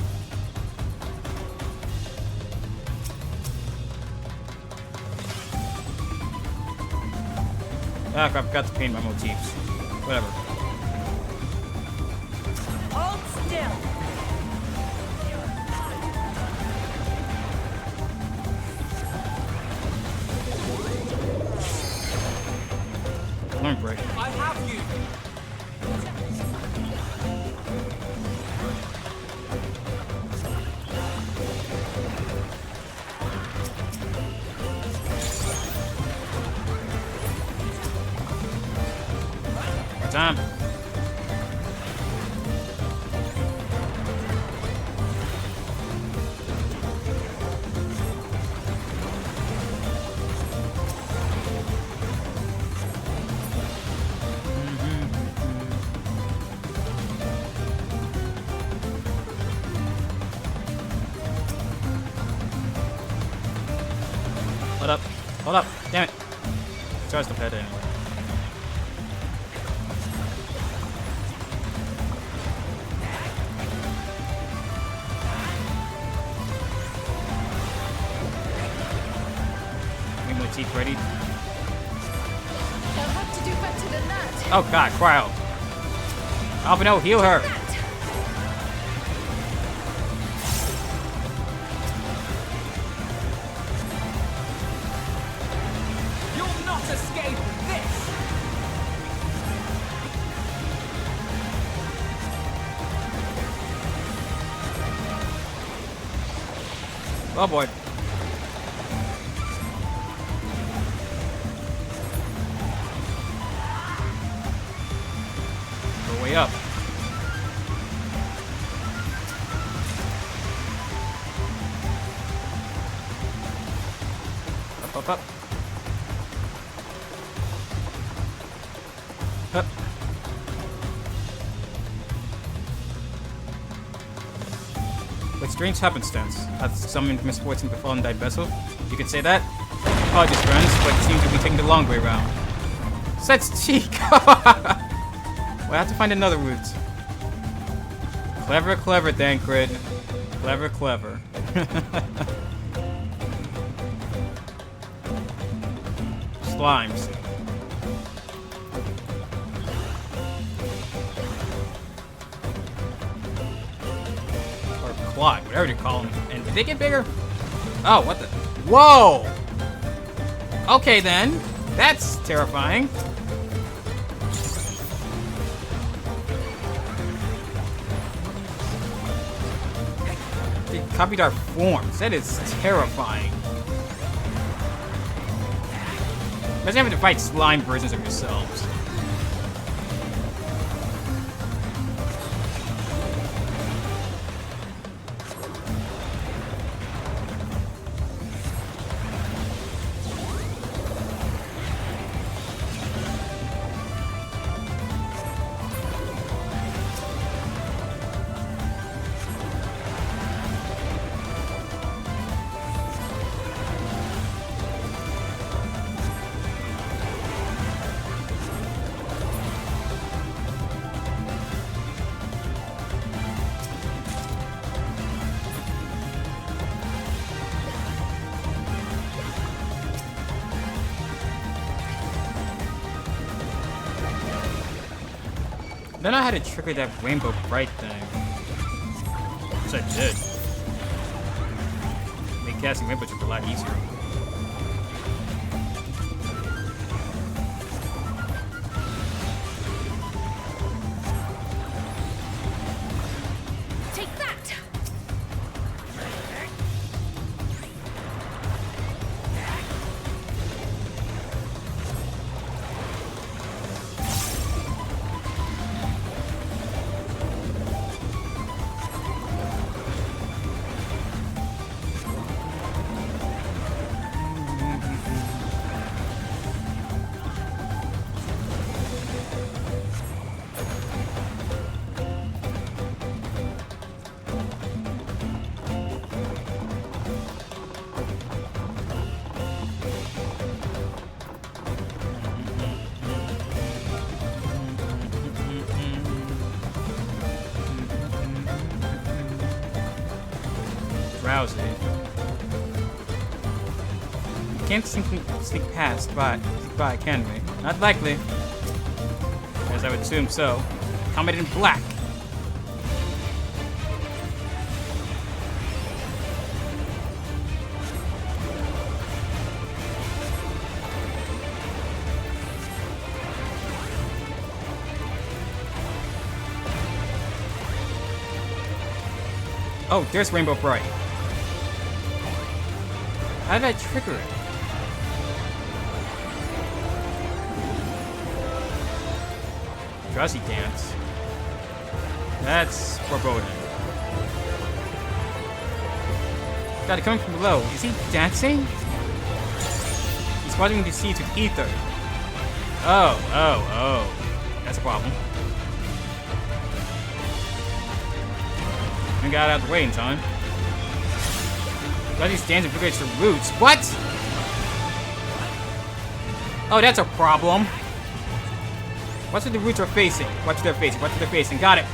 Ah, I forgot to paint my motifs. Whatever. Hold still. Learn break. I have you. More time. Hold up. Hold up. Damn it. Tries to pet it anyway. Get my teeth ready. They'll have to do better than that. Oh god, cryo. Albino, heal her. You'll not escape this. Oh boy. Go way up. up. Up. With strange happenstance, has summoned misfortune befallen thy vessel? You could say that? Apologies, friends, but it seems to be taking the long way round. Such cheek! Well, I have to find another route. Clever, clever, Thancred. Clever, clever. Slimes. Or Clod, whatever you call them. And did they get bigger? Oh, what the? Whoa! Okay then. That's terrifying. They copied our forms. That is terrifying. Imagine having to fight slime versions of yourselves. Then I had to trigger that rainbow bright thing. Which I did. Make casting rainbow just a lot easier. Take that! Drowsy. Can't sneak past by, can we? Not likely. As I would assume so. Comet in black. Oh, there's Rainbow Bright. How did I trigger it? Drowsy dance. That's foreboding. Got it coming from below. Is he dancing? He's watching the seeds with ether. Oh. That's a problem. I got out of the way in time. Drowsy stands and figures the roots. What? Oh, that's a problem. Watch what the roots are facing. Watch what they're facing. Watch what they're facing. Got it.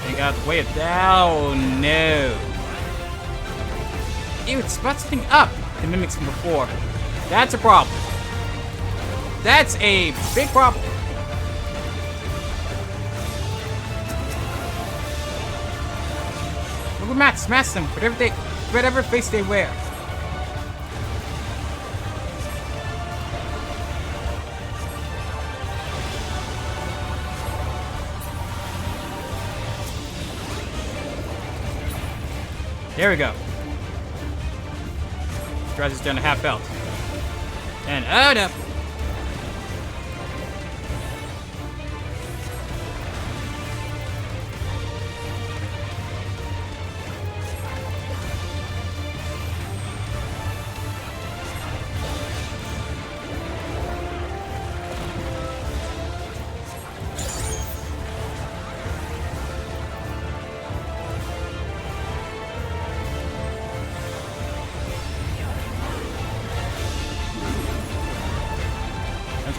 They got way down. No. Ew, it's about something up. The mimics from before. That's a problem. That's a big problem. Look at Matt, smash them. Whatever face they wear. There we go. Drives us down to half health. And oh no!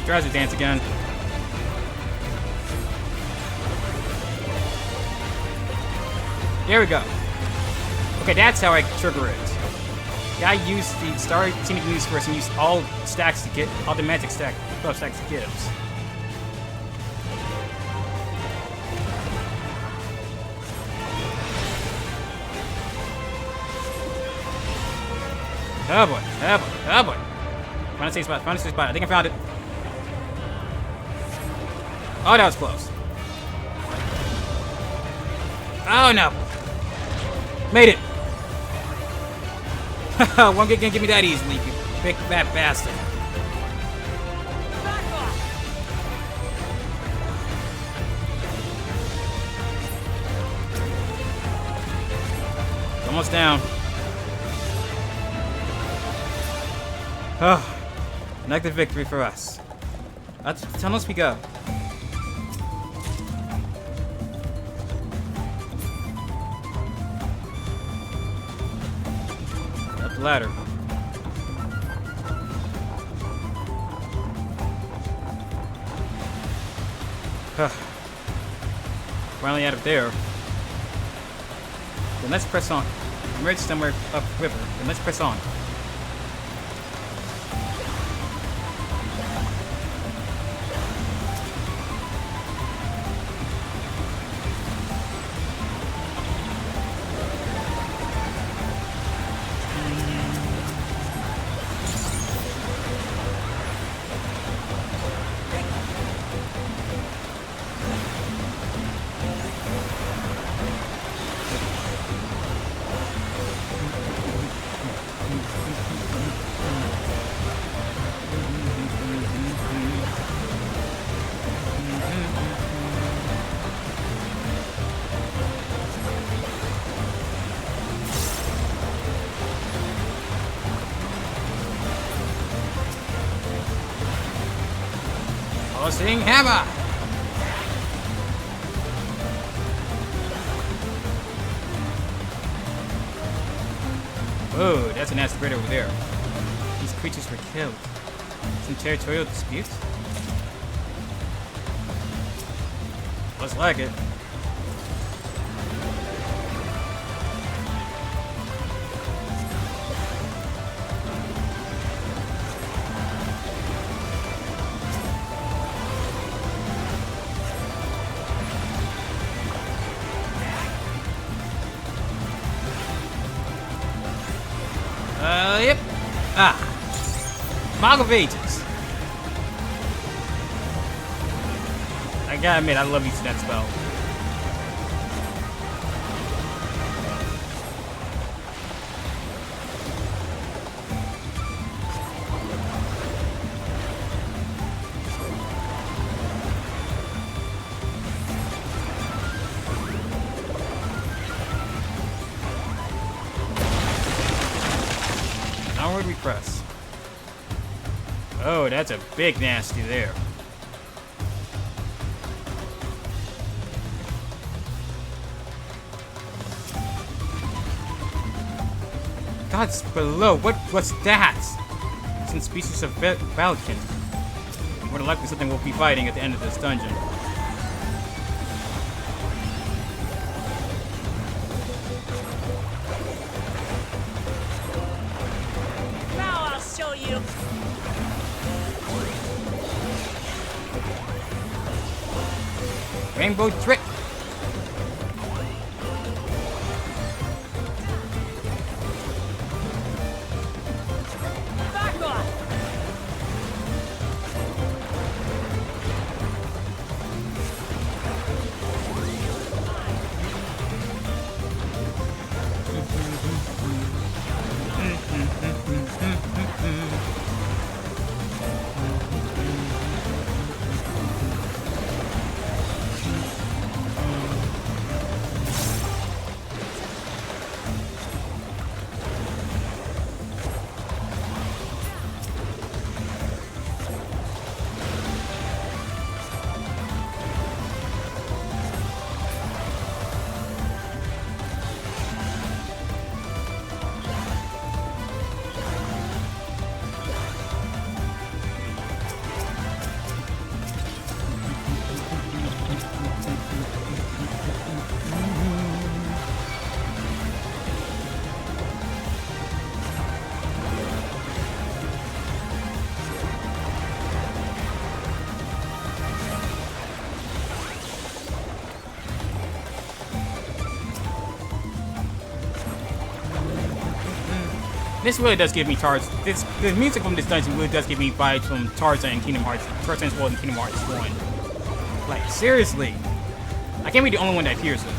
Tries to dance again. There we go. Okay, that's how I trigger it. Yeah, I use the star scenic moves first and use all stacks to get all the magic stack, 12 stacks it gives. Oh boy, oh boy, oh boy. Find a safe spot, find a safe spot. I think I found it. Oh, that was close. Oh, no. Made it. One get can't give me that easily, you big fat bastard. Almost down. Oh, another victory for us. That's the tunnels we go. Up the ladder. Finally out of there. Then let's press on. Emerge somewhere up river. Then let's press on. Pulsing hammer! Oh, that's an asteroid over there. These creatures were killed. Some territorial dispute? Looks like it. Yep. Ah. Fog of Ages. I gotta admit, I love using that spell. Downward we press. Oh, that's a big nasty there. God's below. What's that? Some species of Falcon. More than likely something we'll be fighting at the end of this dungeon. Now I'll show you. Rainbow trick. Back off. this really does give me Tarzan. The music from this dungeon really does give me vibes from Tarzan and Kingdom Hearts. Tarzan's World and Kingdom Hearts 1. Like, seriously. I can't be the only one that hears it.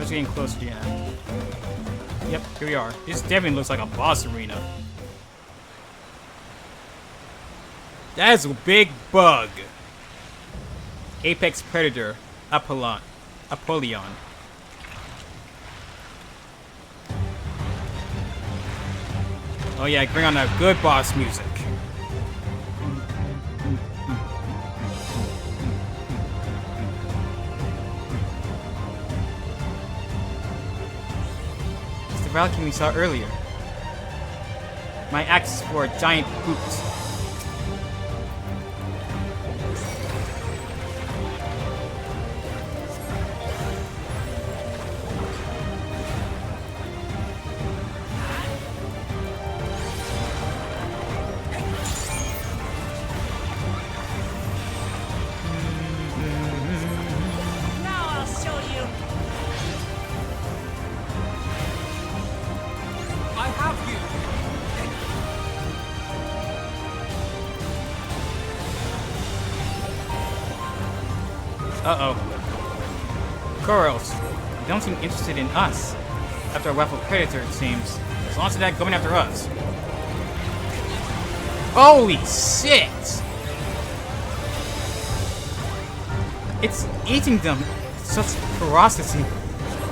Getting close to the end. Yep, here we are. This definitely looks like a boss arena. That is a big bug. Apex Predator, Apollyon. Oh yeah, bring on that good boss music. Valkyrie we saw earlier. My axe for a giant boot. Uh-oh. Kuros, you don't seem interested in us. After a waffle predator, it seems. As long as that going after us. Holy shit! It's eating them. Such ferocity.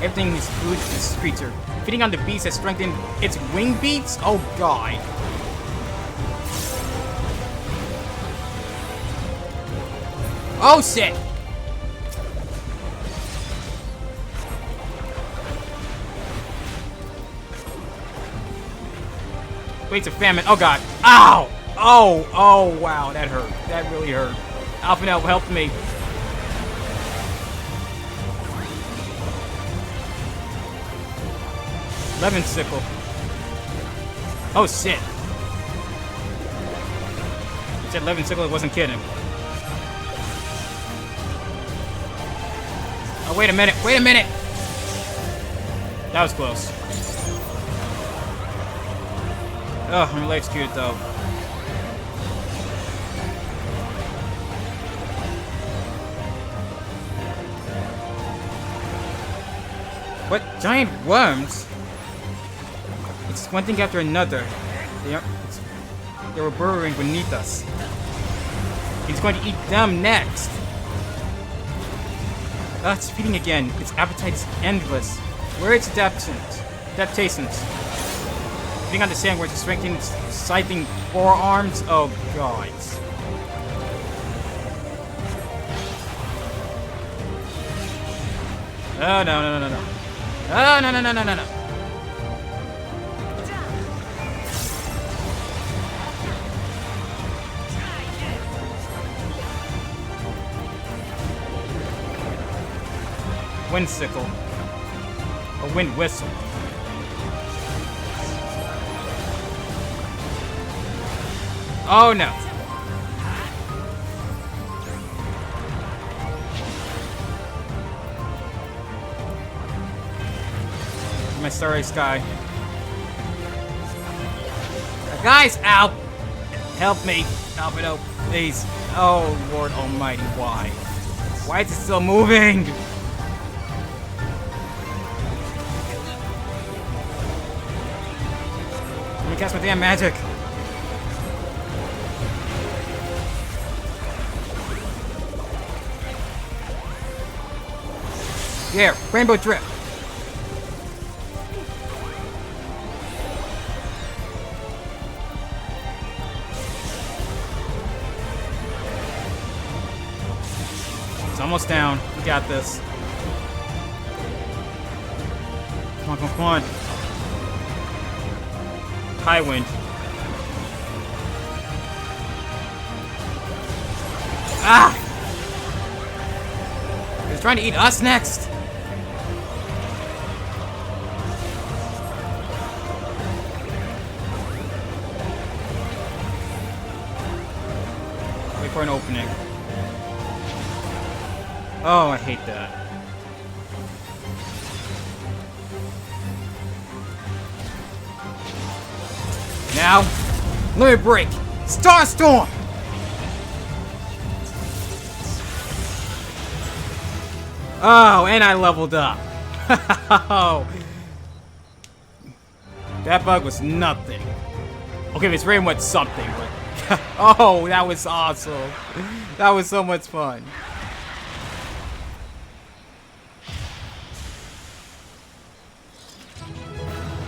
Everything is food to this creature. Feeding on the beast has strengthened its wing beats? Oh god. Oh shit! Waits of famine. Oh god. Ow! Oh wow, that hurt. That really hurt. Alphanel helped me. Lemon sickle. Oh shit. He said lemon sickle, it wasn't kidding. Oh wait a minute, wait a minute! That was close. Oh, I'm electrocuted though. What? Giant worms? It's one thing after another. They were burrowing beneath us. He's going to eat them next. It's feeding again. Its appetite is endless. Where are its adaptations? Feeding on the sand where it's strengthening its scything forearms. Oh god. Oh no. Oh no. Wind sickle. A wind whistle. Oh no. My starry sky. Guys, out! Help me. Help it out, please. Oh Lord Almighty, why? Why is it still moving? Let me cast my damn magic. Yeah, rainbow drip. It's almost down. We got this. Come on. High wind. Ah! He's trying to eat us next. Wait for an opening. Oh, I hate that. Now, let me break. Starstorm! Oh, and I leveled up. Oh. That bug was nothing. Okay, it's very much something, but... Oh, that was awesome. That was so much fun.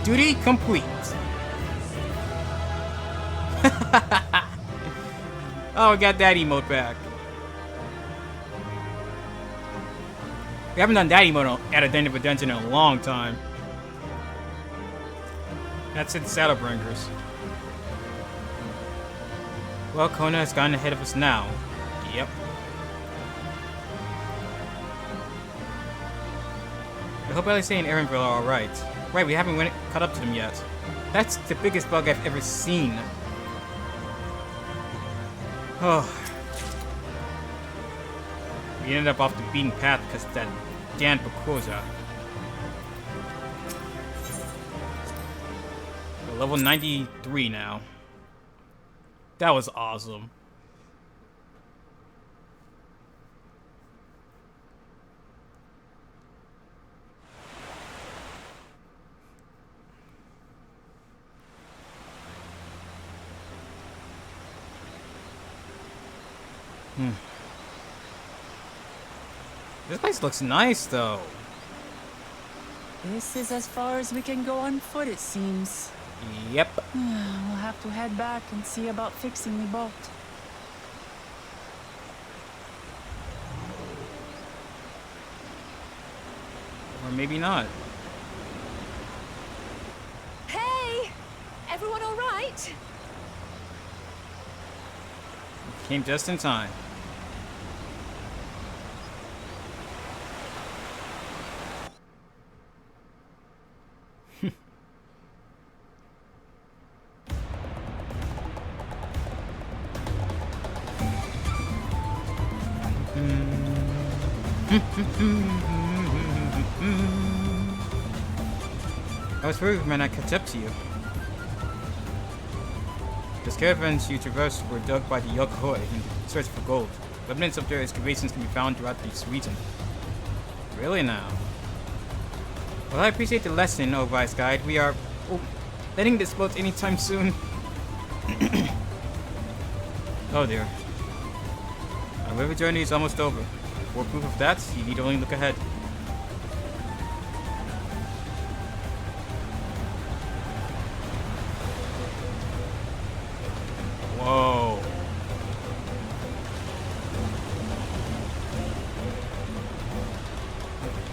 Duty complete. Oh, we got that emote back. We haven't done that emote at a end of a dungeon in a long time. That's it, Shadowbringers. Well, Kona has gotten ahead of us now. Yep. I hope Alice and Aaronville are alright. Right, we haven't caught up to them yet. That's the biggest bug I've ever seen. Oh. We ended up off the beaten path because of that damn Bakuza. We're level 93 now. That was awesome. This place looks nice, though. This is as far as we can go on foot, it seems. Yep. We'll have to head back and see about fixing the boat. Or maybe not. Hey! Everyone all right? Came just in time. I was worried when I catch up to you. The caravans you traversed were dug by the Yokohoi in search for gold. Evidence of their excavations can be found throughout this region. Really now? Well, I appreciate the lesson, oh Vice Guide. We are letting this boat anytime soon. Oh dear. Our river journey is almost over. For proof of that, you need only look ahead. Whoa.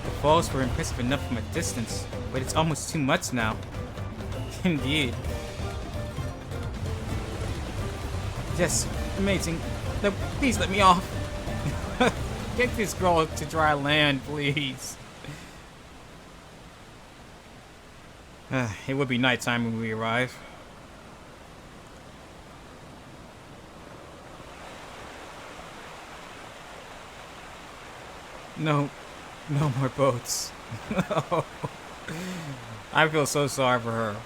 The falls were impressive enough from a distance, but it's almost too much now. Indeed. Yes, amazing. No, please let me off. Get this girl to dry land, please. It would be nighttime when we arrive. No, no more boats. No. I feel so sorry for her.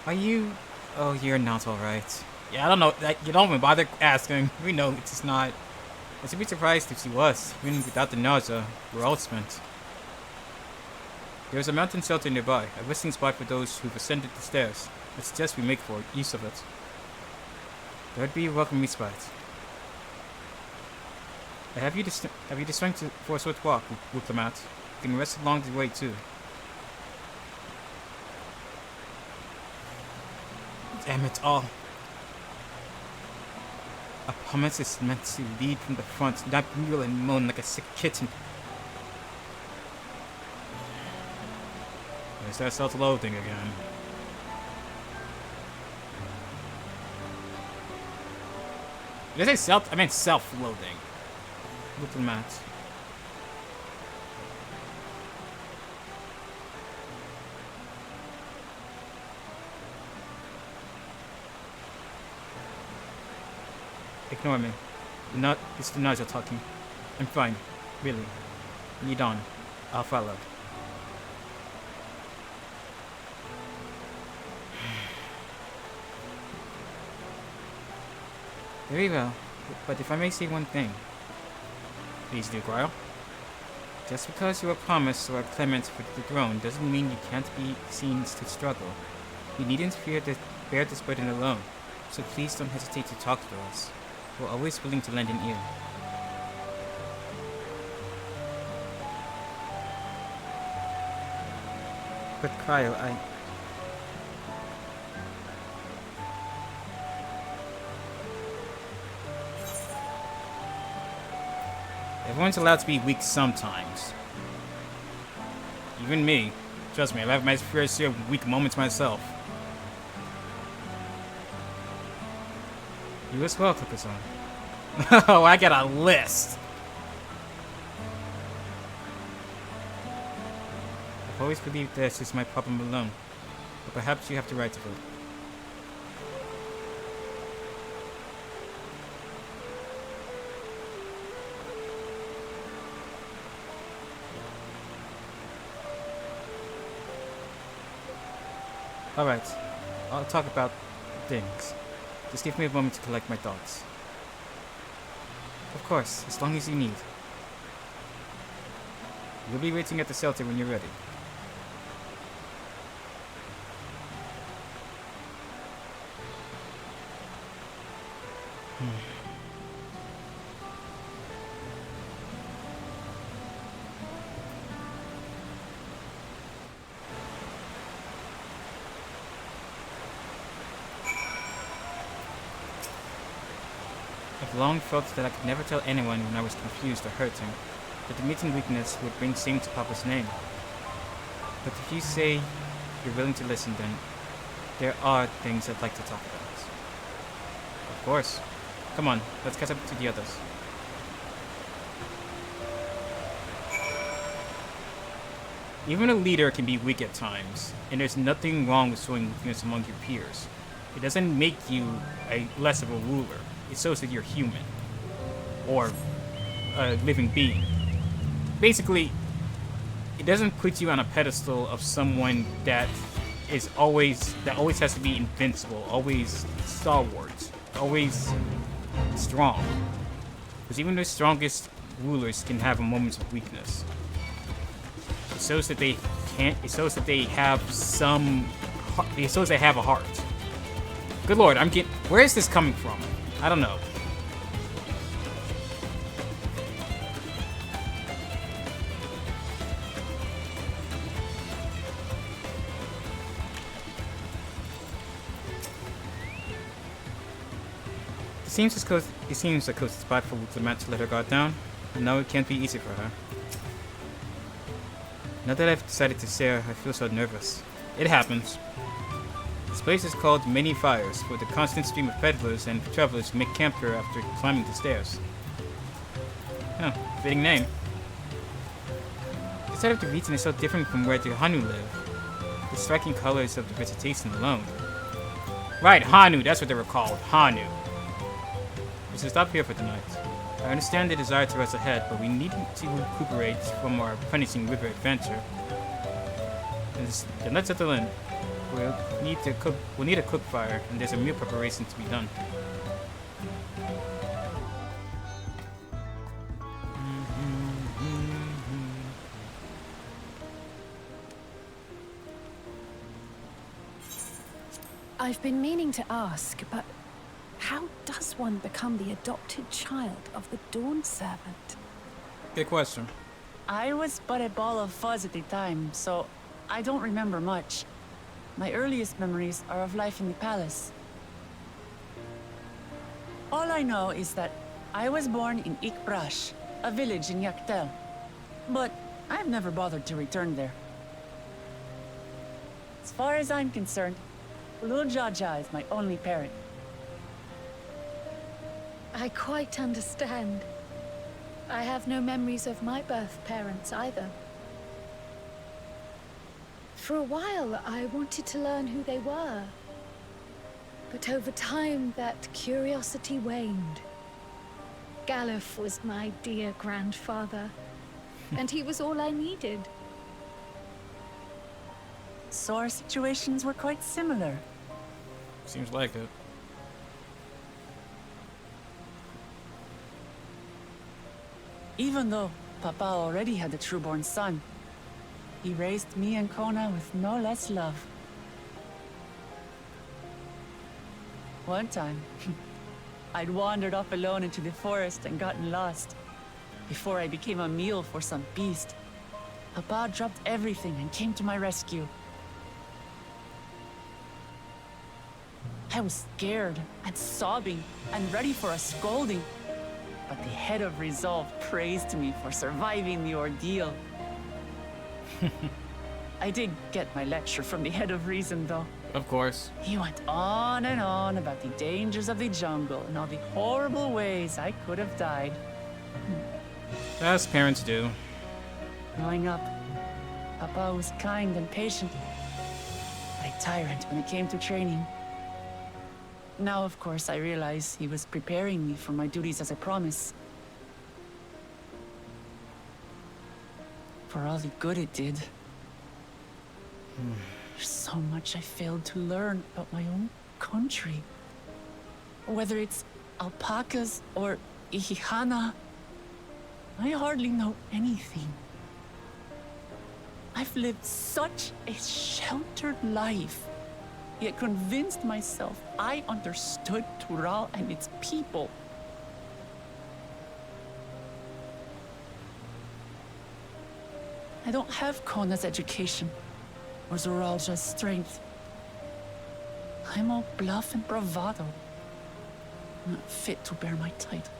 Are you... Oh, you're not alright. Yeah, I don't know. You don't even bother asking. We know it's just not. I should be surprised if she was. Even without the nausea, we're all spent. There's a mountain shelter nearby, a resting spot for those who've ascended the stairs. I suggest we make for use of it. That would be a welcome respite. Have you the strength for a short walk, Wuklamat? You can rest along the way too. Damn it all. A pumice is meant to lead from the front, not reel and moan like a sick kitten. Is that self-loathing again? Did I say self? I meant self-loathing. Little Matt. Ignore me. It's the Naja talking. I'm fine. Really. Lead on. I'll follow. Very well. But if I may say one thing. Please do, Guile. Just because you are promised or clement for the throne doesn't mean you can't be seen to struggle. You needn't fear to bear this burden alone. So please don't hesitate to talk to us. We're always willing to lend an ear. But Kyle, Everyone's allowed to be weak sometimes. Even me. Trust me, I've had my fair share of weak moments myself. You as well, Clipperson. Oh, I got a list. I've always believed this is my problem alone. But perhaps you have the right to vote. Alright, I'll talk about things. Just give me a moment to collect my thoughts. Of course, as long as you need. We'll be waiting at the shelter when you're ready. I've long felt that I could never tell anyone when I was confused or hurting, that admitting weakness would bring shame to Papa's name. But if you say you're willing to listen, then there are things I'd like to talk about. Of course. Come on, let's catch up to the others. Even a leader can be weak at times, and there's nothing wrong with showing weakness among your peers. It doesn't make you less of a ruler. It shows that you're human. Or a living being. Basically, it doesn't put you on a pedestal of someone that always has to be invincible, always stalwart, always strong. Because even the strongest rulers can have moments of weakness. It shows that they can't. It shows that they have some. It shows they have a heart. Good lord, I'm getting. Where is this coming from? I don't know. It seems a cozy spot for Clement to let her guard down, but no, it can't be easy for her. Now that I've decided to share, I feel so nervous. It happens. This place is called Many Fires, for the constant stream of peddlers and travelers who make camp here after climbing the stairs. Oh, fitting name. The side of the region is so different from where the Hanu live. The striking colors of the vegetation alone. Right, Hanu, that's what they were called, Hanu. We should stop here for the night. I understand the desire to rest ahead, but we need to recuperate from our punishing river adventure. And let's settle in. We'll need a cook fire, and there's a meal preparation to be done. I've been meaning to ask, but how does one become the adopted child of the Dawn Servant? Good question. I was but a ball of fuzz at the time, so I don't remember much. My earliest memories are of life in the palace. All I know is that I was born in Ikbrash, a village in Yaktel. But I've never bothered to return there. As far as I'm concerned, little Jaja is my only parent. I quite understand. I have no memories of my birth parents either. For a while, I wanted to learn who they were. But over time, that curiosity waned. Galuf was my dear grandfather, and he was all I needed. So our situations were quite similar. Seems like it. Even though Papa already had a trueborn son, he raised me and Kona with no less love. One time, I'd wandered off alone into the forest and gotten lost. Before I became a meal for some beast, Papa dropped everything and came to my rescue. I was scared and sobbing and ready for a scolding, but the head of resolve praised me for surviving the ordeal. I did get my lecture from the head of reason, though. Of course. He went on and on about the dangers of the jungle and all the horrible ways I could have died. As parents do. Growing up, Papa was kind and patient, but a tyrant when it came to training. Now, of course, I realize he was preparing me for my duties as a promise. For all the good it did. There's so much I failed to learn about my own country. Whether it's alpacas or Ihihana, I hardly know anything. I've lived such a sheltered life, yet convinced myself I understood Tural and its people. I don't have Kona's education, or Zoralja's strength. I'm all bluff and bravado, not fit to bear my title.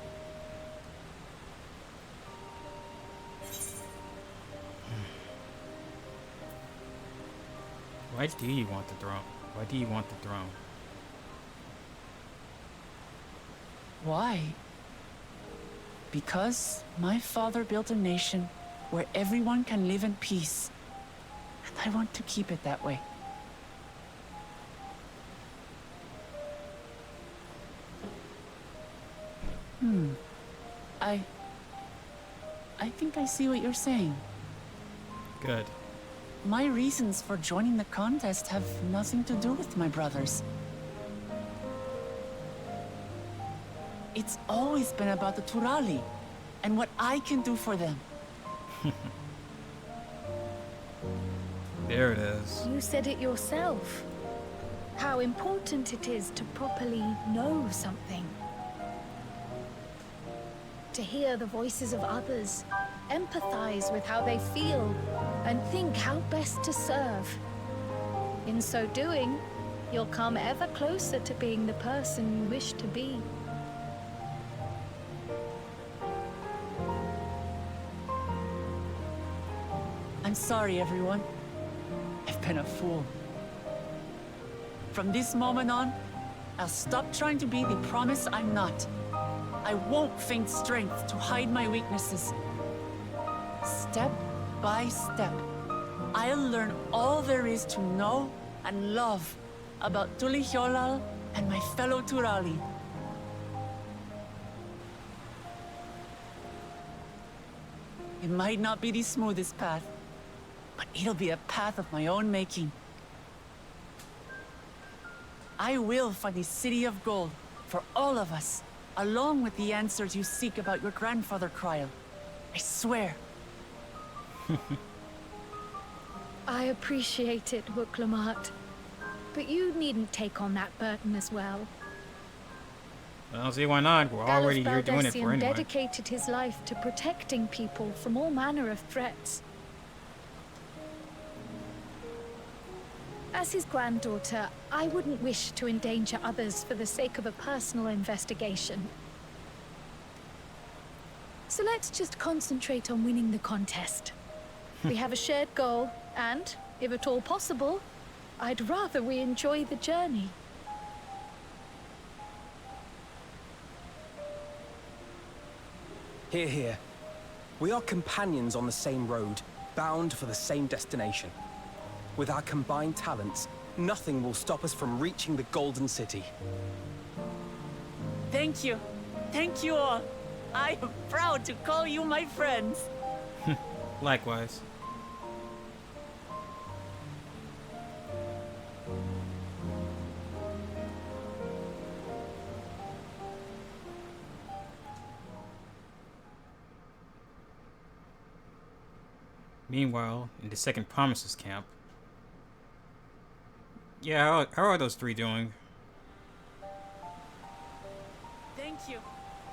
Why do you want the throne? Why do you want the throne? Why? Because my father built a nation where everyone can live in peace, and I want to keep it that way. I think I see what you're saying. Good. My reasons for joining the contest have nothing to do with my brothers. It's always been about the Turali and what I can do for them. There it is. You said it yourself. How important it is to properly know something. To hear the voices of others, empathize with how they feel, and think how best to serve. In so doing, you'll come ever closer to being the person you wish to be. I'm sorry, everyone. I've been a fool. From this moment on, I'll stop trying to be the promise I'm not. I won't feign strength to hide my weaknesses. Step by step, I'll learn all there is to know and love about Tulihyolal and my fellow Turali. It might not be the smoothest path, but it'll be a path of my own making. I will find the City of Gold for all of us, along with the answers you seek about your grandfather, Kryl. I swear. I appreciate it, Wuklamat. But you needn't take on that burden as well. I don't see why not. We're already here doing it for anyone. Dedicated his life to protecting people from all manner of threats. As his granddaughter, I wouldn't wish to endanger others for the sake of a personal investigation. So let's just concentrate on winning the contest. We have a shared goal, and, if at all possible, I'd rather we enjoy the journey. Hear, hear. We are companions on the same road, bound for the same destination. With our combined talents, nothing will stop us from reaching the Golden City. Thank you. Thank you all. I am proud to call you my friends. Likewise. Meanwhile, in the second Promises camp. Yeah, how are those three doing? Thank you.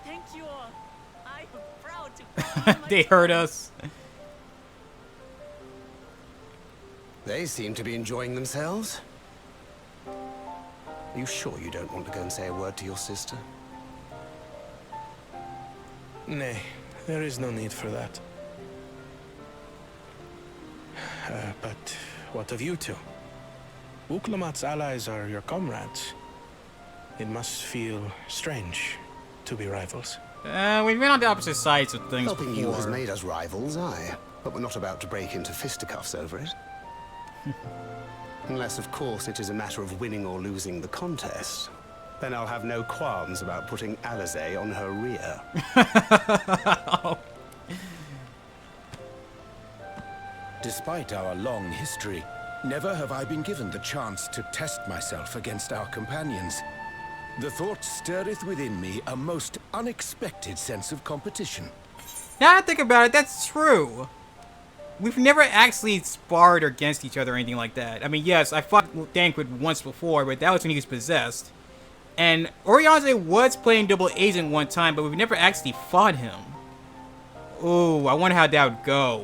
Thank you all. I am proud to call you my They heard us. They seem to be enjoying themselves. Are you sure you don't want to go and say a word to your sister? Nay, there is no need for that. But what of you two? Uklamat's allies are your comrades. It must feel strange to be rivals. We've been on the opposite sides of things Helping before. you has made us rivals, aye. But we're not about to break into fisticuffs over it. Unless, of course, it is a matter of winning or losing the contest. Then I'll have no qualms about putting Alizé on her rear. Despite our long history, never have I been given the chance to test myself against our companions. The thought stirreth within me a most unexpected sense of competition. Now I think about it, that's true. We've never actually sparred against each other or anything like that. I mean, yes, I fought Dankwid once before, but that was when he was possessed. And Orianze was playing double agent one time, but we've never actually fought him. Ooh, I wonder how that would go.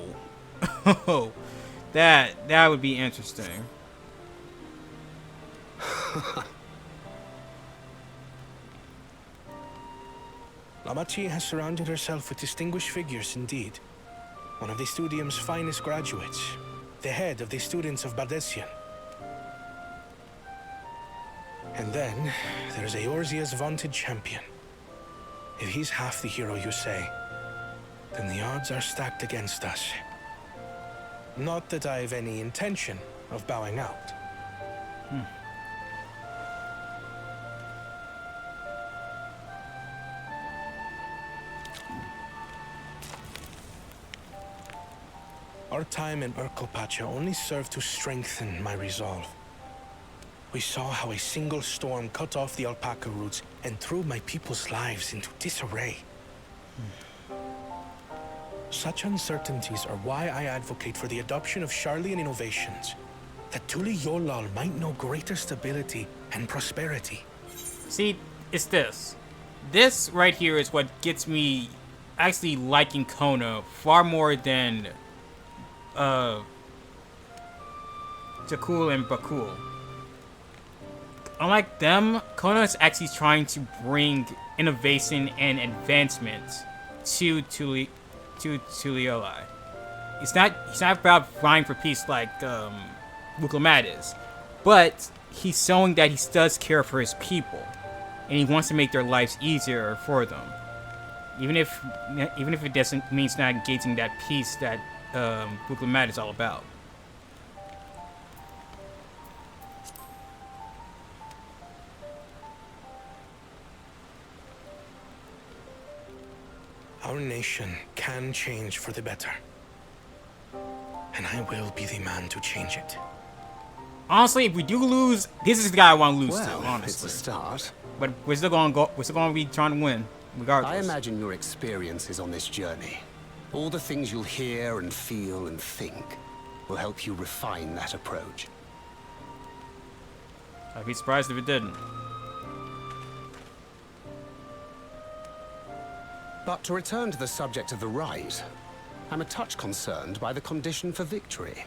Oh, that would be interesting. Lamachi has surrounded herself with distinguished figures indeed. One of the Studium's finest graduates, the head of the students of Bardessian. And then, there's Eorzea's vaunted champion. If he's half the hero you say, then the odds are stacked against us. Not that I have any intention of bowing out. Our time in Urkelpacha only served to strengthen my resolve. We saw how a single storm cut off the alpaca roots and threw my people's lives into disarray. Such uncertainties are why I advocate for the adoption of Sharlayan innovations, that Tuli Yolal might know greater stability and prosperity. See, it's this. This right here is what gets me actually liking Kona far more than Jakul and Bakul. Unlike them, Kona is actually trying to bring innovation and advancement to Tulioli. He's not about vying for peace like Wuklamat is, but he's showing that he does care for his people, and he wants to make their lives easier for them, even if it doesn't means not engaging that peace that Wuklamat is all about. Our nation can change for the better. And I will be the man to change it. Honestly, if we do lose, this is the guy I want to lose Well, to, honestly. it's a start. But we're still gonna be trying to win, regardless. I imagine your experiences on this journey, all the things you'll hear and feel and think, will help you refine that approach. I'd be surprised if it didn't. But to return to the subject of the rite, I'm a touch concerned by the condition for victory.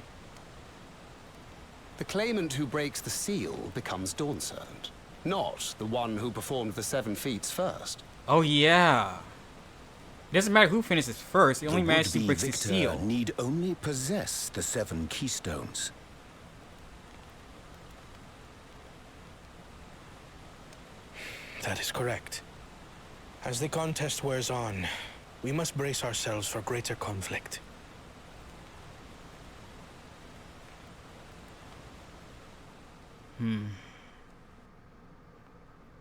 The claimant who breaks the seal becomes Dawnservant, not the one who performed the 7 feats first. Oh yeah. It doesn't matter who finishes first, it only The matters who would-be breaks the victor seal. need only possess the 7 keystones. That is correct. As the contest wears on, we must brace ourselves for greater conflict.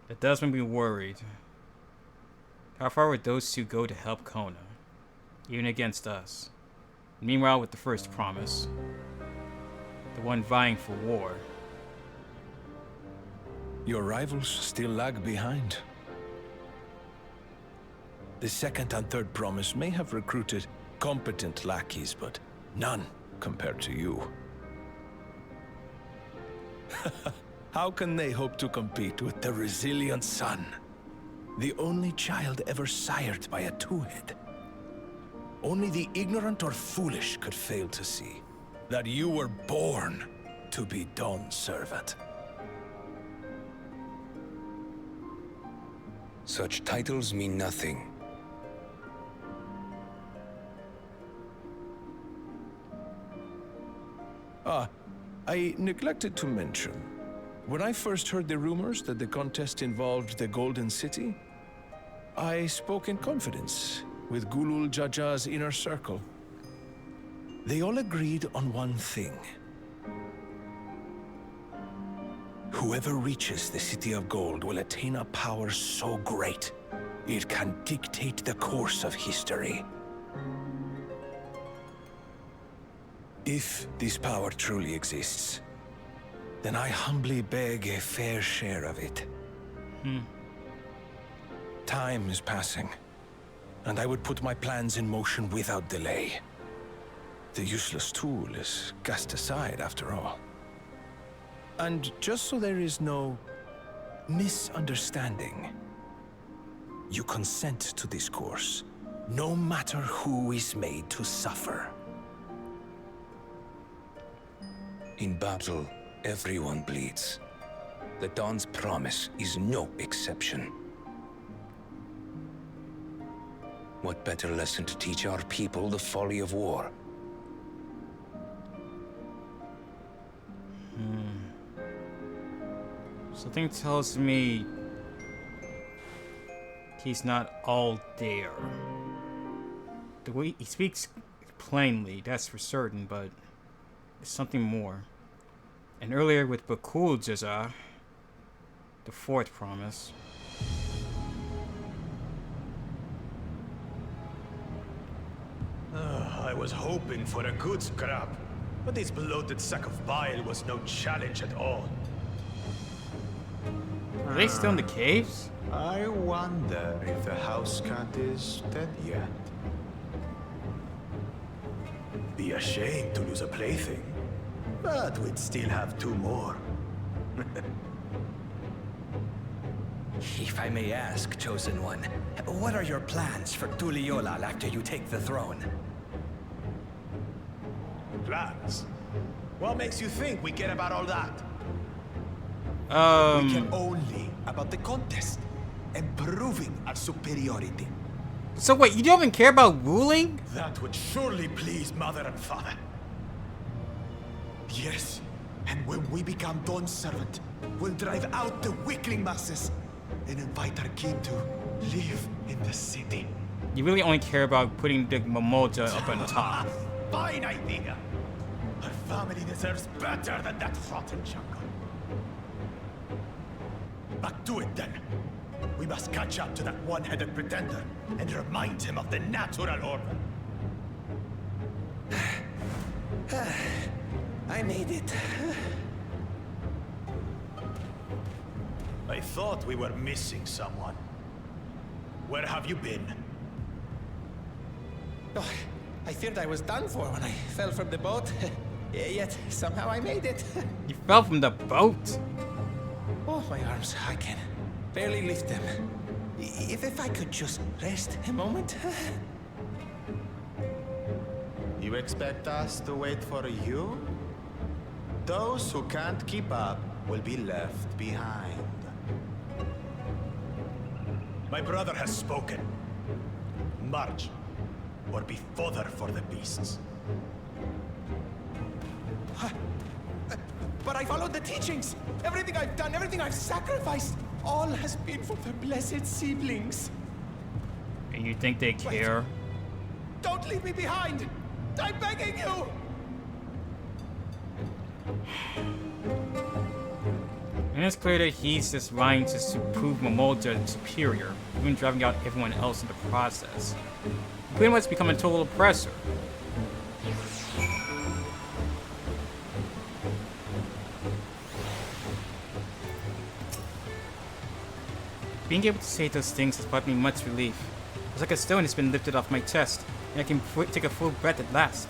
That does make me worried. How far would those two go to help Kona? Even against us. Meanwhile, with the first promise, the one vying for war. Your rivals still lag behind. The second and third promise may have recruited competent lackeys, but none compared to you. How can they hope to compete with the resilient son? The only child ever sired by a two-head. Only the ignorant or foolish could fail to see that you were born to be Dawn's servant. Such titles mean nothing. I neglected to mention. When I first heard the rumors that the contest involved the Golden City, I spoke in confidence with Gulul Jaja's inner circle. They all agreed on one thing. Whoever reaches the City of Gold will attain a power so great, it can dictate the course of history. If this power truly exists, then I humbly beg a fair share of it. Time is passing, and I would put my plans in motion without delay. The useless tool is cast aside after all. And just so there is no misunderstanding, you consent to this course, no matter who is made to suffer. In battle, everyone bleeds. The Dawn's promise is no exception. What better lesson to teach our people the folly of war? Something tells me he's not all there. The way he speaks plainly, that's for certain, but it's something more. And earlier with KuroZeraphimVT, the fourth promise. I was hoping for a good scrap, but this bloated sack of bile was no challenge at all. Are they still in the caves? I wonder if the house cat is dead yet. Be ashamed to lose a plaything, but we'd still have two more. If I may ask, Chosen One, what are your plans for Tuliyollal after you take the throne? Plans? What makes you think we care about all that? We care only about the contest and proving our superiority. So wait, you don't even care about ruling? That would surely please Mother and Father. Yes, and when we become Dawn's servant, we'll drive out the weakling masses and invite our king to live in the city. You really only care about putting the Momoja up on top. Fine idea. Our family deserves better than that rotten jungle. Back to it then. We must catch up to that one-headed pretender and remind him of the natural order. I made it. I thought we were missing someone. Where have you been? Oh, I feared I was done for when I fell from the boat. Yet, somehow I made it. You fell from the boat? Oh, my arms, I can barely lift them. If I could just rest a moment. You expect us to wait for you? Those who can't keep up will be left behind. My brother has spoken. March, or be fodder for the beasts. but I followed the teachings. Everything I've done, everything I've sacrificed, all has been for the blessed siblings. And you think they care? Wait. Don't leave me behind! I'm begging you! And it's clear that he's just trying to prove Momota superior, even driving out everyone else in the process. He pretty much become a total oppressor. Being able to say those things has brought me much relief. It's like a stone has been lifted off my chest, and I can take a full breath at last.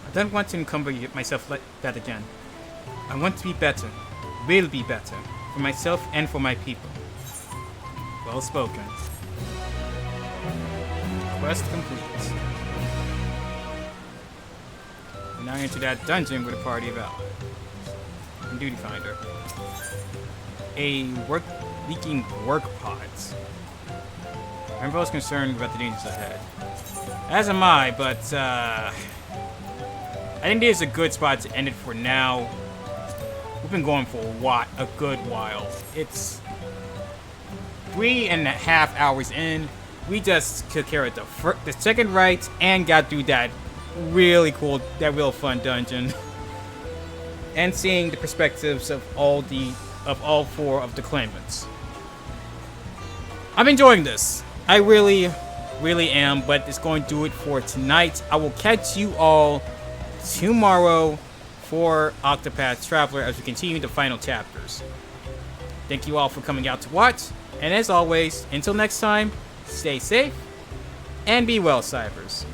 I don't want to encumber myself like that again. I want to be better, will be better, for myself and for my people. Well spoken. Quest complete. We're now into that dungeon with a party of allies. And Duty Finder. Leaking work pods. I'm both concerned about the dangers ahead. As am I, but I think this is a good spot to end it for now. We've been going for a good while. It's 3.5 hours in. We just took care of the second rite and got through that really cool, that real fun dungeon. And seeing the perspectives of all 4 of the claimants. I'm enjoying this. I really, really am, but it's going to do it for tonight. I will catch you all tomorrow for Octopath Traveler as we continue the final chapters. Thank you all for coming out to watch, and as always, until next time, stay safe and be well, Cybers.